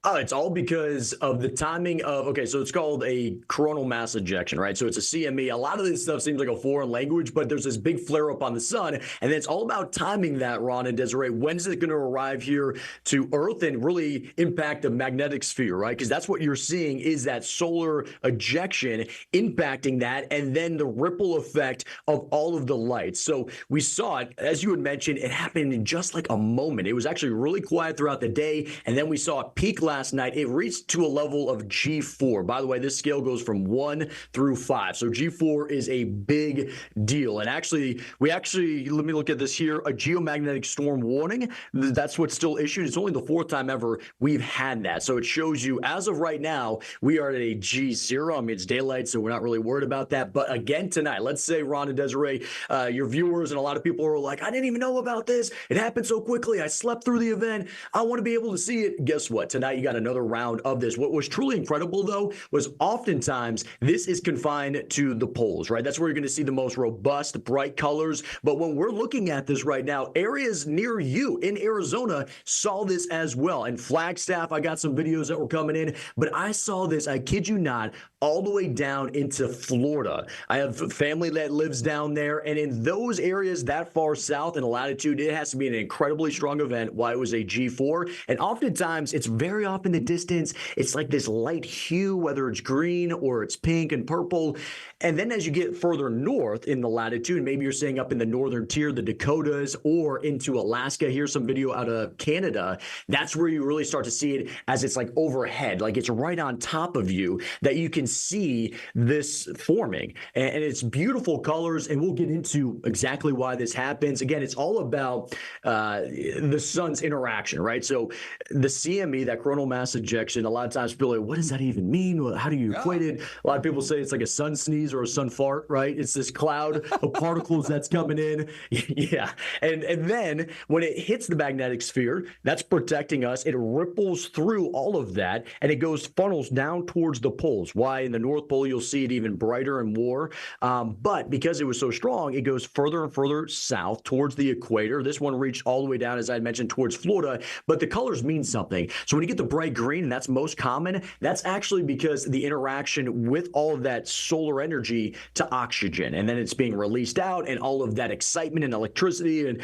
Speaker 20: It's all because of the timing of, so it's called a coronal mass ejection, right? So it's a CME. A lot of this stuff seems like a foreign language, but there's this big flare up on the sun. And then it's all about timing that, Ron and Desiree. When is it going to arrive here to Earth and really impact the magnetic sphere, right? Because that's what you're seeing is that solar ejection impacting that, and then the ripple effect of all of the lights. So we saw it, as you had mentioned, it happened in just like a moment. It was actually really quiet throughout the day, and then we saw it peak last night. It reached to a level of G4. By the way, this scale goes from 1 through 5. So G4 is a big deal. And let me look at this here, a geomagnetic storm warning. That's what's still issued. It's only the 4th time ever we've had that. So it shows you, as of right now, we are at a G0. I mean, it's daylight, so we're not really worried about that. But again, tonight, let's say, Ron and Desiree, your viewers and a lot of people are like, I didn't even know about this. It happened so quickly. I slept through the event. I want to be able to see it. Guess what? Tonight, you got another round of this. What was truly incredible, though, was oftentimes this is confined to the poles, right? That's where you're going to see the most robust, bright colors. But when we're looking at this right now, areas near you in Arizona saw this as well. And Flagstaff, I got some videos that were coming in, but I saw this, I kid you not, all the way down into Florida. I have family that lives down there, and in those areas that far south in latitude, it has to be an incredibly strong event why it was a G4. And oftentimes, it's very off in the distance. It's like this light hue, whether it's green or it's pink and purple. And then as you get further north in the latitude, maybe you're saying up in the northern tier, the Dakotas, or into Alaska. Here's some video out of Canada. That's where you really start to see it as it's like overhead, like it's right on top of you, that you can see this forming. And it's beautiful colors, and we'll get into exactly why this happens. Again, it's all about the sun's interaction, right? So the CME, that coronal mass ejection, a lot of times people are like, what does that even mean? How do you equate it? A lot of people say it's like a sun sneeze or a sun fart, right? It's this cloud of particles that's coming in. Yeah. And then when it hits the magnetic sphere, that's protecting us. It ripples through all of that, and it funnels down towards the poles. Why in the North Pole you'll see it even brighter and more. But because it was so strong, it goes further and further south towards the equator. This one reached all the way down, as I mentioned, towards Florida. But the colors mean something. So when you get the bright green, and that's most common, that's actually because the interaction with all of that solar energy to oxygen, and then it's being released out, and all of that excitement and electricity and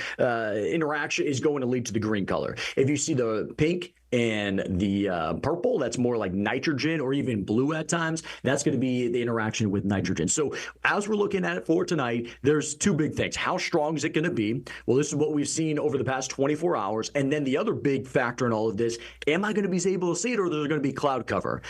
Speaker 20: interaction is going to lead to the green color. If you see the pink and the purple, that's more like nitrogen, or even blue at times. That's going to be the interaction with nitrogen. So as we're looking at it for tonight, there's two big things. How strong is it going to be? Well, this is what we've seen over the past 24 hours. And then the other big factor in all of this, am I going to be able to see it, or there's going to be cloud cover?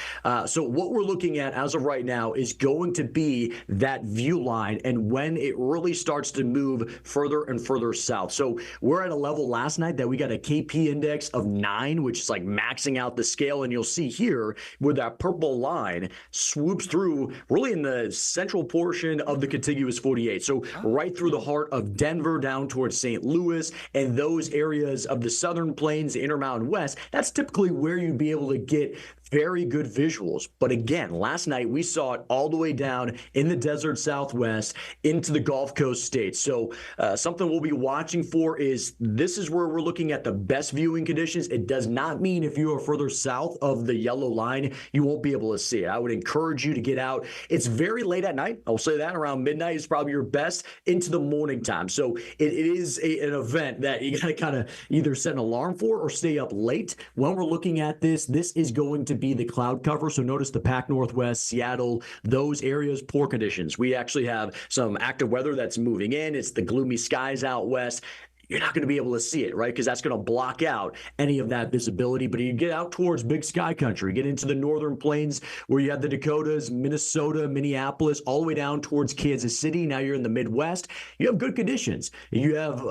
Speaker 20: So what we're looking at as of right now is going to be that view line, and when it really starts to move further and further south. So we're at a level last night that we got a KP index of 9, which is like maxing out the scale. And you'll see here where that purple line swoops through really in the central portion of the contiguous 48. So right through the heart of Denver down towards St. Louis and those areas of the Southern Plains, the Intermountain West, that's typically where you'd be able to get very good visuals. But again, last night we saw it all the way down in the desert Southwest into the Gulf Coast states. So something we'll be watching for is this is where we're looking at the best viewing conditions. It does not mean if you are further south of the yellow line, you won't be able to see it. I would encourage you to get out. It's very late at night. I'll say that around midnight is probably your best into the morning time. So it is an event that you got to kind of either set an alarm for or stay up late. When we're looking at this is going to be the cloud cover. So notice the Pac Northwest, Seattle, those areas, poor conditions. We actually have some active weather that's moving in. It's the gloomy skies out west. You're not going to be able to see it, right? Because that's going to block out any of that visibility. But you get out towards big sky country, get into the northern plains where you have the Dakotas, Minnesota, Minneapolis, all the way down towards Kansas City. Now you're in the Midwest. You have good conditions. You have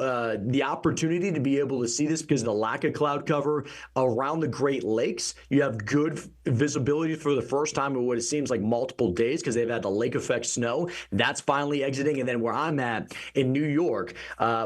Speaker 20: the opportunity to be able to see this because of the lack of cloud cover around the Great Lakes. You have good visibility for the first time in what it seems like multiple days because they've had the lake effect snow. That's finally exiting. And then where I'm at in New York,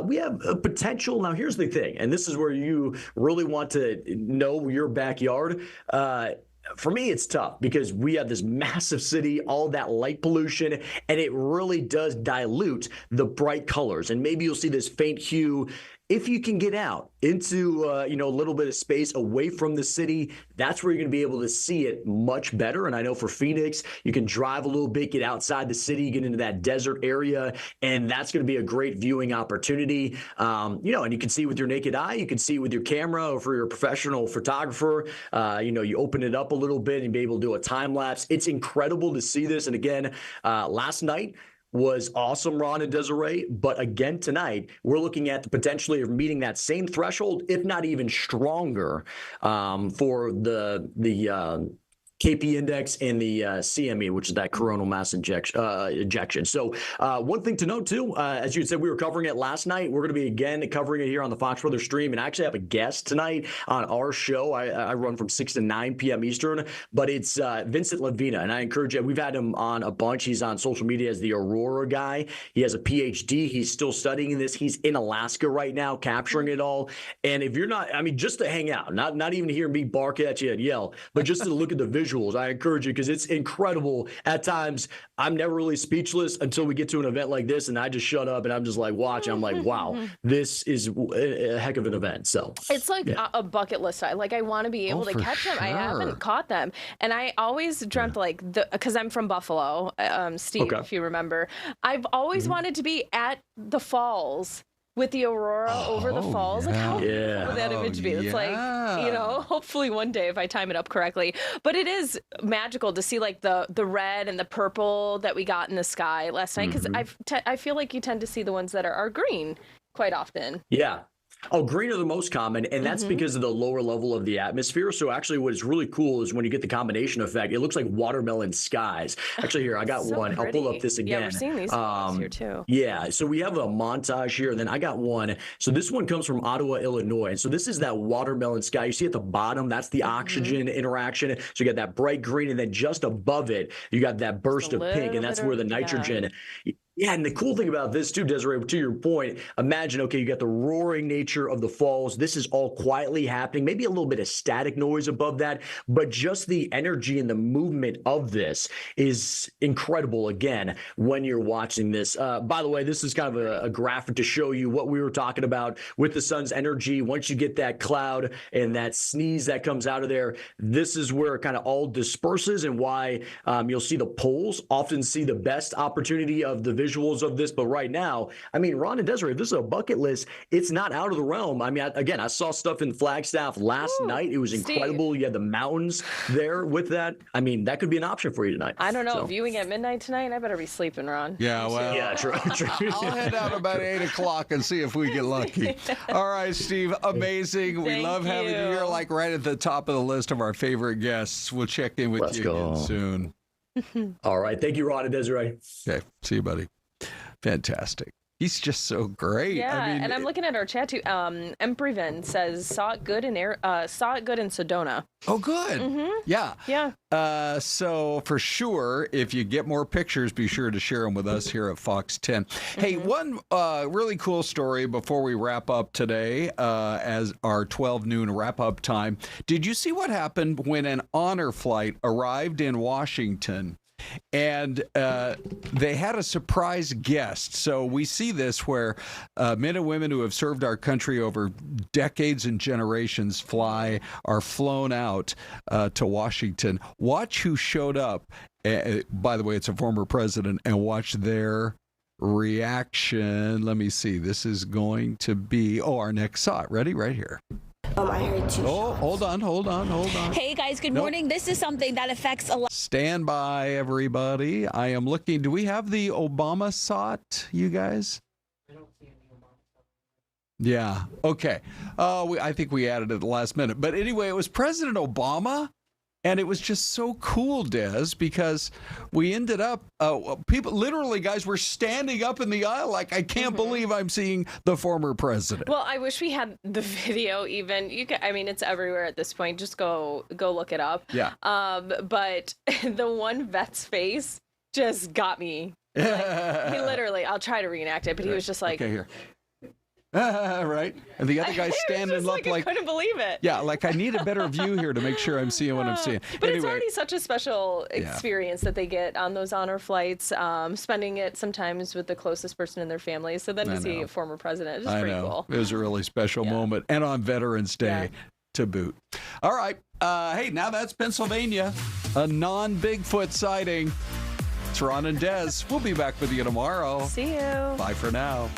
Speaker 20: we have a potential. Now, here's the thing, and this is where you really want to know your backyard. For me, it's tough because we have this massive city, all that light pollution, and it really does dilute the bright colors. And maybe you'll see this faint hue. If you can get out into a little bit of space away from the city, that's where you're going to be able to see it much better. And I know for Phoenix, you can drive a little bit, get outside the city, get into that desert area, and that's going to be a great viewing opportunity. And you can see with your naked eye, you can see with your camera, or for your professional photographer, you open it up a little bit and be able to do a time lapse. It's incredible to see this. And again, last night was awesome, Ron and Desiree. But again, tonight, we're looking at the potentially of meeting that same threshold, if not even stronger, for the KP index and the CME, which is that coronal mass ejection. So one thing to note, too, as you said, we were covering it last night. We're going to be, again, covering it here on the Fox Weather stream. And I actually have a guest tonight on our show. I run from 6 to 9 p.m. Eastern. But it's Vincent Lavina. And I encourage you. We've had him on a bunch. He's on social media as the Aurora guy. He has a PhD. He's still studying this. He's in Alaska right now, capturing it all. And if you're not, just to hang out, not even to hear me bark at you and yell, but just to look at the visuals, I encourage you because it's incredible. At times, I'm never really speechless until we get to an event like this, and I just shut up and I'm just like watching. I'm like, wow, this is a heck of an event. So
Speaker 17: it's like a bucket list. I want to be able to catch them. I haven't caught them, and I always dreamt because I'm from Buffalo, Steve, if you remember. I've always wanted to be at the falls with the aurora over the falls. Like, how cool would that image be? It's like, hopefully one day if I time it up correctly. But it is magical to see like the red and the purple that we got in the sky last night, because I feel like you tend to see the ones that are green quite often.
Speaker 20: Yeah. Oh, green are the most common, and that's because of the lower level of the atmosphere. So actually what is really cool is when you get the combination effect, it looks like watermelon skies. Actually, here, I got
Speaker 17: So
Speaker 20: one.
Speaker 17: pretty.
Speaker 20: I'll pull up this again.
Speaker 17: Yeah, we're seeing these photos here too.
Speaker 20: Yeah, so we have a montage here, and then I got one. So this one comes from Ottawa, Illinois. And so this is that watermelon sky. You see at the bottom, that's the oxygen interaction. So you got that bright green, and then just above it, you got that burst of pink, and that's where the nitrogen... Yeah, and the cool thing about this too, Desiree, to your point, imagine, okay, you got the roaring nature of the falls. This is all quietly happening, maybe a little bit of static noise above that, but just the energy and the movement of this is incredible, again, when you're watching this. By the way, this is kind of a graphic to show you what we were talking about with the sun's energy. Once you get that cloud and that sneeze that comes out of there, this is where it kind of all disperses, and why you'll see the polls often see the best opportunity of the visuals of this. But right now, I mean, Ron and Desiree, if this is a bucket list, it's not out of the realm. I mean, again, I saw stuff in Flagstaff last night. It was incredible.
Speaker 17: Steve.
Speaker 20: You had the mountains there with that. I mean, that could be an option for you tonight.
Speaker 17: I don't know.
Speaker 20: So.
Speaker 17: Viewing at midnight tonight, I better be sleeping, Ron.
Speaker 1: Yeah, well,
Speaker 20: yeah, true.
Speaker 1: I'll head out about 8 o'clock and see if we get lucky. All right, Steve, amazing. We love having you here, like right at the top of the list of our favorite guests. We'll check in with you again soon.
Speaker 20: All right. Thank you, Ron and Desiree.
Speaker 1: Okay. See you, buddy. Fantastic. He's just so great.
Speaker 17: Yeah,
Speaker 1: I mean,
Speaker 17: and I'm looking at our chat too. Empriven says saw it good in Sedona.
Speaker 1: Oh, good. Yeah.
Speaker 17: Yeah.
Speaker 1: So for sure, if you get more pictures, be sure to share them with us here at Fox 10. Hey, one really cool story before we wrap up today, as our 12 noon wrap up time. Did you see what happened when an honor flight arrived in Washington? And they had a surprise guest. So we see this where men and women who have served our country over decades and generations are flown out to Washington. Watch who showed up. By the way, it's a former president, and watch their reaction. Let me see. This is going to be, our next shot. Ready? Right here.
Speaker 21: I heard two shots.
Speaker 1: Hold on.
Speaker 21: Hey guys, good morning. This is something that affects a lot.
Speaker 1: Stand by, everybody. I am looking. Do we have the Obama shot, you guys? I don't see any Obama. Yeah. Okay. I think we added it at the last minute. But anyway, it was President Obama. And it was just so cool, Des, because we ended up, people, literally, guys, were standing up in the aisle like, I can't believe I'm seeing the former president.
Speaker 17: Well, I wish we had the video even. I mean, it's everywhere at this point. Just go look it up.
Speaker 1: Yeah.
Speaker 17: But the one vet's face just got me. Like, he literally, I'll try to reenact it, but he was just like.
Speaker 1: Okay, here. Right, and the other guy's standing up like
Speaker 17: I couldn't believe it.
Speaker 1: Yeah, like I need a better view here to make sure I'm seeing what I'm seeing.
Speaker 17: But
Speaker 1: anyway,
Speaker 17: it's already such a special experience that they get on those honor flights, spending it sometimes with the closest person in their family. So then to see a former president is pretty cool.
Speaker 1: It was a really special moment, and on Veterans Day to boot. All right, hey, now that's Pennsylvania, a non-Bigfoot sighting. It's Ron and Des. We'll be back with you tomorrow.
Speaker 17: See you.
Speaker 1: Bye for now.